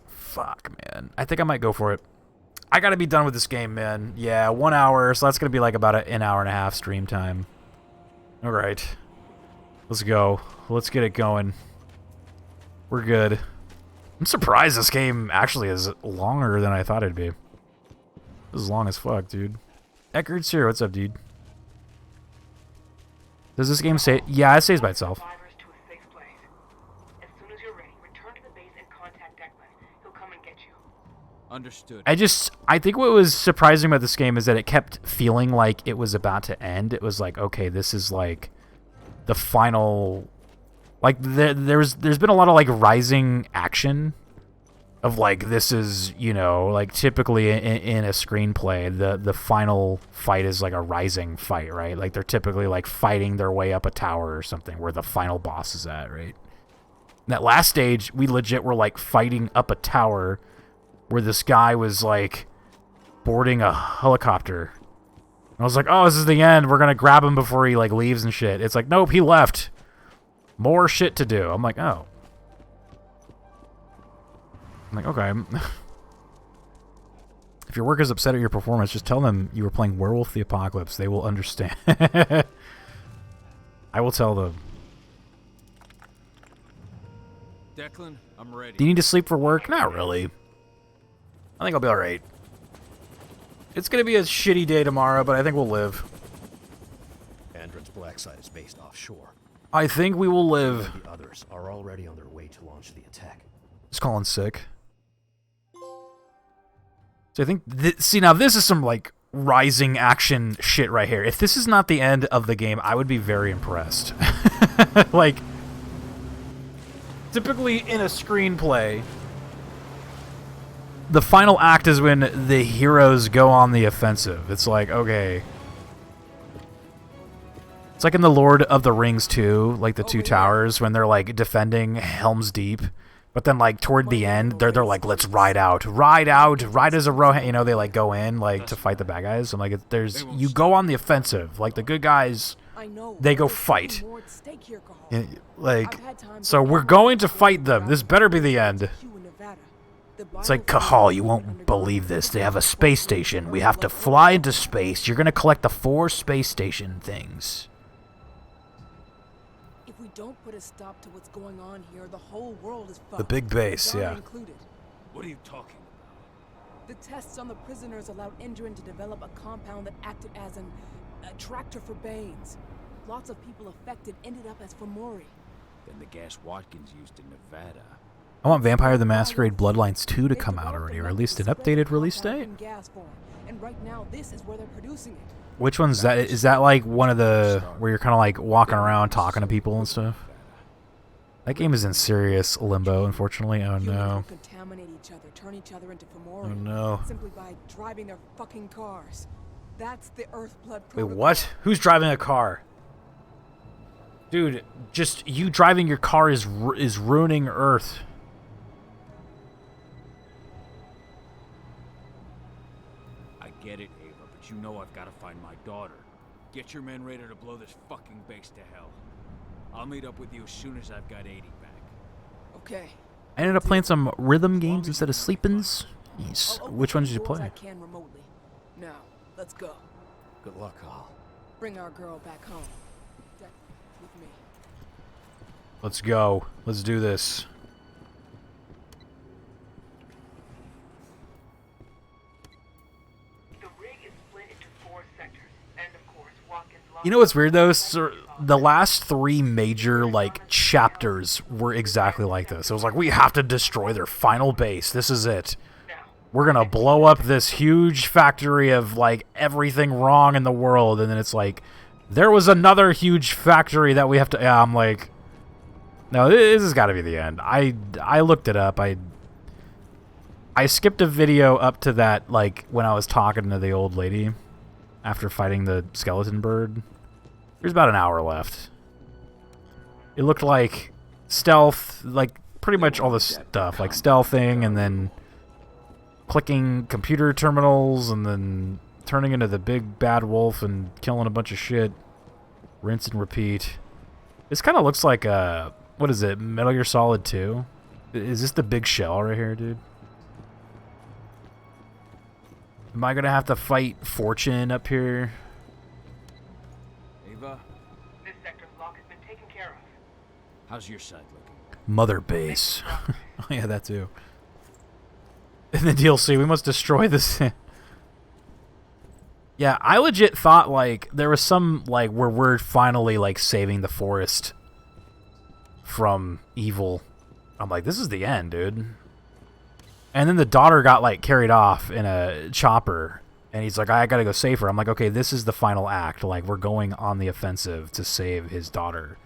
Fuck, man. I think I might go for it. I gotta be done with this game, man. Yeah, 1 hour, so that's gonna be like about an hour and a half stream time. Alright. Let's go. Let's get it going. We're good. I'm surprised this game actually is longer than I thought it'd be. This is long as fuck, dude. Eckerd's here. What's up, dude? Does this game say... Yeah, it stays by itself. Understood. I think what was surprising about this game is that it kept feeling like it was about to end. It was like, okay, this is like the final... Like, there's been a lot of, like, rising action of, like, this is, you know, like, typically in a screenplay, the final fight is, like, a rising fight, right? Like, they're typically, like, fighting their way up a tower or something where the final boss is at, right? In that last stage, we legit were, like, fighting up a tower where this guy was, like, boarding a helicopter. And I was like, oh, this is the end. We're gonna grab him before he, like, leaves and shit. It's like, nope, he left. More shit to do. I'm like, oh. I'm like, okay. If your work is upset at your performance, just tell them you were playing Werewolf the Apocalypse. They will understand. I will tell them. Declan, I'm ready. Do you need to sleep for work? Not really. I think I'll be alright. It's gonna be a shitty day tomorrow, but I think we'll live. Andron's black site is based offshore. I think we will live. The others are already on their way to launch the attack. Just calling sick. So I think, see, now this is some, like, rising action shit right here. If this is not the end of the game, I would be very impressed. Like, typically in a screenplay, the final act is when the heroes go on the offensive. It's like, okay. It's like in the Lord of the Rings 2, like the Two Towers, when they're like defending Helm's Deep, but then like toward the end, they're like, let's ride out, ride as a Rohan. You know, they like go in like to fight the bad guys. I'm like, you go on the offensive, like the good guys, they go fight. Like, so we're going to fight them. This better be the end. It's like, Cahal, you won't believe this. They have a space station. We have to fly into space. You're gonna collect the 4 space station things. Don't put a stop to what's going on here, the whole world is fucked. The big base, yeah. Included. What are you talking about? The tests on the prisoners allowed Endron to develop a compound that acted as an attractor for Banes. Lots of people affected ended up as Fomori. Then the gas Watkins used in Nevada. I want Vampire the Masquerade Bloodlines 2 to come out already, or at least an updated release date. And right now, this is where they're producing it. Which one's that? Is that like one of the where you're kind of like walking around talking to people and stuff? That game is in serious limbo, unfortunately. Oh no. Contaminate each other, turn each other into Fomori. Oh no. Simply by driving their fucking cars. That's the Earthblood protocol. Wait, what? Who's driving a car? Dude, just you driving your car is ruining Earth. I get it, Ava, but you know I've got to find my daughter. Get your men ready to blow this fucking base to hell. I'll meet up with you as soon as I've got 80 back. Okay. I ended up playing some rhythm games instead of sleepins. Nice. Which ones did you play? I can remotely. Now, let's go. Good luck, Al. Bring our girl back home. With me. Let's go. Let's do this. The rig is split into 4 sectors, and of course, Watkins' You know what's weird though? So the last 3 major like chapters were exactly like this. It was like, we have to destroy their final base. This is it. We're gonna blow up this huge factory of like everything wrong in the world, and then it's like, there was another huge factory that we have to. Yeah, I'm like, no, this has got to be the end. I looked it up. I skipped a video up to that, like when I was talking to the old lady after fighting the skeleton bird. There's about an hour left. It looked like stealth, like pretty much all the stuff, like stealthing and then clicking computer terminals and then turning into the big bad wolf and killing a bunch of shit. Rinse and repeat. This kind of looks like what is it, Metal Gear Solid 2? Is this the big shell right here, dude? Am I gonna have to fight Fortune up here? Ava, This sector's lock has been taken care of. how's your side looking? Mother base. Oh yeah, that too. In the DLC, we must destroy this. Yeah, I legit thought like there was some like where we're finally like saving the forest from evil. I'm like, this is the end, dude. And then the daughter got like carried off in a chopper, and he's like, I gotta go save her. I'm like, okay, this is the final act. Like, we're going on the offensive to save his daughter.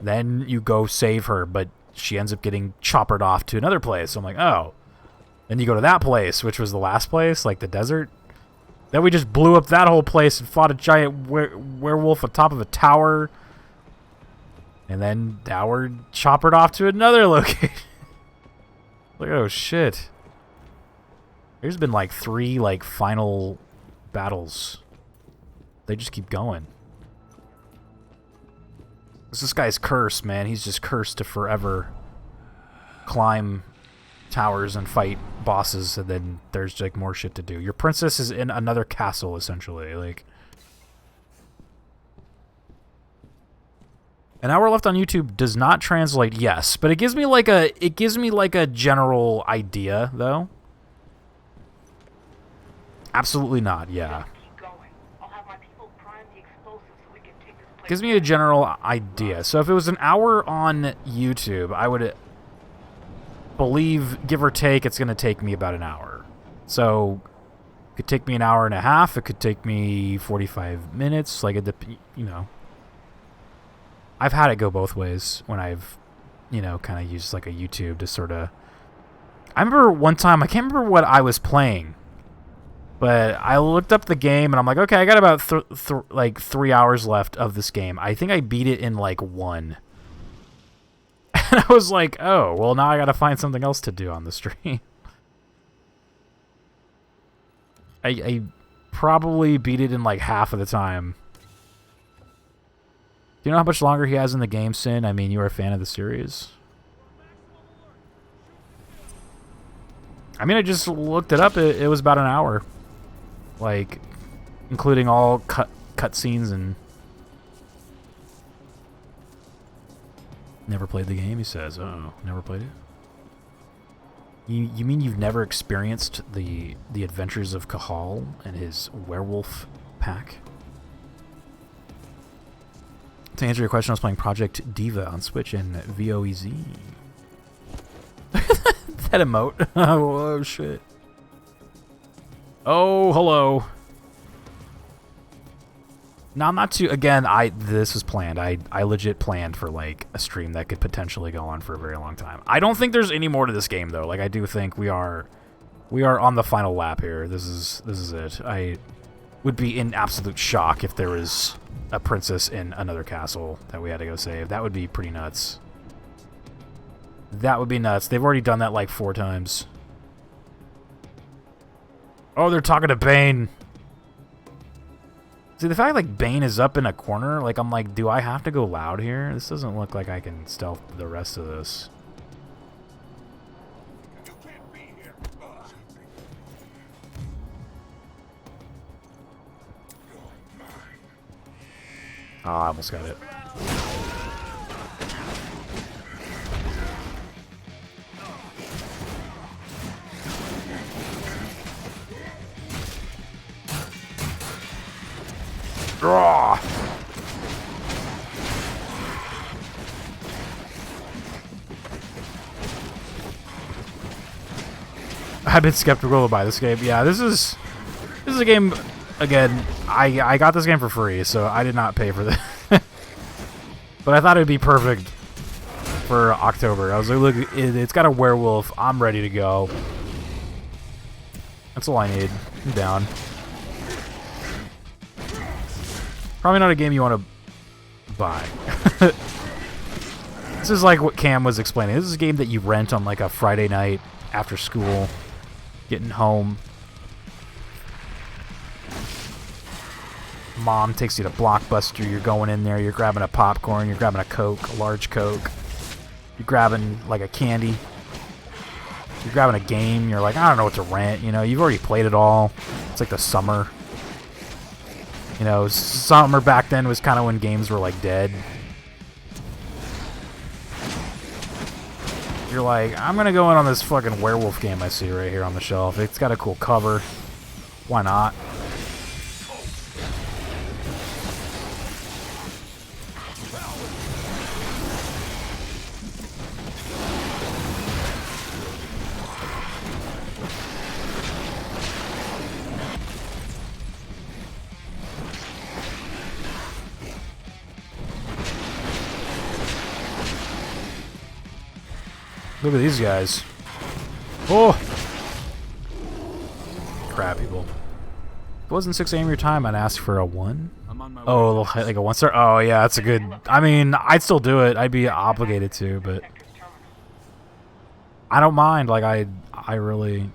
Then you go save her, but she ends up getting choppered off to another place. So I'm like, oh. Then you go to that place, which was the last place, like the desert. Then we just blew up that whole place and fought a giant werewolf on top of a tower. And then Howard choppered off to another location. Like, oh shit. There's been like 3 like final battles. They just keep going. This guy's cursed, man. He's just cursed to forever climb towers and fight bosses, and then there's like more shit to do. Your princess is in another castle, essentially. Like, an hour left on YouTube does not translate, yes, but it gives me like a general idea, though. Absolutely not, yeah. Gives me a general idea. So if it was an hour on YouTube, I would believe, give or take, it's going to take me about an hour. So it could take me an hour and a half. It could take me 45 minutes. Like, you know. I've had it go both ways when I've, you know, kind of used like a YouTube to sort of... I remember one time, I can't remember what I was playing, but I looked up the game and I'm like, okay, I got about like 3 hours left of this game. I think I beat it in like 1. And I was like, oh, well, now I got to find something else to do on the stream. I probably beat it in like half of the time. Do you know how much longer he has in the game, Sin? I mean, you are a fan of the series. I mean, I just looked it up. It was about an hour. Like, including all cut scenes and... Never played the game, he says. Oh, never played it? You mean you've never experienced the adventures of Cahal and his werewolf pack? To answer your question, I was playing Project Diva on Switch and VOEZ. That emote. Oh, shit. Oh, hello. No, I'm not too... Again, this was planned. I legit planned for, like, a stream that could potentially go on for a very long time. I don't think there's any more to this game, though. Like, I do think we are on the final lap here. This is it. I would be in absolute shock if there was a princess in another castle that we had to go save. That would be pretty nuts. That would be nuts. They've already done that, like, 4 times. Oh, they're talking to Bane. See, the fact like Bane is up in a corner, like I'm like, do I have to go loud here? This doesn't look like I can stealth the rest of this. Oh, I almost got it. Draw! I've been skeptical about this game. Yeah, this is a game. Again, I got this game for free, so I did not pay for this. But I thought it would be perfect for October. I was like, look, it's got a werewolf. I'm ready to go. That's all I need. I'm down. Probably not a game you want to buy. This is like what Cam was explaining. This is a game that you rent on like a Friday night after school, getting home. Mom takes you to Blockbuster. You're going in there. You're grabbing a popcorn. You're grabbing a Coke, a large Coke. You're grabbing like a candy. You're grabbing a game. You're like, I don't know what to rent. You know, you've already played it all. It's like the summer. You know, summer back then was kind of when games were like dead. You're like, I'm gonna go in on this fucking werewolf game I see right here on the shelf. It's got a cool cover. Why not? Look at these guys. Oh! Crap, people. If it wasn't 6 a.m. your time, I'd ask for a 1. Oh, like a 1-star? Oh, yeah, that's a good... I mean, I'd still do it. I'd be obligated to, but... I don't mind. Like, I really...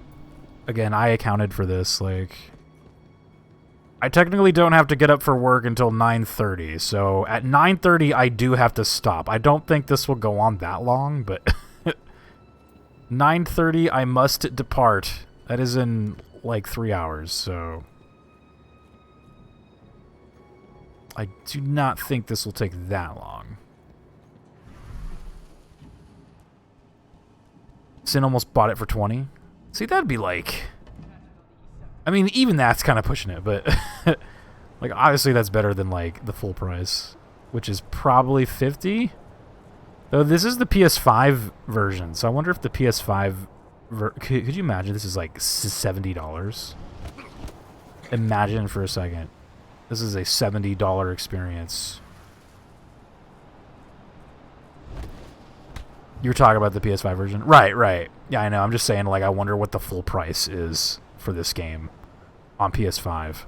Again, I accounted for this. Like... I technically don't have to get up for work until 9:30, so at 9:30 I do have to stop. I don't think this will go on that long, but... 9:30 I must depart. That is in like 3 hours, so I do not think this will take that long. Sin almost bought it for 20. See, that'd be like, I mean, even that's kind of pushing it, but like obviously that's better than like the full price, which is probably 50. Though this is the PS5 version, so I wonder if the PS5... Could you imagine this is like $70? Imagine for a second. This is a $70 experience. You were talking about the PS5 version? Right, right. Yeah, I know. I'm just saying, like, I wonder what the full price is for this game on PS5.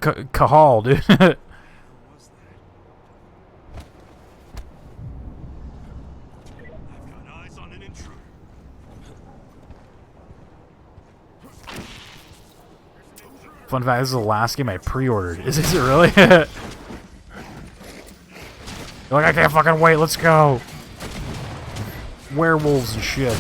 Cahal, dude. Fun fact, this is the last game I pre-ordered. Is it really? You're like, I can't fucking wait, let's go. Werewolves and shit.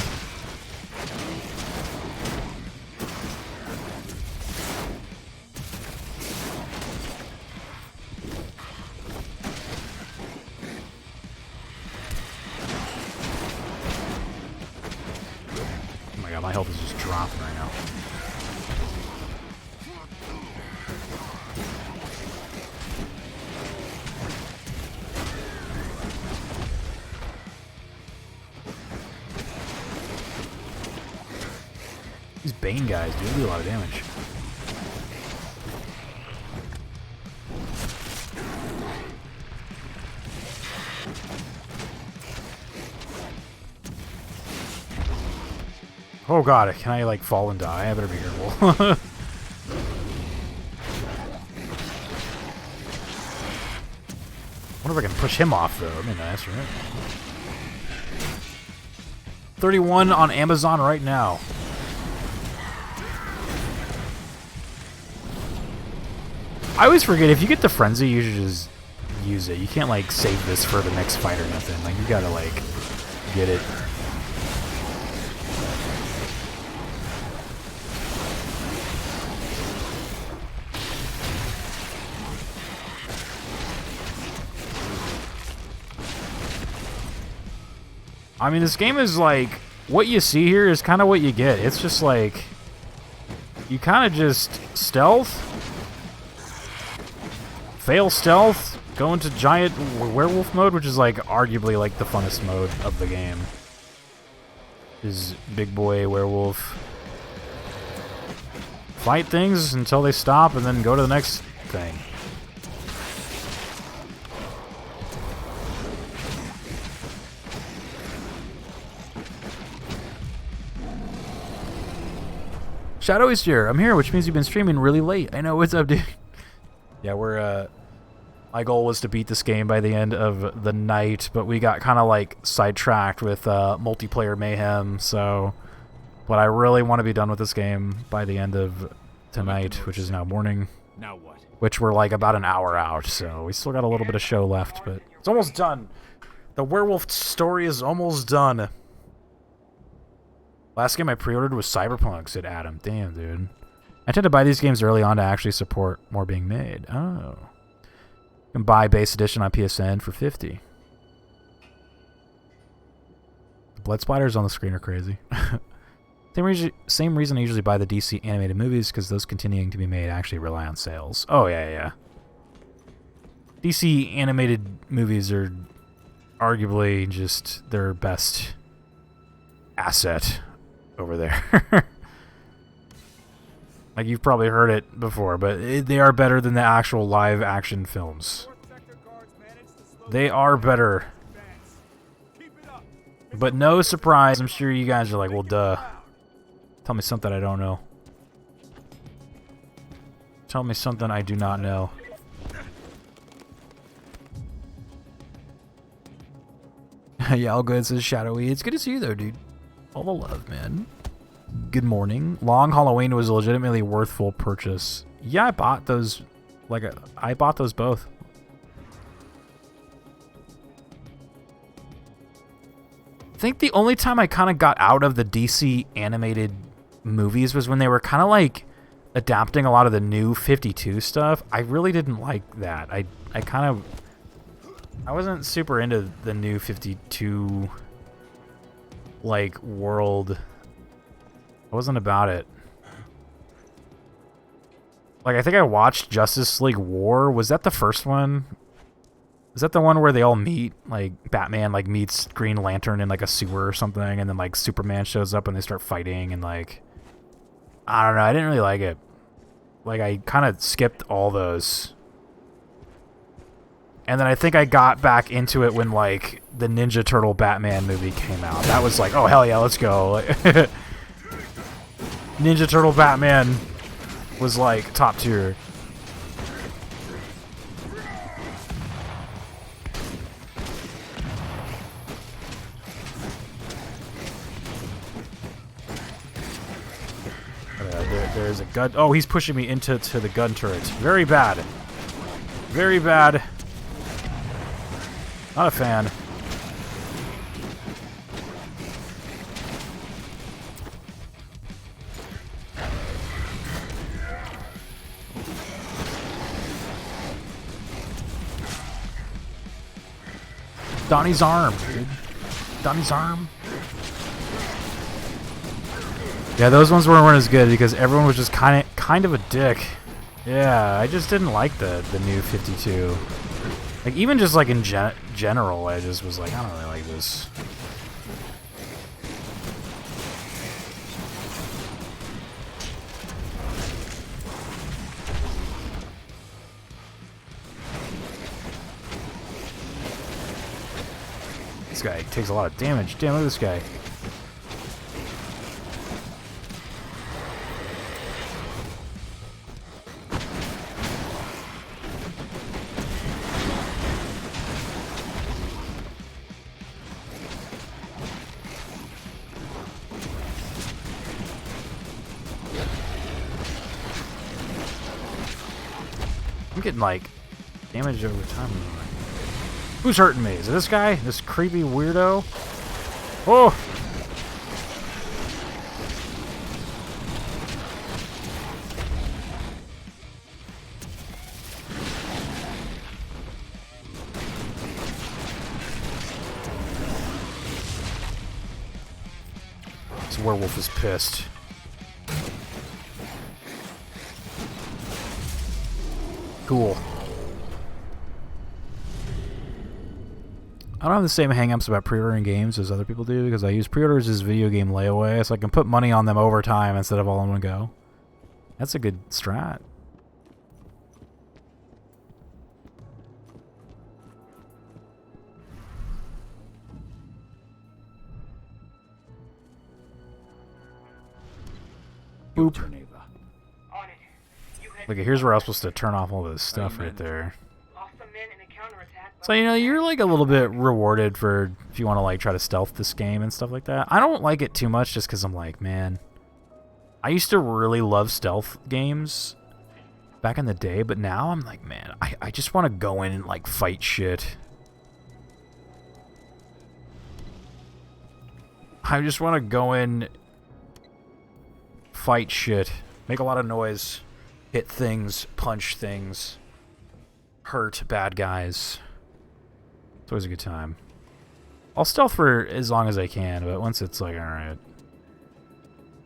Oh my god, my health is just dropping right now. These Bane guys do a lot of damage. Oh god, can I like fall and die? I better be careful. I wonder if I can push him off though. That'd be nice, right? 31 on Amazon right now. I always forget, if you get the frenzy, you should just use it. You can't like save this for the next fight or nothing. Like, you gotta like get it. I mean, this game is like, what you see here is kind of what you get. It's just like, you kind of just stealth, fail stealth, go into giant werewolf mode, which is like arguably like the funnest mode of the game. His big boy werewolf. Fight things until they stop and then go to the next thing. Shadowy's here. I'm here, which means you've been streaming really late. I know. What's up, dude? Yeah, we're, my goal was to beat this game by the end of the night, but we got kind of, like, sidetracked with, multiplayer mayhem, so... But I really want to be done with this game by the end of tonight, which is now morning. Now what? Which we're, like, about an hour out, so we still got a little bit of show left, but... It's almost done! The werewolf story is almost done! Last game I pre-ordered was Cyberpunk, said Adam. Damn, dude. I tend to buy these games early on to actually support more being made. Oh. You can buy base edition on PSN for $50. The blood splatters on the screen are crazy. Same reason I usually buy the DC animated movies, because those continuing to be made actually rely on sales. Oh, yeah. DC animated movies are arguably just their best asset over there. Like, you've probably heard it before, but they are better than the actual live action films. They are better. But no surprise, I'm sure you guys are like, well, duh. Tell me something I don't know. Tell me something I do not know. Yeah, all good, says Shadowy. It's good to see you, though, dude. All the love, man. Good morning. Long Halloween was a legitimately worth full purchase. Yeah, I bought those. I bought those both. I think the only time I kind of got out of the DC animated movies was when they were kind of like adapting a lot of the new 52 stuff. I really didn't like that. I wasn't super into the new 52 like world. I wasn't about it. Like, I think I watched Justice League War. Was that the first one? Is that the one where they all meet? Like, Batman, like, meets Green Lantern in, like, a sewer or something, and then, like, Superman shows up and they start fighting, and, like... I don't know, I didn't really like it. Like, I kind of skipped all those. And then I think I got back into it when, like, the Ninja Turtle Batman movie came out. That was like, oh, hell yeah, let's go. Ninja Turtle Batman was, like, top tier. There's a gun. Oh, he's pushing me into the gun turret. Very bad. Very bad. Not a fan. Donnie's arm, dude. Donnie's arm. Yeah, those ones weren't as good because everyone was just kind of a dick. Yeah, I just didn't like the new 52. Like, even just like in general, I just was like, I don't really like this. This guy takes a lot of damage. Damn, look at this guy. I'm getting, like, damage over time. Who's hurting me? Is it this guy? This creepy weirdo? Oh! This werewolf is pissed. Cool. I don't have the same hang-ups about pre-ordering games as other people do because I use pre-orders as video game layaway, so I can put money on them over time instead of all in one go. That's a good strat. Boop. Look, here's where I was supposed to turn off all this stuff right there. So, you know, you're like a little bit rewarded for if you want to like try to stealth this game and stuff like that. I don't like it too much just because I'm like, man, I used to really love stealth games back in the day, but now I'm like, man, I just want to go in and like fight shit. I just want to go in, fight shit, make a lot of noise, hit things, punch things, hurt bad guys. It's always a good time. I'll stealth for as long as I can, but once it's like, alright,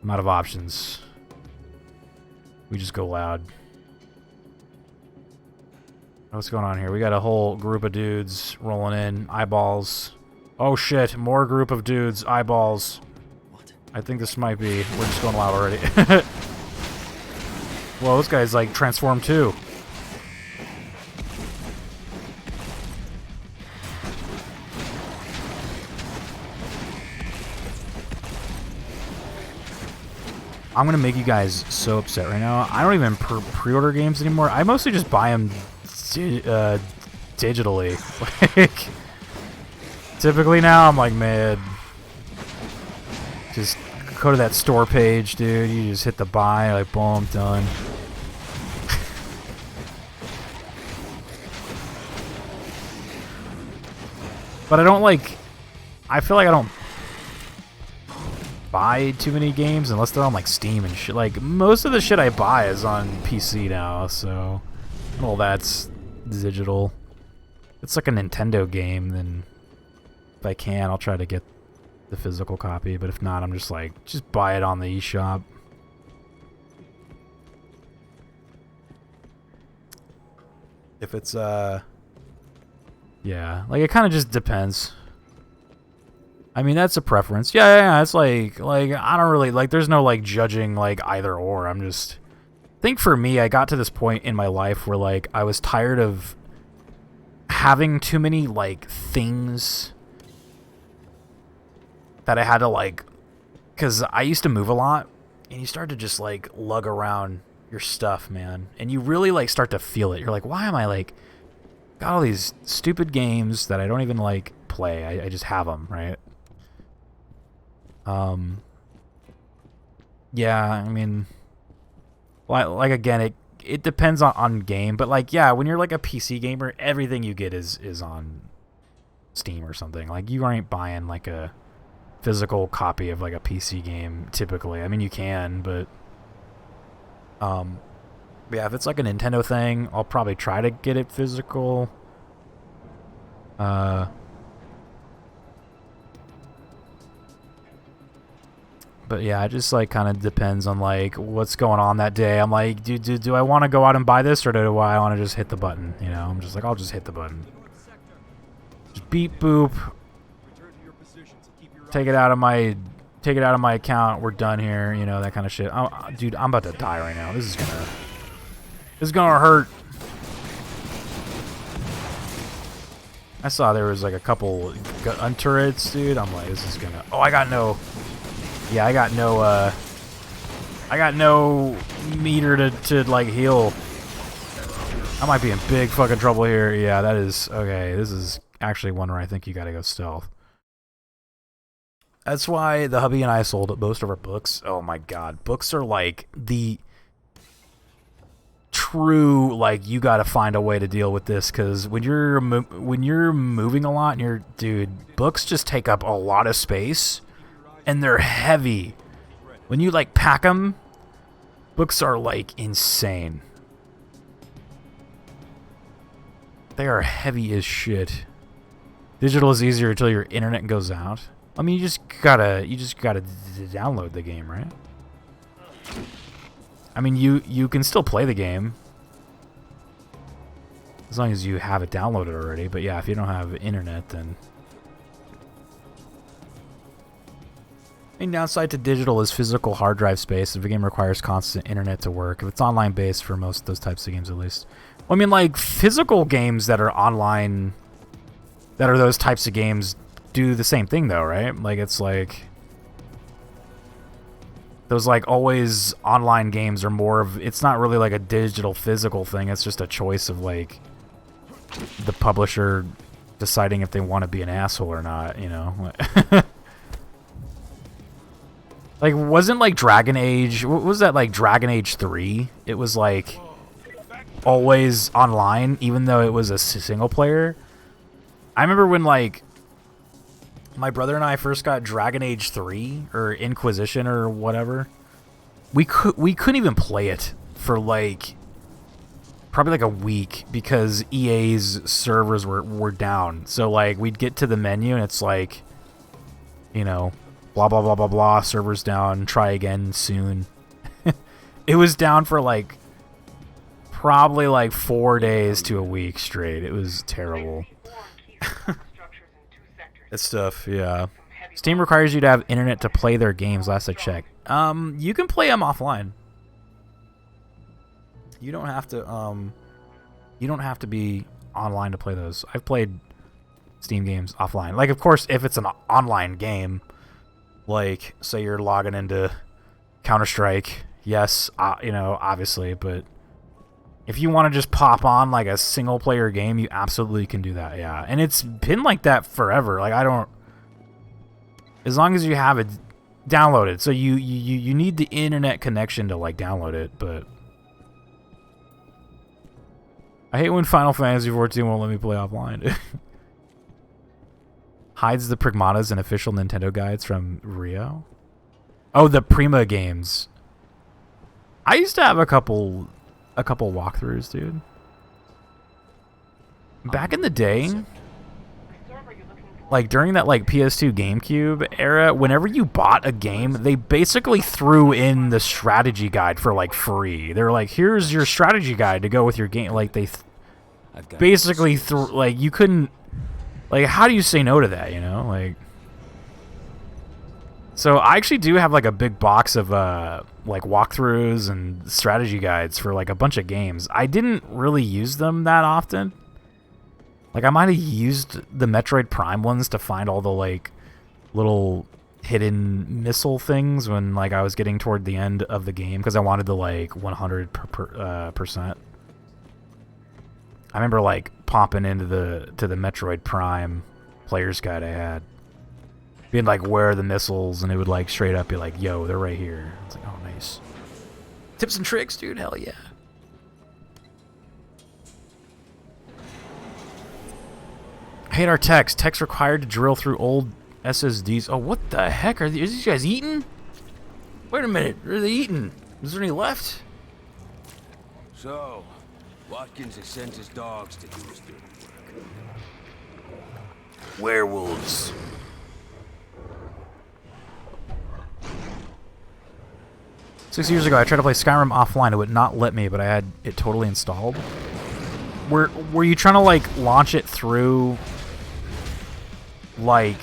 I'm out of options, we just go loud. What's going on here? We got a whole group of dudes rolling in. Eyeballs. Oh shit, more group of dudes. Eyeballs. What? I think this might be... We're just going loud already. Well, this guy's like transformed too. I'm gonna make you guys so upset right now. I don't even pre-order games anymore. I mostly just buy them digitally. Like, typically now I'm like, man, just go to that store page, dude. You just hit the buy, like, boom, done. But I don't like. I feel like I don't buy too many games unless they're on like Steam and shit. Like, most of the shit I buy is on PC now, so all that's digital. It's like a Nintendo game, then if I can, I'll try to get the physical copy, but if not, I'm just like, just buy it on the eShop. If it's yeah, like, it kind of just depends. I mean, that's a preference. Yeah, it's like I don't really, like, there's no, like, judging, like, either or. I'm just, I think for me, I got to this point in my life where, like, I was tired of having too many, like, things that I had to, like, because I used to move a lot, and you start to just, like, lug around your stuff, man. And you really, like, start to feel it. You're like, why am I, like, got all these stupid games that I don't even, like, play. I just have them, right? Yeah, I mean, like again, it depends on game, but like, yeah, when you're like a PC gamer, everything you get is on Steam or something. Like, you aren't buying like a physical copy of like a PC game typically. I mean, you can, but yeah, if it's like a Nintendo thing, I'll probably try to get it physical. But yeah, it just like kind of depends on like what's going on that day. I'm like, do I want to go out and buy this, or do I want to just hit the button? You know, I'm just like, I'll just hit the button. Just beep boop. Take it out of my account. We're done here. You know, that kind of shit. Dude, I'm about to die right now. This is gonna hurt. I saw there was like a couple gun turrets, dude. I'm like, this is gonna. Oh, I got no. Yeah, I got no meter to like heal. I might be in big fucking trouble here. Yeah, that is okay. This is actually one where I think you gotta go stealth. That's why the hubby and I sold most of our books. Oh my god, books are like the true, like, you gotta find a way to deal with this, because when you're moving a lot and dude, books just take up a lot of space. And they're heavy. When you, like, pack them, books are, like, insane. They are heavy as shit. Digital is easier until your internet goes out. I mean, you just gotta download the game, right? I mean, you can still play the game. As long as you have it downloaded already. But yeah, if you don't have internet, then Main downside to digital is physical hard drive space. If a game requires constant internet to work, if it's online based for most of those types of games at least. Well, I mean, like, physical games that are online, that are those types of games, do the same thing though, right? Like, it's like those like always online games are more of, it's not really like a digital physical thing. It's just a choice of like the publisher deciding if they want to be an asshole or not, you know. Like, wasn't like Dragon Age, what was that, like Dragon Age 3? It was like always online, even though it was a single player. I remember when like my brother and I first got Dragon Age 3 or Inquisition or whatever. We couldn't even play it for like probably like a week because EA's servers were down. So like we'd get to the menu and it's like, you know, blah blah blah blah blah, servers down, try again soon. It was down for like probably like 4 days to a week straight. It was terrible. That stuff, yeah. Steam requires you to have internet to play their games, last I checked. You can play them offline. You don't have to be online to play those. I've played Steam games offline. Like, of course, if it's an online game, like, say you're logging into Counter-Strike, yes, you know, obviously, but if you want to just pop on, like, a single-player game, you absolutely can do that, yeah. And it's been like that forever. Like, as long as you have it downloaded. So you need the internet connection to, like, download it, but I hate when Final Fantasy XIV won't let me play offline. Hides the pragmatas and official Nintendo guides from Rio. Oh, the Prima games. I used to have a couple walkthroughs, dude. Back in the day, like during that like PS2 GameCube era, whenever you bought a game, they basically threw in the strategy guide for like free. They're like, here's your strategy guide to go with your game. Like they basically threw, like, you couldn't, like, how do you say no to that, you know? Like, so I actually do have like a big box of like walkthroughs and strategy guides for like a bunch of games. I didn't really use them that often. Like, I might have used the Metroid Prime ones to find all the like little hidden missile things when like I was getting toward the end of the game because I wanted the like 100%. I remember like popping into the Metroid Prime player's guide I had, being like, where are the missiles? And it would like straight up be like, yo, they're right here. It's like, oh, nice. Tips and tricks, dude. Hell yeah. I hate our text. Text required to drill through old SSDs. Oh, what the heck? Is these guys eating? Wait a minute. Are they eating? Is there any left? So, Watkins has sent his dogs to do his dirty work. Werewolves. Six years ago, I tried to play Skyrim offline. It would not let me, but I had it totally installed. Were you trying to like launch it through, like?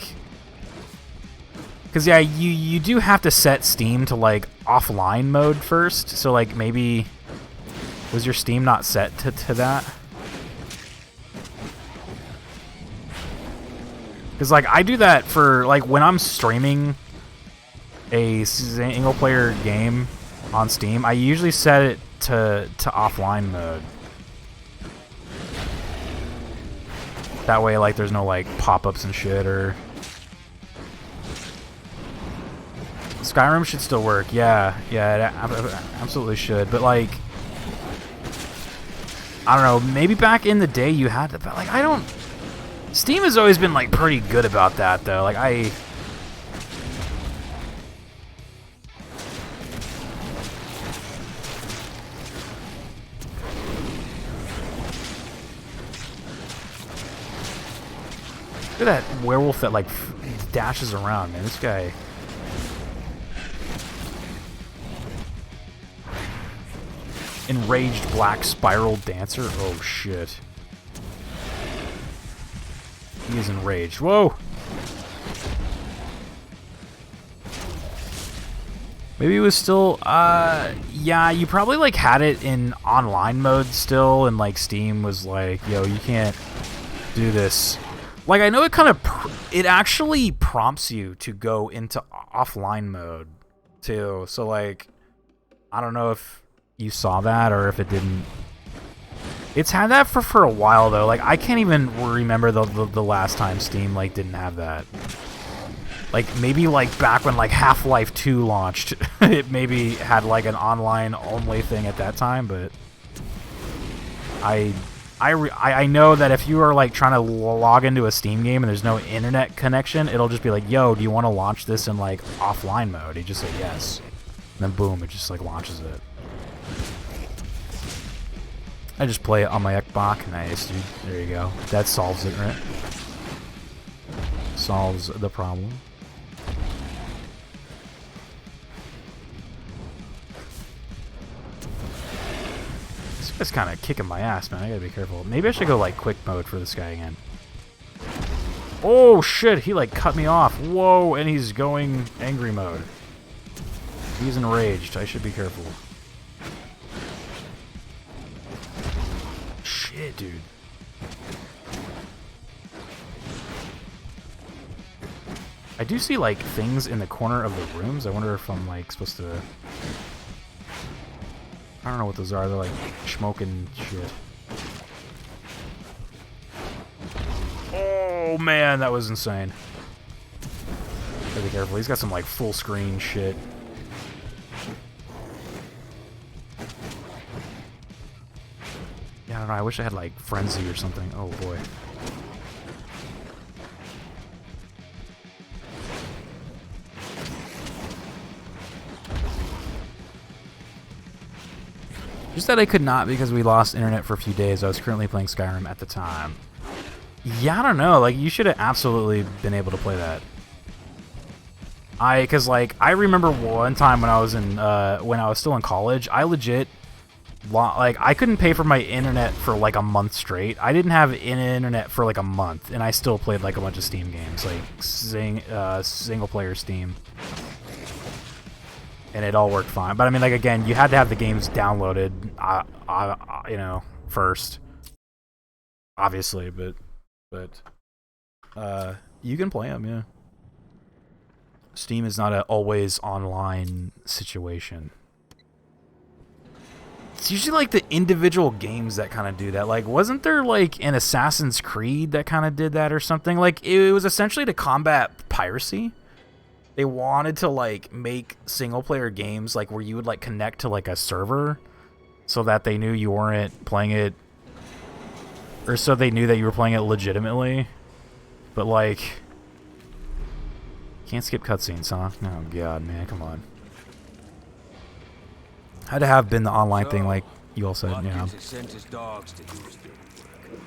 Because yeah, you do have to set Steam to like offline mode first. So like maybe was your Steam not set to that? Because like I do that for like when I'm streaming a single player game on Steam, I usually set it to offline mode. That way, like, there's no like pop-ups and shit. Or Skyrim should still work. Yeah, it absolutely should. But like, I don't know. Maybe back in the day you had to. But like, I don't. Steam has always been like pretty good about that, though. Like look at that werewolf that like dashes around, man. This guy. Enraged black spiral dancer. Oh shit. He is enraged. Whoa. Maybe it was still, yeah, you probably, like, had it in online mode still, and, like, Steam was like, yo, you can't do this. Like, I know it kind of, it actually prompts you to go into offline mode, too. So, like, I don't know if you saw that or if it didn't. It's had that for a while, though. Like, I can't even remember the last time Steam, like, didn't have that. Like, maybe, like, back when, like, Half-Life 2 launched, it maybe had, like, an online-only thing at that time, but I know that if you are, like, trying to log into a Steam game and there's no internet connection, it'll just be like, yo, do you want to launch this in, like, offline mode? You just say yes. And then, boom, it just, like, launches it. I just play it on my Xbox. Nice, dude. There you go. That solves it, right? Solves the problem. This guy's kind of kicking my ass, man. I gotta be careful. Maybe I should go, like, quick mode for this guy again. Oh, shit. He, like, cut me off. Whoa, and he's going angry mode. He's enraged. I should be careful. Shit, dude. I do see, like, things in the corner of the rooms. I wonder if I'm, like, supposed to... I don't know what those are. They're, like, smoking shit. Oh, man, that was insane. Gotta be careful. He's got some, like, full screen shit. Yeah, I don't know. I wish I had, like, Frenzy or something. Oh, boy. Just that I could not because we lost internet for a few days. I was currently playing Skyrim at the time. Yeah, I don't know. Like, you should have absolutely been able to play that. Cause like, I remember one time when I was still in college, I legit, like, I couldn't pay for my internet for like a month straight. I didn't have internet for like a month, and I still played like a bunch of Steam games, like single player Steam. And it all worked fine. But I mean, like, again, you had to have the games downloaded, you know, first. Obviously, but you can play them, yeah. Steam is not an always online situation. It's usually like the individual games that kind of do that. Like, wasn't there like an Assassin's Creed that kind of did that or something? Like, it was essentially to combat piracy. They wanted to, like, make single-player games, like, where you would, like, connect to, like, a server so that they knew you weren't playing it, or so they knew that you were playing it legitimately. But, like, can't skip cutscenes, huh? Oh, God, man, come on. Had to have been the online thing, like you all said, you know. Sent his dogs to do his dirty work.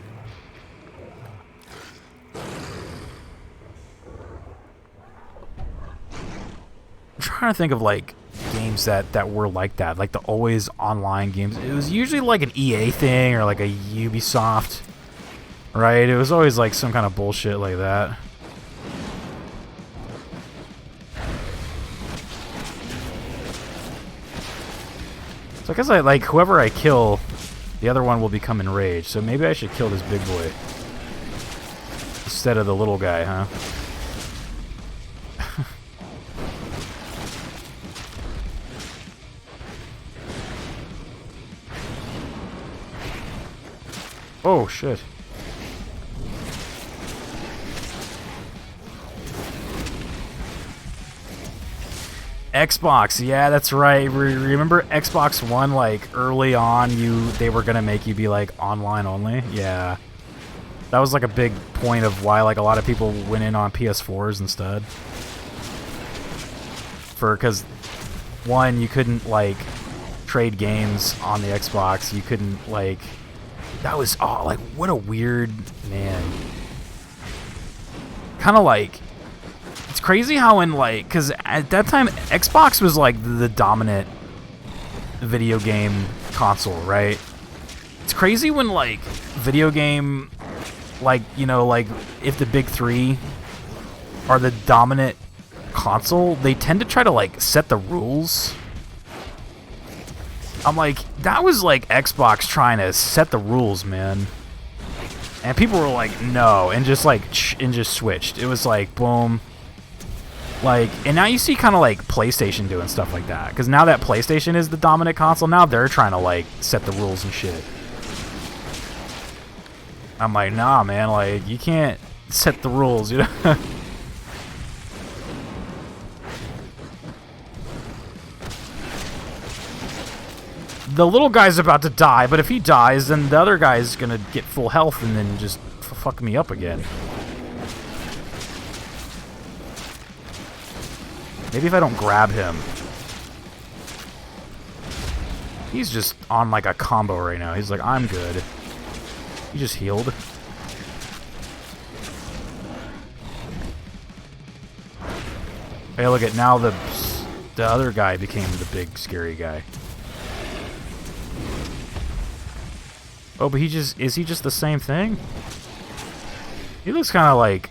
I'm trying to think of, like, games that were like that, like the always online games. It was usually like an EA thing or like a Ubisoft, right? It was always like some kind of bullshit like that. So I guess like whoever I kill, the other one will become enraged. So maybe I should kill this big boy instead of the little guy, huh? Oh, shit. Xbox, yeah, that's right. Remember Xbox One, like, early on, they were gonna make you be, like, online only? Yeah. That was, like, a big point of why, like, a lot of people went in on PS4s instead. Because, one, you couldn't, like, trade games on the Xbox. You couldn't, like... That was, oh, like, what a weird, man. Kind of like, it's crazy how in, like, because at that time, Xbox was, like, the dominant video game console, right? It's crazy when, like, video game, like, you know, like, if the big three are the dominant console, they tend to try to like set the rules. I'm like, that was like Xbox trying to set the rules, man. And people were like, no, and just like, just switched. It was like, boom. Like, and now you see kind of like PlayStation doing stuff like that. Because now that PlayStation is the dominant console, now they're trying to like set the rules and shit. I'm like, nah, man, like, you can't set the rules, you know? The little guy's about to die, but if he dies, then the other guy's gonna get full health and then just fuck me up again. Maybe if I don't grab him. He's just on like a combo right now. He's like, I'm good. He just healed. Hey, look at now the other guy became the big scary guy. Oh, but is he just the same thing? He looks kind of like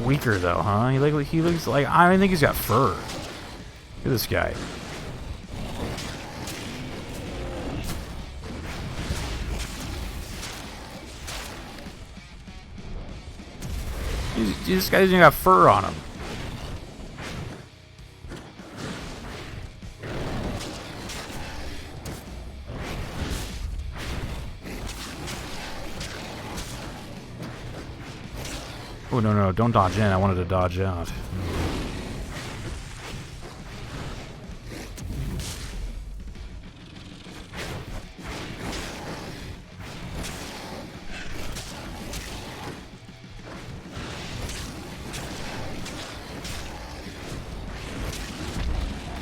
weaker though, huh? He looks like, I don't think he's got fur. Look at this guy. This guy's even got fur on him. Oh, no, don't dodge in. I wanted to dodge out.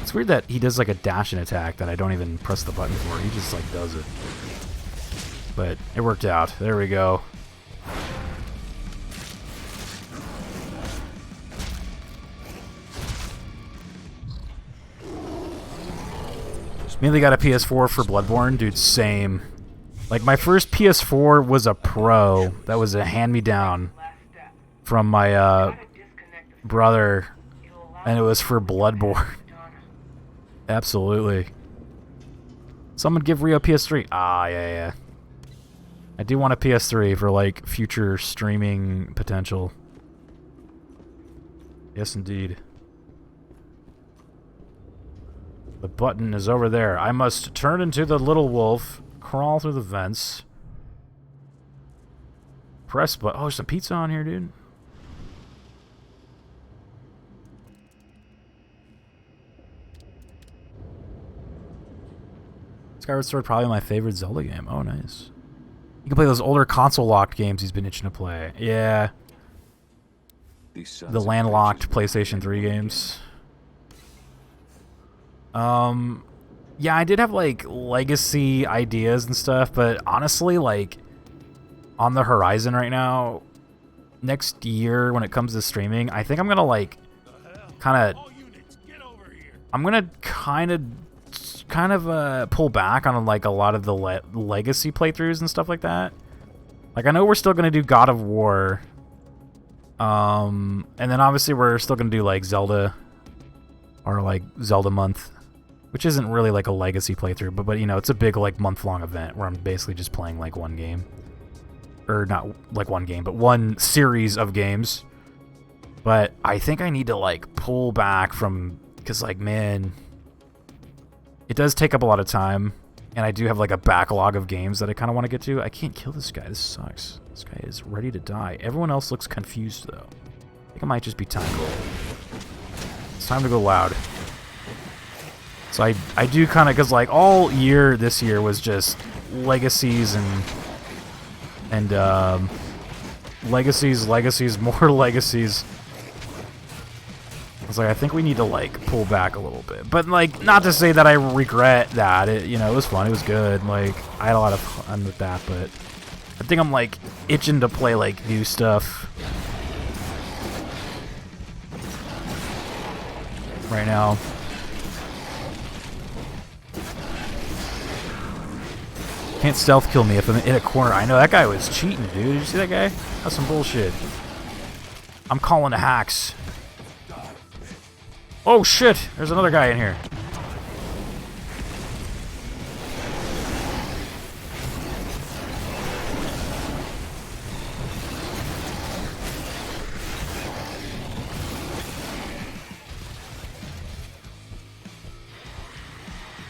It's weird that he does like a dash and attack that I don't even press the button for. He just like does it. But it worked out. There we go. Mainly got a PS4 for Bloodborne, dude. Same. Like my first PS4 was a Pro. That was a hand-me-down from my brother, and it was for Bloodborne. Absolutely. Someone give Rio PS3. Ah, yeah. I do want a PS3 for like future streaming potential. Yes, indeed. The button is over there. I must turn into the little wolf, crawl through the vents. Press button. Oh, there's some pizza on here, dude. Skyward Sword, probably my favorite Zelda game. Oh, nice. You can play those older console-locked games he's been itching to play. Yeah. The landlocked PlayStation 3 games. Yeah, I did have like legacy ideas and stuff, but honestly, like on the horizon right now, next year when it comes to streaming, I think I'm gonna like kind of pull back on like a lot of the legacy playthroughs and stuff like that. Like I know we're still gonna do God of War, and then obviously we're still gonna do like Zelda, or like Zelda month. Which isn't really like a legacy playthrough, but you know, it's a big like month-long event where I'm basically just playing like one game. Or not like one game, but one series of games. But I think I need to like pull back from, because like, man, it does take up a lot of time. And I do have like a backlog of games that I kind of want to get to. I can't kill this guy, this sucks. This guy is ready to die. Everyone else looks confused though. I think it might just be time to go. It's time to go loud. So I do kind of, because like all year this year was just legacies and legacies, more legacies. I was like, I think we need to like pull back a little bit, but like not to say that I regret that. It, you know, it was fun, it was good. Like I had a lot of fun with that, but I think I'm like itching to play like new stuff right now. Can't stealth kill me if I'm in a corner. I know that guy was cheating, dude. Did you see that guy? That's some bullshit. I'm calling the hacks. Oh shit! There's another guy in here.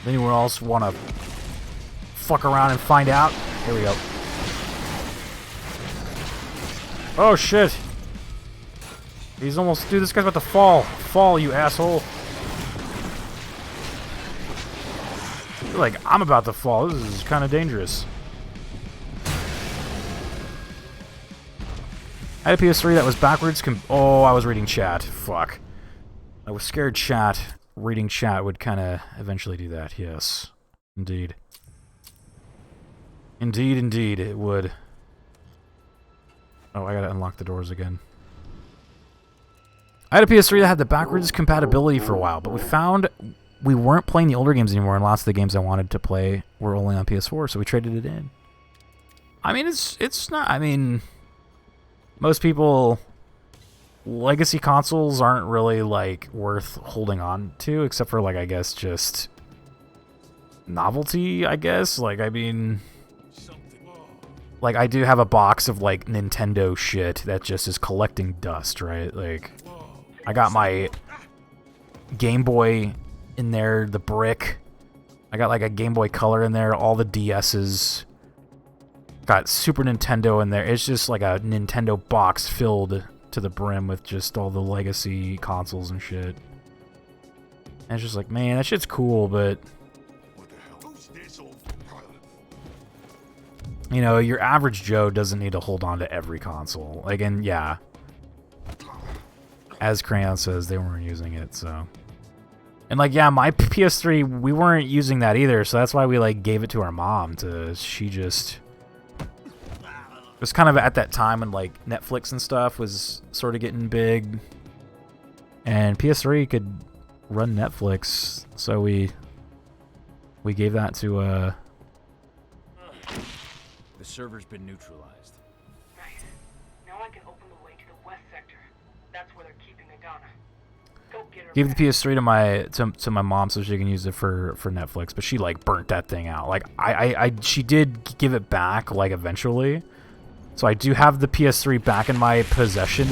Anyone else want to fuck around and find out? Here we go. Oh shit! He's almost... Dude, this guy's about to fall. Fall, you asshole. I feel like I'm about to fall. This is kind of dangerous. I had a PS3 that was backwards. Oh, I was reading chat. Fuck. I was scared reading chat would kind of eventually do that. Yes. Indeed. Indeed, it would. Oh, I gotta unlock the doors again. I had a PS3 that had the backwards compatibility for a while, but we found we weren't playing the older games anymore, and lots of the games I wanted to play were only on PS4, so we traded it in. I mean, it's not... I mean, most people... Legacy consoles aren't really, like, worth holding on to, except for, like, I guess, just... novelty, I guess? Like, I mean... Like, I do have a box of, like, Nintendo shit that just is collecting dust, right? Like, I got my Game Boy in there, the brick. I got, like, a Game Boy Color in there, all the DS's. Got Super Nintendo in there. It's just, like, a Nintendo box filled to the brim with just all the legacy consoles and shit. And it's just like, man, that shit's cool, but... You know, your average Joe doesn't need to hold on to every console. Like, and yeah. As Crayon says, they weren't using it, so... And, like, yeah, my PS3, we weren't using that either, so that's why we, like, gave it to our mom to... She just... It was kind of at that time when, like, Netflix and stuff was sort of getting big. And PS3 could run Netflix, so we gave that to, The server's been neutralized. Nice. Now I can open the way to the west sector. That's where they're keeping Adana. Go get her Gave back. the PS3 to my mom so she can use it for Netflix, but she, like, burnt that thing out. Like, she did give it back, like, eventually. So I do have the PS3 back in my possession,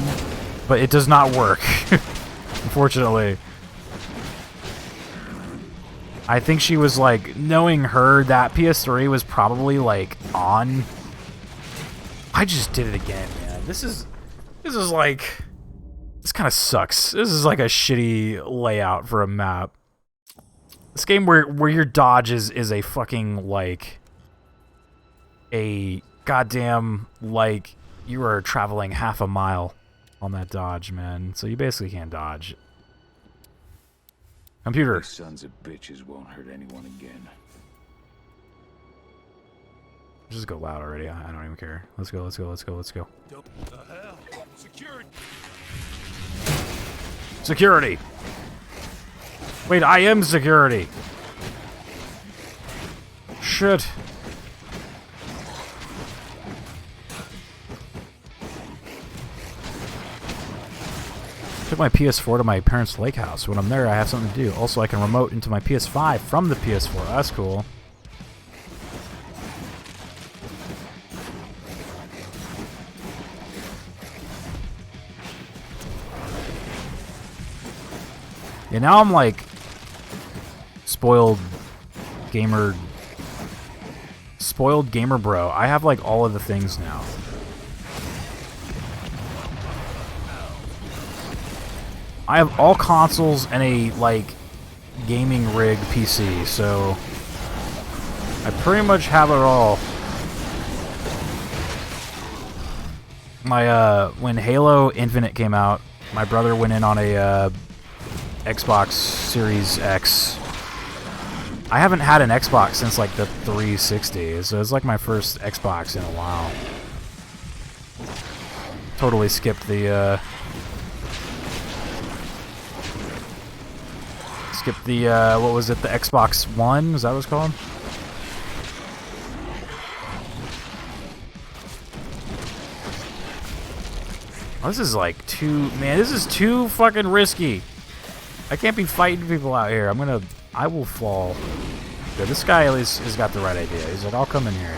but it does not work, unfortunately. I think she was, like, knowing her, that PS3 was probably, like, on. I just did it again, man. This is like, this kind of sucks. This is like a shitty layout for a map. This game where your dodge is a fucking, like, a goddamn, like, you are traveling half a mile on that dodge, man. So you basically can't dodge. Computer. These sons of bitches won't hurt anyone again. Just go loud already. I don't even care. Let's go. The hell? Security. Security. Wait, I am security. Shit. Took my PS4 to my parents' lake house. When I'm there, I have something to do. Also, I can remote into my PS5 from the PS4. That's cool. Yeah, now I'm like spoiled gamer bro. I have like all of the things now. I have all consoles and a, like, gaming rig PC, so I pretty much have it all. When Halo Infinite came out, my brother went in on a Xbox Series X. I haven't had an Xbox since, like, the 360, so it's like my first Xbox in a while. Totally skipped the, what was it, the Xbox One? Is that what it's called? Oh, this is like too... Man, this is too fucking risky. I can't be fighting people out here. I will fall. Yeah, this guy at least has got the right idea. He's like, I'll come in here.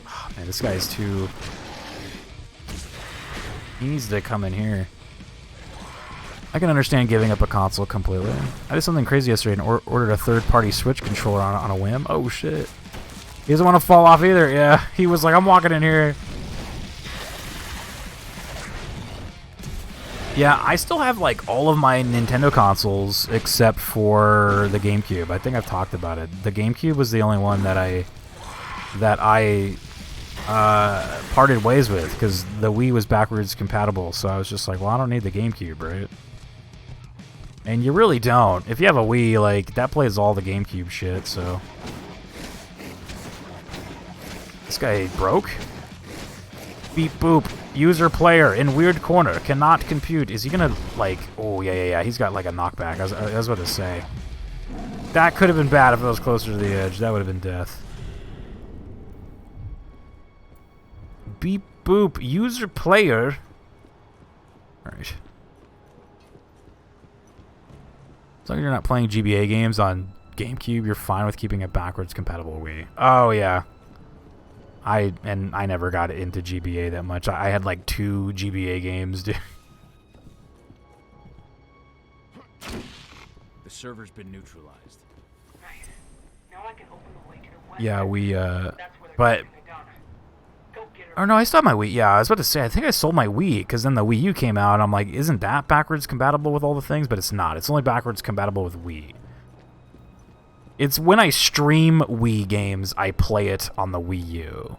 Oh, man, this guy's too... He needs to come in here. I can understand giving up a console completely. I did something crazy yesterday and ordered a third-party Switch controller on a whim. Oh, shit. He doesn't want to fall off either. Yeah, he was like, I'm walking in here. Yeah, I still have, like, all of my Nintendo consoles except for the GameCube. I think I've talked about it. The GameCube was the only one that I parted ways with, because the Wii was backwards compatible, so I was just like, well, I don't need the GameCube, right? And you really don't. If you have a Wii, like, that plays all the GameCube shit, so... This guy broke? Beep boop. User player in weird corner. Cannot compute. Is he gonna, like... Oh, yeah. He's got, like, a knockback. I was about to say. That could have been bad if it was closer to the edge. That would have been death. Beep boop. User player. Alright. As long as you're not playing GBA games on GameCube, you're fine with keeping a backwards compatible Wii. Oh, yeah. I never got into GBA that much. I had like 2 GBA games, dude. The server's been neutralized. Nice. Now I can open the way to the west. Yeah, but... Oh, no, I still have my Wii. Yeah, I was about to say, I think I sold my Wii, because then the Wii U came out, and I'm like, isn't that backwards compatible with all the things? But it's not. It's only backwards compatible with Wii. It's when I stream Wii games, I play it on the Wii U.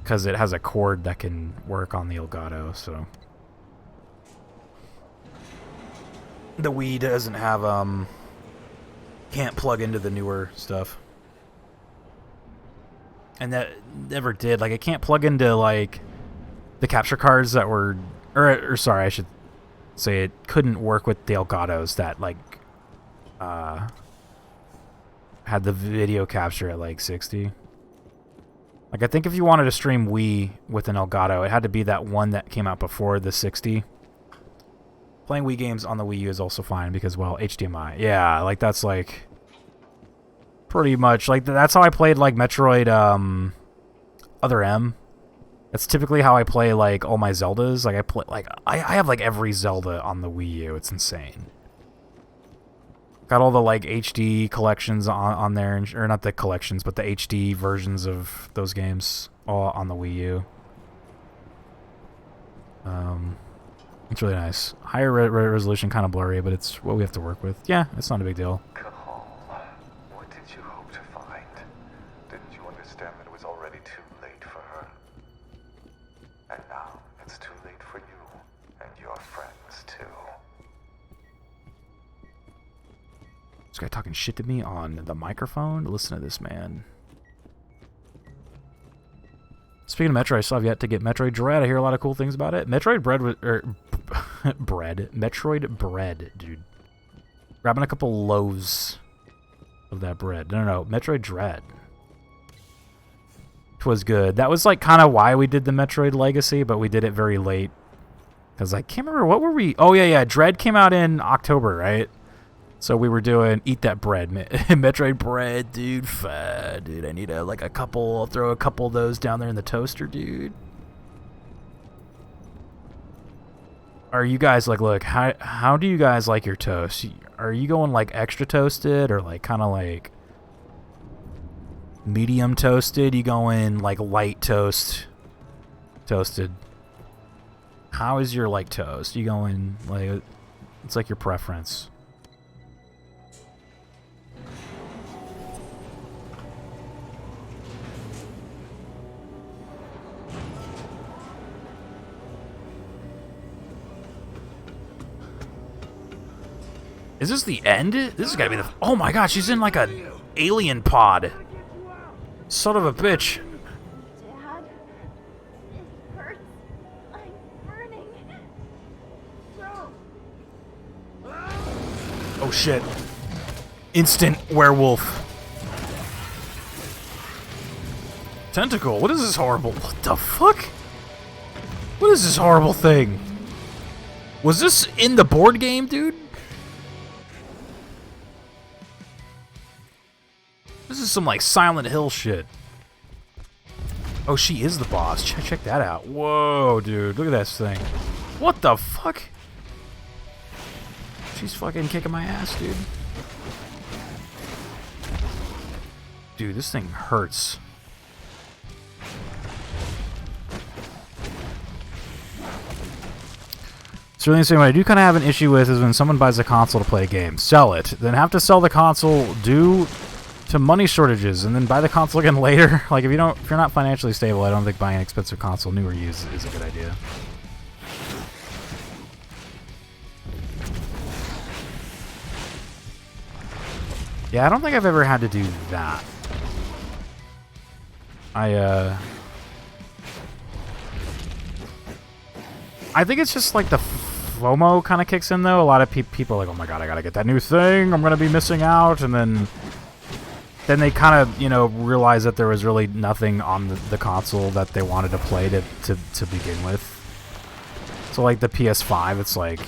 Because it has a cord that can work on the Elgato, so... The Wii doesn't have, can't plug into the newer stuff. And that never did. Like, I can't plug into, like, the capture cards that were... Or sorry, I should say it couldn't work with the Elgatos that, like, had the video capture at, like, 60. Like, I think if you wanted to stream Wii with an Elgato, it had to be that one that came out before the 60. Playing Wii games on the Wii U is also fine because, well, HDMI. Yeah, like, that's, like... Pretty much. Like, that's how I played, like, Metroid, Other M. That's typically how I play, like, all my Zeldas. Like, I have, like, every Zelda on the Wii U. It's insane. Got all the, like, HD collections on there. Or not the collections, but the HD versions of those games all on the Wii U. It's really nice. Higher resolution, kind of blurry, but it's what we have to work with. Yeah, it's not a big deal. What did you hope to find? Didn't you understand that it was already too late for her? And now it's too late for you and your friends too. This guy talking shit to me on the microphone? Listen to this, man. Speaking of Metroid, I still have yet to get Metroid Dread. I hear a lot of cool things about it. Metroid Bread was... Metroid Bread, dude. Grabbing a couple loaves of that bread. No. Metroid Dread. It was good. That was, like, kind of why we did the Metroid Legacy, but we did it very late. Because I can't remember, what were we... Oh, yeah. Dread came out in October, right? So we were doing Eat That Bread. Metroid Bread, dude. Dude, I need I'll throw a couple of those down there in the toaster, dude. Are you guys, like, look, how do you guys like your toast? Are you going, like, extra toasted or, like, kind of, like, medium toasted? You going, like, light toasted? How is your, like, toast? You going, like, it's like your preference. Is this the end? This has got to be the... Oh my god, she's in like a alien pod. Son of a bitch. Dad, it hurts. I'm burning. Oh shit. Instant werewolf. Tentacle, what is this horrible? What the fuck? What is this horrible thing? Was this in the board game, dude? This is some like Silent Hill shit. Oh, she is the boss. Check that out. Whoa, dude. Look at this thing. What the fuck? She's fucking kicking my ass, dude. Dude, this thing hurts. So really saying what I do kind of have an issue with is when someone buys a console to play a game, sell it, then have to sell the console due to money shortages, and then buy the console again later. Like if you're not financially stable, I don't think buying an expensive console, new or used, is a good idea. Yeah, I don't think I've ever had to do that. I think it's just like the FOMO kind of kicks in, though. A lot of people are like, oh my god, I gotta get that new thing, I'm gonna be missing out, and then they kind of, you know, realize that there was really nothing on the console that they wanted to play to begin with. So like the PS5, it's like,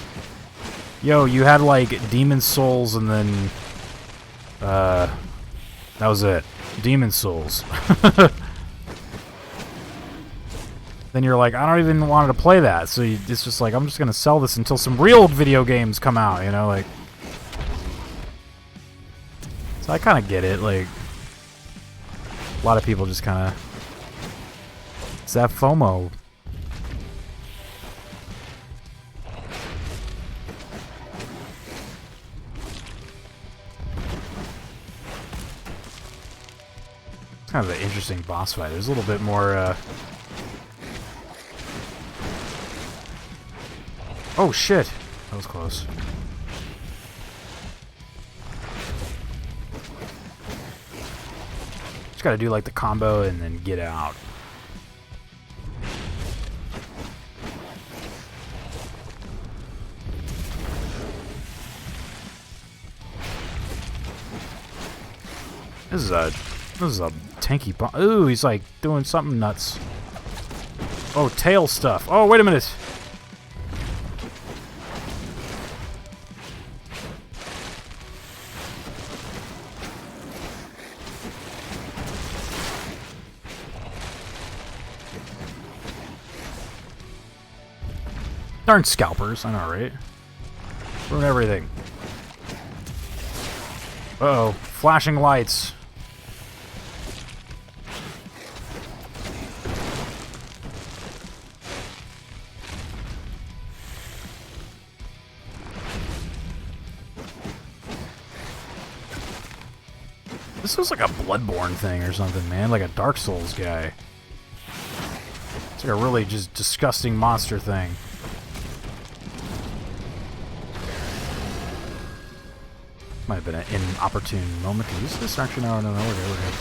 yo, you had like Demon's Souls, and then that was it. Demon's Souls. Then you're like, I don't even want to play that. So it's just like, I'm just going to sell this until some real video games come out, you know? Like, so I kind of get it. Like, a lot of people just kind of... It's that FOMO. It's kind of an interesting boss fight. There's a little bit more... Oh shit! That was close. Just gotta do like the combo and then get out. This is a tanky bomb. Ooh, he's like doing something nuts. Oh, tail stuff. Oh, wait a minute. Darn scalpers, I know, right? Ruin everything. Uh-oh, flashing lights. This looks like a Bloodborne thing or something, man. Like a Dark Souls guy. It's like a really just disgusting monster thing. Might have been an inopportune moment to use this. Actually, no, we're good.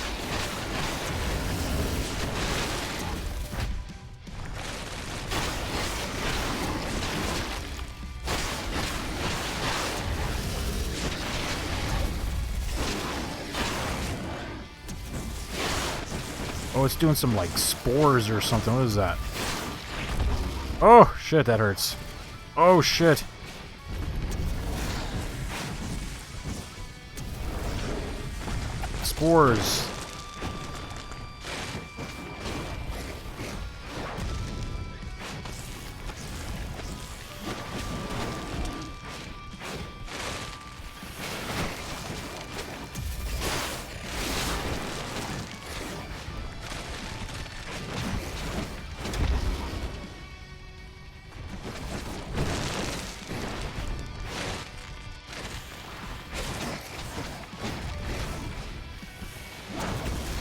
Oh, it's doing some, like, spores or something. What is that? Oh, shit, that hurts. Oh, shit. Spores.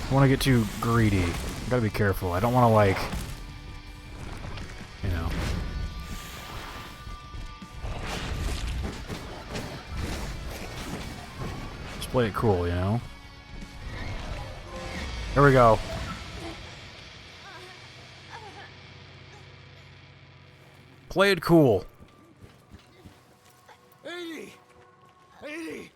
I don't want to get too greedy. I gotta be careful. I don't want to, like, you know. Just play it cool, you know. Here we go. Play it cool. 80! 80!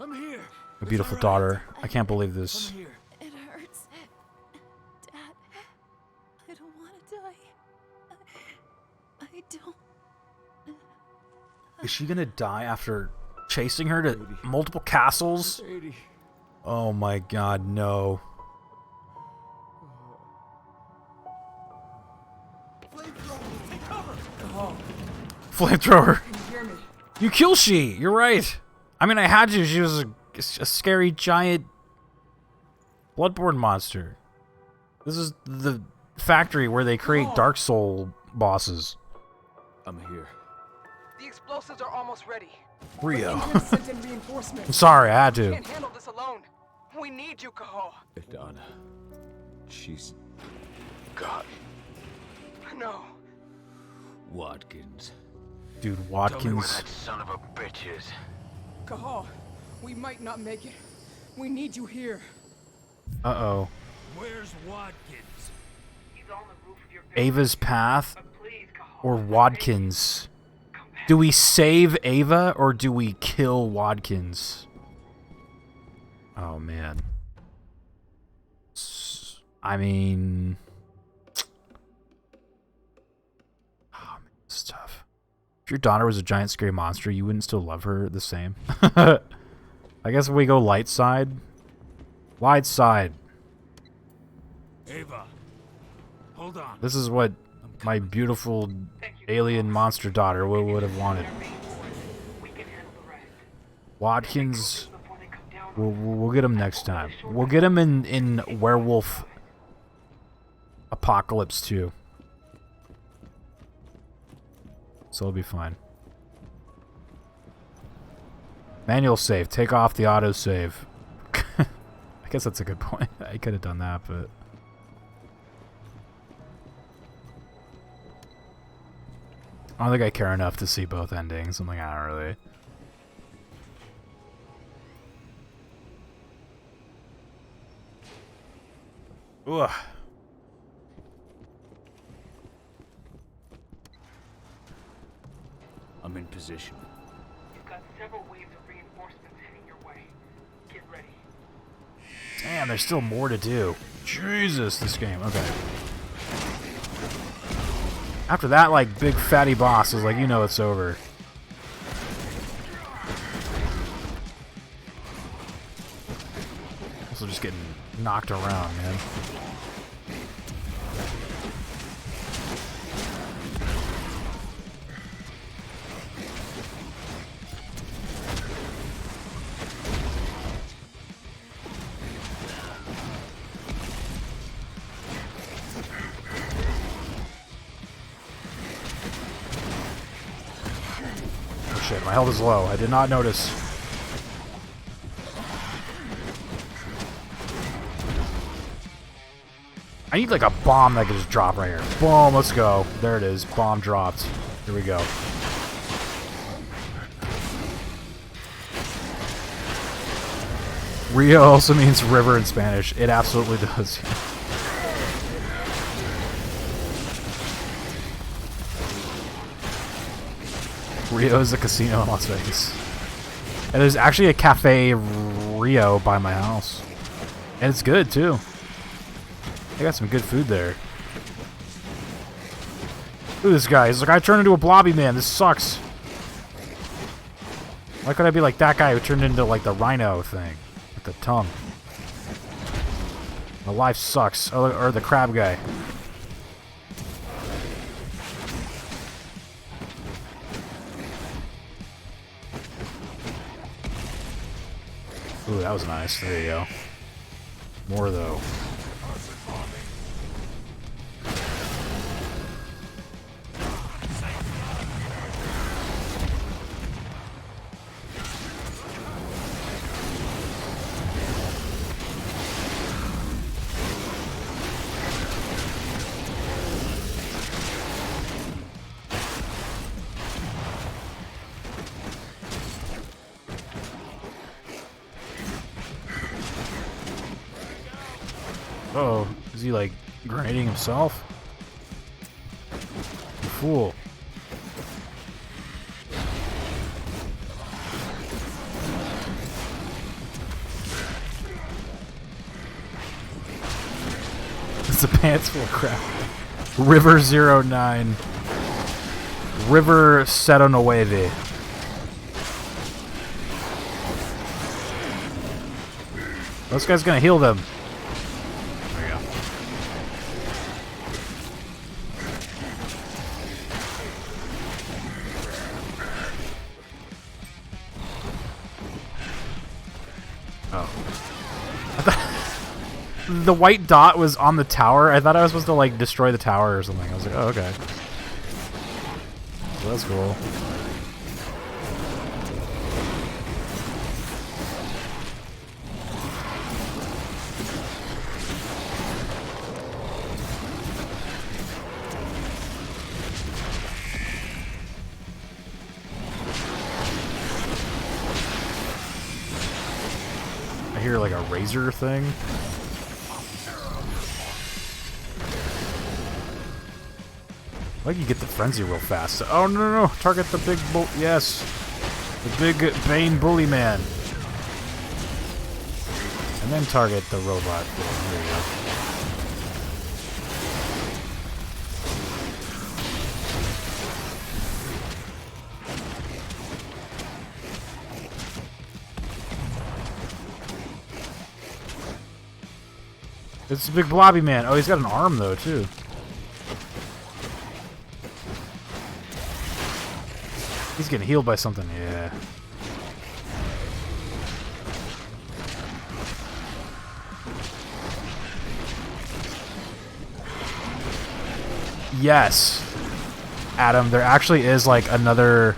I'm here! My beautiful daughter. I can't believe this. It hurts. she gonna die after chasing her to multiple castles? Oh my god, no. Flamethrower! You kill she! You're right! I mean, I had to. She was a scary giant Bloodborne monster. This is the factory where they create Dark Soul bosses. I'm here. The explosives are almost ready. Rio. But Ingrid sent in reinforcements. I'm sorry, I had to. We can't handle this alone. We need you, Cahoe. Idana. She's gone. No. Watkins. Dude, Tell me Watkins. where that son of a bitch is. Cahoe, we might not make it. We need you here. Uh-oh. Where's Watkins? He's on the roof of your Ava's path or Watkins? Do we save Ava or do we kill Watkins? Oh man. I mean, oh, man, it's tough. If your daughter was a giant scary monster, you wouldn't still love her the same. I guess if we go light side. Light side. Ava, hold on. This is what my beautiful alien monster daughter would have wanted. Watkins, we'll get him next time. We'll get him in Werewolf Apocalypse 2. So it'll be fine. Manual save. Take off the auto save. I guess that's a good point. I could have done that, but... I don't think I care enough to see both endings. I'm like, I don't really. Ugh. I'm in position. You've got several waves of reinforcements heading your way. Get ready. Damn, there's still more to do. Jesus, this game. Okay. After that, like, big fatty boss is like, you know it's over. Also just getting knocked around, man. Shit, my health is low. I did not notice. I need like a bomb that I can just drop right here. Boom, let's go. There it is. Bomb dropped. Here we go. Rio also means river in Spanish. It absolutely does. Rio is a casino in Las Vegas. And there's actually a Cafe Rio by my house. And it's good, too. They got some good food there. Look at this guy. He's like, I turned into a blobby man. This sucks. Why could I be like that guy who turned into, like, the rhino thing? With the tongue. My life sucks. Oh, or the crab guy. Ooh, that was nice. There you go. More, though. Uh-oh. Is he, like, grenading himself? You fool. It's a pants full of crap. River 09. River 09. This guy's gonna heal them. There you go. Oh. I thought the white dot was on the tower. I thought I was supposed to like destroy the tower or something. I was like, oh, okay. Well, that's cool. I hear like a razor thing. Like you get the frenzy real fast. Oh no! Target the big bull. Yes, the big Bane bully man, and then target the robot thing. There you go. It's a big blobby man. Oh, he's got an arm though too. He's getting healed by something, yeah. Yes, Adam, there actually is like another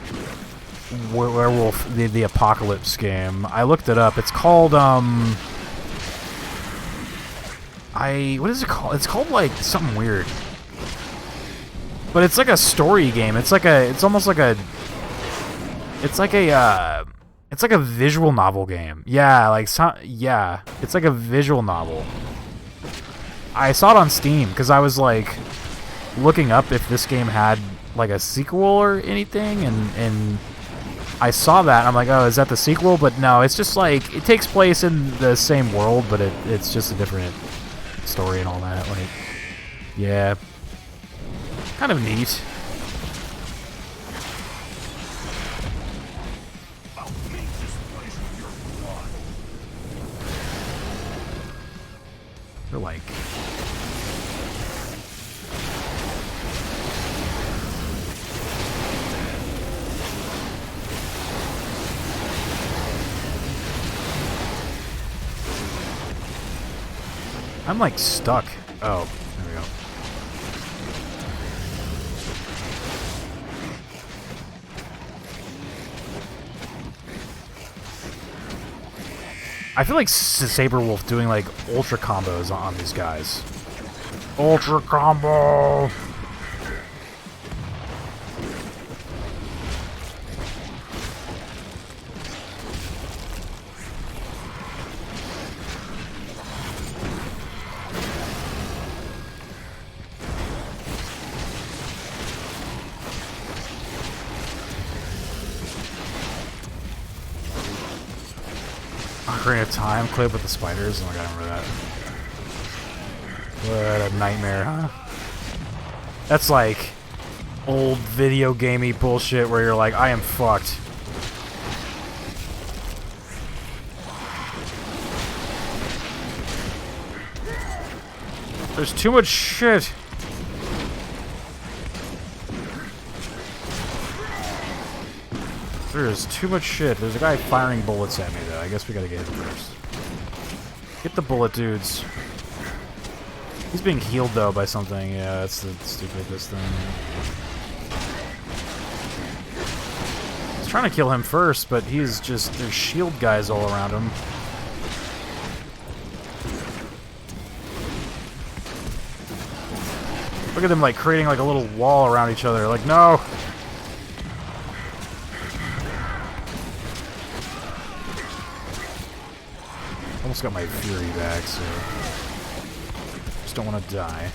Werewolf, the Apocalypse game. I looked it up. It's called, what is it called? It's called like something weird. But it's like a story game. It's like a, it's almost like a, it's like a visual novel game. Yeah, like, yeah, it's like a visual novel. I saw it on Steam because I was like looking up if this game had like a sequel or anything, and I saw that and I'm like, oh, is that the sequel? But no, it's just like, it takes place in the same world, but it's just a different story and all that. Like, yeah, kind of neat. They're like, I'm like stuck. Oh, there we go. I feel like Saberwolf doing like ultra combos on these guys. Ultra combo! Ocarina of Time clip with the spiders. Oh my god, I remember that. What a nightmare, huh? That's like old video gamey bullshit where you're like, I am fucked. There's too much shit. There's too much shit. There's a guy firing bullets at me, though. I guess we gotta get him first. Get the bullet dudes. He's being healed, though, by something. Yeah, that's the stupidest thing. I was trying to kill him first, but he's just... There's shield guys all around him. Look at them, like, creating, like, a little wall around each other. Like, no! Almost got my fury back, so just don't want to die.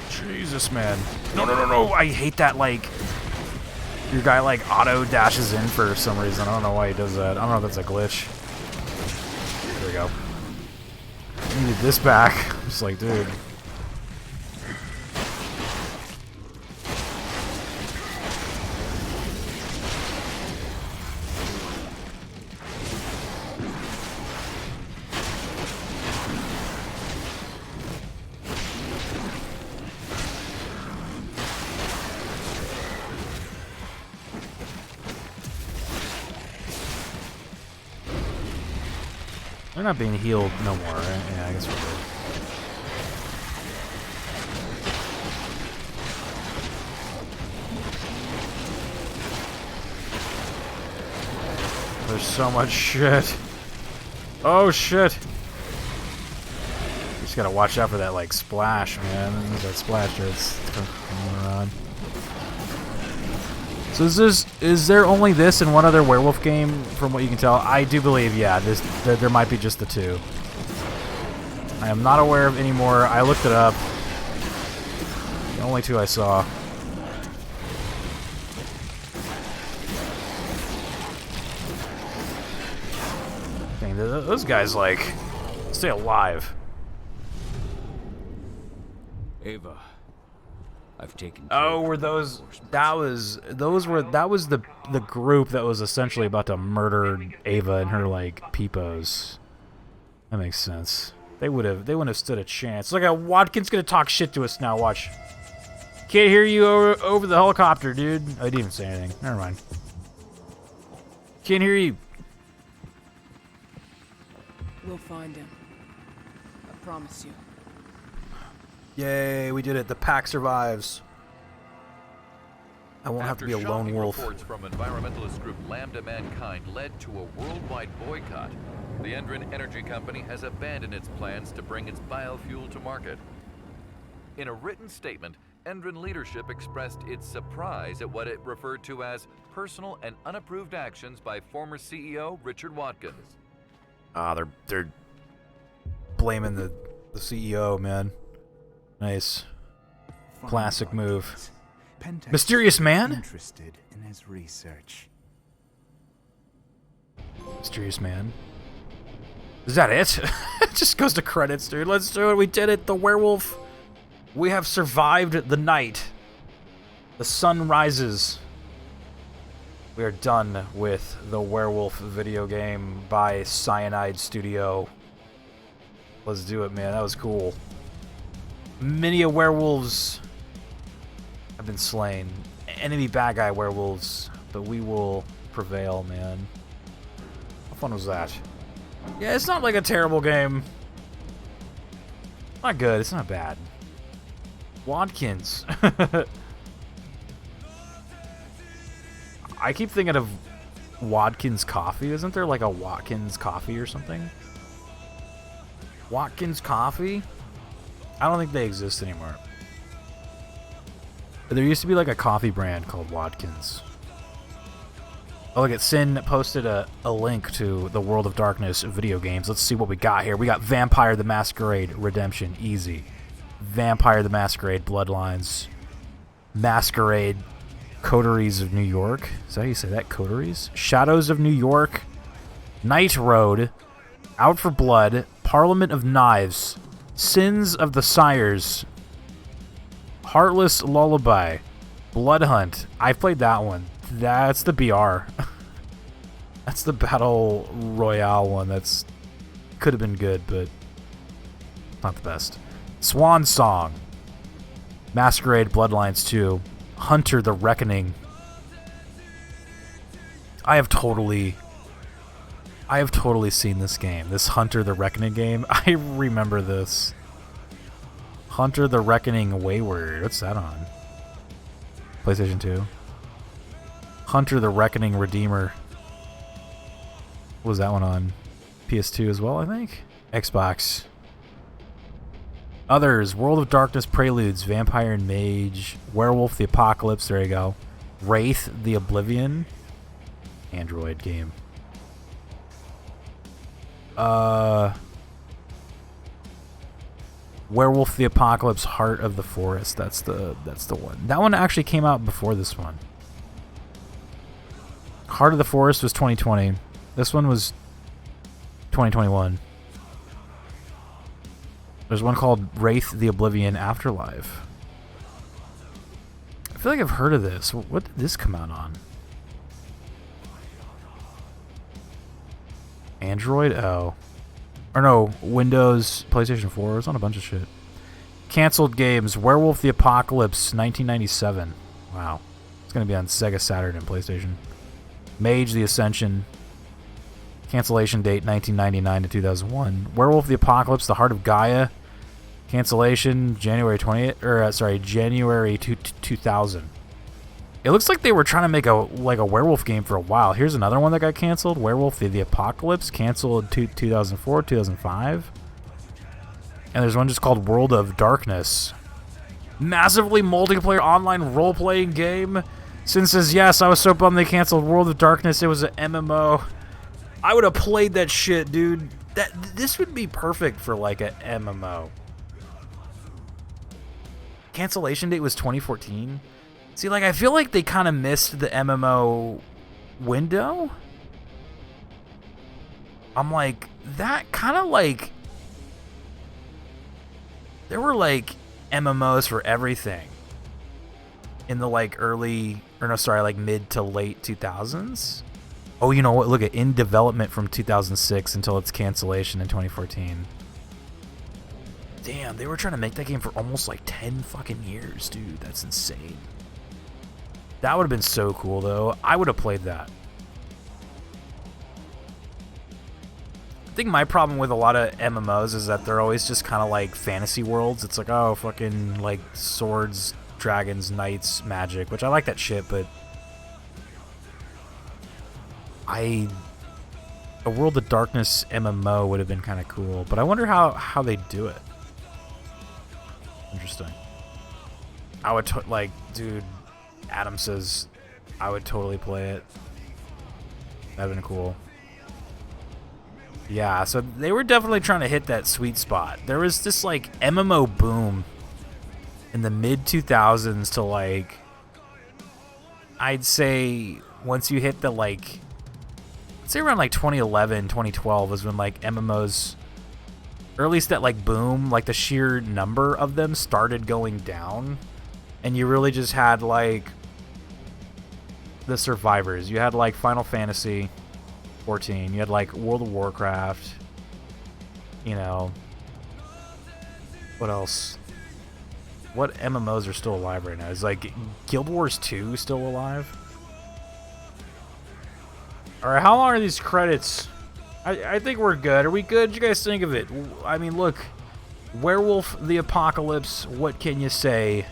Jesus, man! No, no, no, no! I hate that. Like your guy like auto dashes in for some reason. I don't know why he does that. I don't know if that's a glitch. There we go. I needed this back. I'm just like, dude. They're not being healed no more, right? Yeah, I guess we're good. There's so much shit. Oh shit! You just gotta watch out for that like splash, man. That splash that's coming around. So is there only this and one other werewolf game from what you can tell? I do believe, yeah, there might be just the two. I am not aware of any more. I looked it up. The only two I saw. Dang, those guys like stay alive. Ava, I've taken. Oh, were those? That was the group that was essentially about to murder Ava and her like peepos. That makes sense. They wouldn't have stood a chance. Look at Watkins gonna talk shit to us now. Watch. Can't hear you over the helicopter, dude. I didn't even say anything. Never mind. Can't hear you. We'll find him. I promise you. Yay, we did it. The pack survives. I won't have to be a lone wolf. Reports from environmentalist group Lambda Mankind led to a worldwide boycott. The Endron Energy Company has abandoned its plans to bring its biofuel to market. In a written statement, Endron leadership expressed its surprise at what it referred to as personal and unapproved actions by former CEO Richard Watkins. Ah, they're blaming the CEO, man. Nice. Classic move. Pentax Mysterious man? Interested in his research. Mysterious man. Is that it? It just goes to credits, dude. Let's do it. We did it. The werewolf. We have survived the night. The sun rises. We are done with the werewolf video game by Cyanide Studio. Let's do it, man. That was cool. Many a werewolves have been slain. Enemy bad guy werewolves. But we will prevail, man. How fun was that? Yeah, it's not like a terrible game. Not good. It's not bad. Watkins. I keep thinking of Watkins Coffee. Isn't there like a Watkins Coffee or something? Watkins Coffee? I don't think they exist anymore. But there used to be like a coffee brand called Watkins. Oh, look at Sin posted a link to the World of Darkness video games. Let's see what we got here. We got Vampire the Masquerade Redemption. Easy. Vampire the Masquerade Bloodlines. Masquerade Coteries of New York. Is that how you say that? Coteries? Shadows of New York. Night Road. Out for Blood. Parliament of Knives. Sins of the Sires. Heartless Lullaby. Blood Hunt. I've played that one. That's the BR. That's the Battle Royale one. That's could have been good, but not the best. Swan Song. Masquerade Bloodlines 2. Hunter the Reckoning. I have totally seen this game. This Hunter the Reckoning game. I remember this. Hunter the Reckoning Wayward. What's that on? PlayStation 2. Hunter the Reckoning Redeemer. What was that one on? PS2 as well, I think? Xbox. Others. World of Darkness Preludes. Vampire and Mage. Werewolf the Apocalypse. There you go. Wraith the Oblivion. Android game. Werewolf the Apocalypse Heart of the Forest. That's the one. That one actually came out before this one. Heart of the Forest was 2020. This one was 2021. There's one called Wraith the Oblivion Afterlife. I feel like I've heard of this. What did this come out on? Android? Oh. Or no, Windows, PlayStation 4. It was on a bunch of shit. Cancelled games. Werewolf the Apocalypse, 1997. Wow. It's going to be on Sega Saturn and PlayStation. Mage the Ascension. Cancellation date 1999 to 2001. Werewolf the Apocalypse, The Heart of Gaia. Cancellation January 20th, or January 2000. It looks like they were trying to make a werewolf game for a while. Here's another one that got canceled. Werewolf the Apocalypse, canceled 2004, 2005. And there's one just called World of Darkness. Massively multiplayer online role-playing game. Sin says, yes, I was so bummed they canceled World of Darkness. It was an MMO. I would have played that shit, dude. This would be perfect for like an MMO. Cancellation date was 2014. See, like, I feel like they kind of missed the MMO window. I'm like, that kind of like... There were like MMOs for everything in the like mid to late 2000s. Oh, you know what? Look at in development from 2006 until its cancellation in 2014. Damn, they were trying to make that game for almost like 10 fucking years, dude. That's insane. That would have been so cool, though. I would have played that. I think my problem with a lot of MMOs is that they're always just kind of like fantasy worlds. It's like, oh, fucking like swords, dragons, knights, magic, which I like that shit, but a World of Darkness MMO would have been kind of cool, but I wonder how they do it. Interesting. I would like, dude, Adam says I would totally play it. That'd been cool. Yeah, so they were definitely trying to hit that sweet spot. There was this like MMO boom in the mid 2000s to like, I'd say once you hit the like, I'd say around like 2011, 2012 was when like MMOs, or at least that like boom, like the sheer number of them started going down, and you really just had like the survivors. You had like Final Fantasy 14, you had like World of Warcraft, you know, what else? What MMOs are still alive right now? Is like Guild Wars 2 still alive? Alright, how long are these credits? I think we're good. Are we good? What you guys think of it? I mean, look, Werewolf the Apocalypse, what can you say?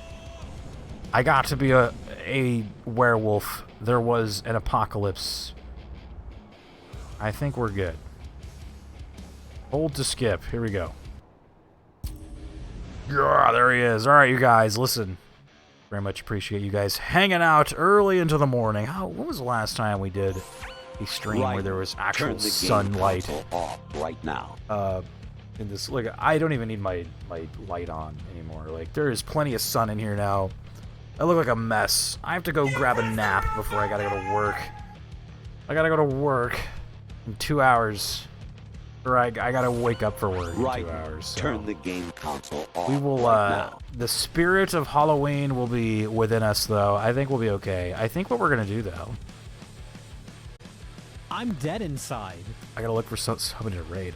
I got to be a werewolf. There was an apocalypse. I think we're good. Hold to skip. Here we go. Yeah, there he is. All right, you guys, listen. Very much appreciate you guys hanging out early into the morning. When was the last time we did a stream where there was actual sunlight? Off right now. In this, like, I don't even need my light on anymore. Like, there is plenty of sun in here now. I look like a mess. I have to go grab a nap before I gotta go to work. I gotta go to work in 2 hours. Or I gotta wake up for work in 2 hours. So. Turn the game console off. We will, the spirit of Halloween will be within us, though. I think we'll be okay. I think what we're gonna do, though. I'm dead inside. I gotta look for somebody to raid.